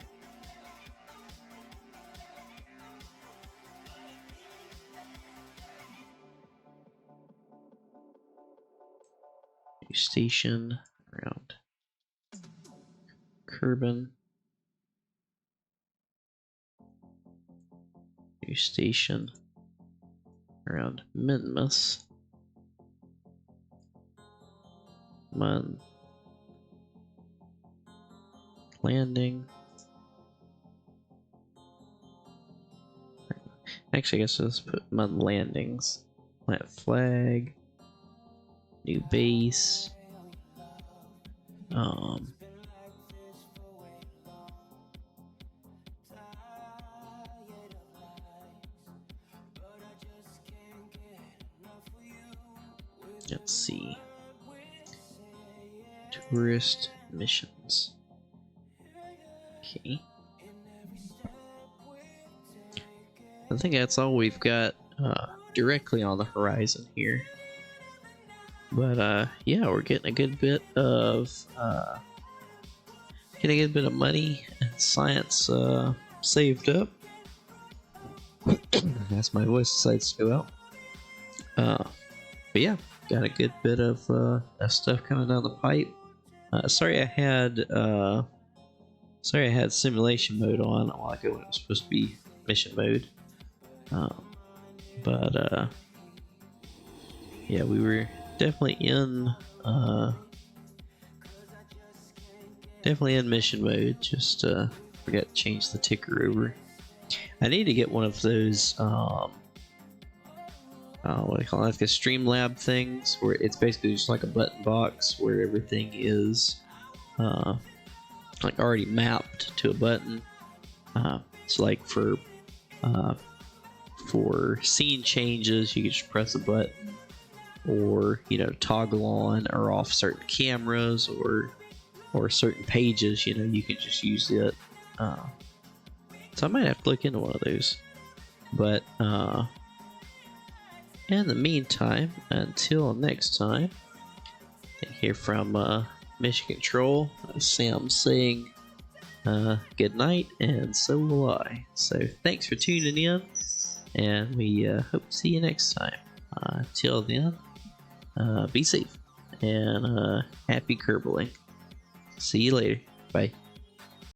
Speaker 1: New station around Kerbin. New station around Minmus. Mun landing. Actually, I guess let's put Mun landings. Plant flag. New base. Let's see. Tourist missions. Okay. I think that's all we've got directly on the horizon here. But yeah, we're getting a good bit of money and science saved up. As my voice decides to go out. But yeah, got a good bit of stuff coming down the pipe. Sorry I had simulation mode on a while ago when it was supposed to be mission mode. Yeah, we were definitely in mission mode. Just forgot to change the ticker over. I need to get one of those what do you call it, like the Streamlab things, where it's basically just like a button box where everything is like already mapped to a button. So like for scene changes, you can just press a button, or toggle on or off certain cameras, or certain pages. You can just use it. So I might have to look into one of those. But in the meantime, until next time, I hear from Mission Control, Sam saying good night, and so will I. So thanks for tuning in, and we hope to see you next time. Till then, be safe, and happy kerbling. See you later. Bye.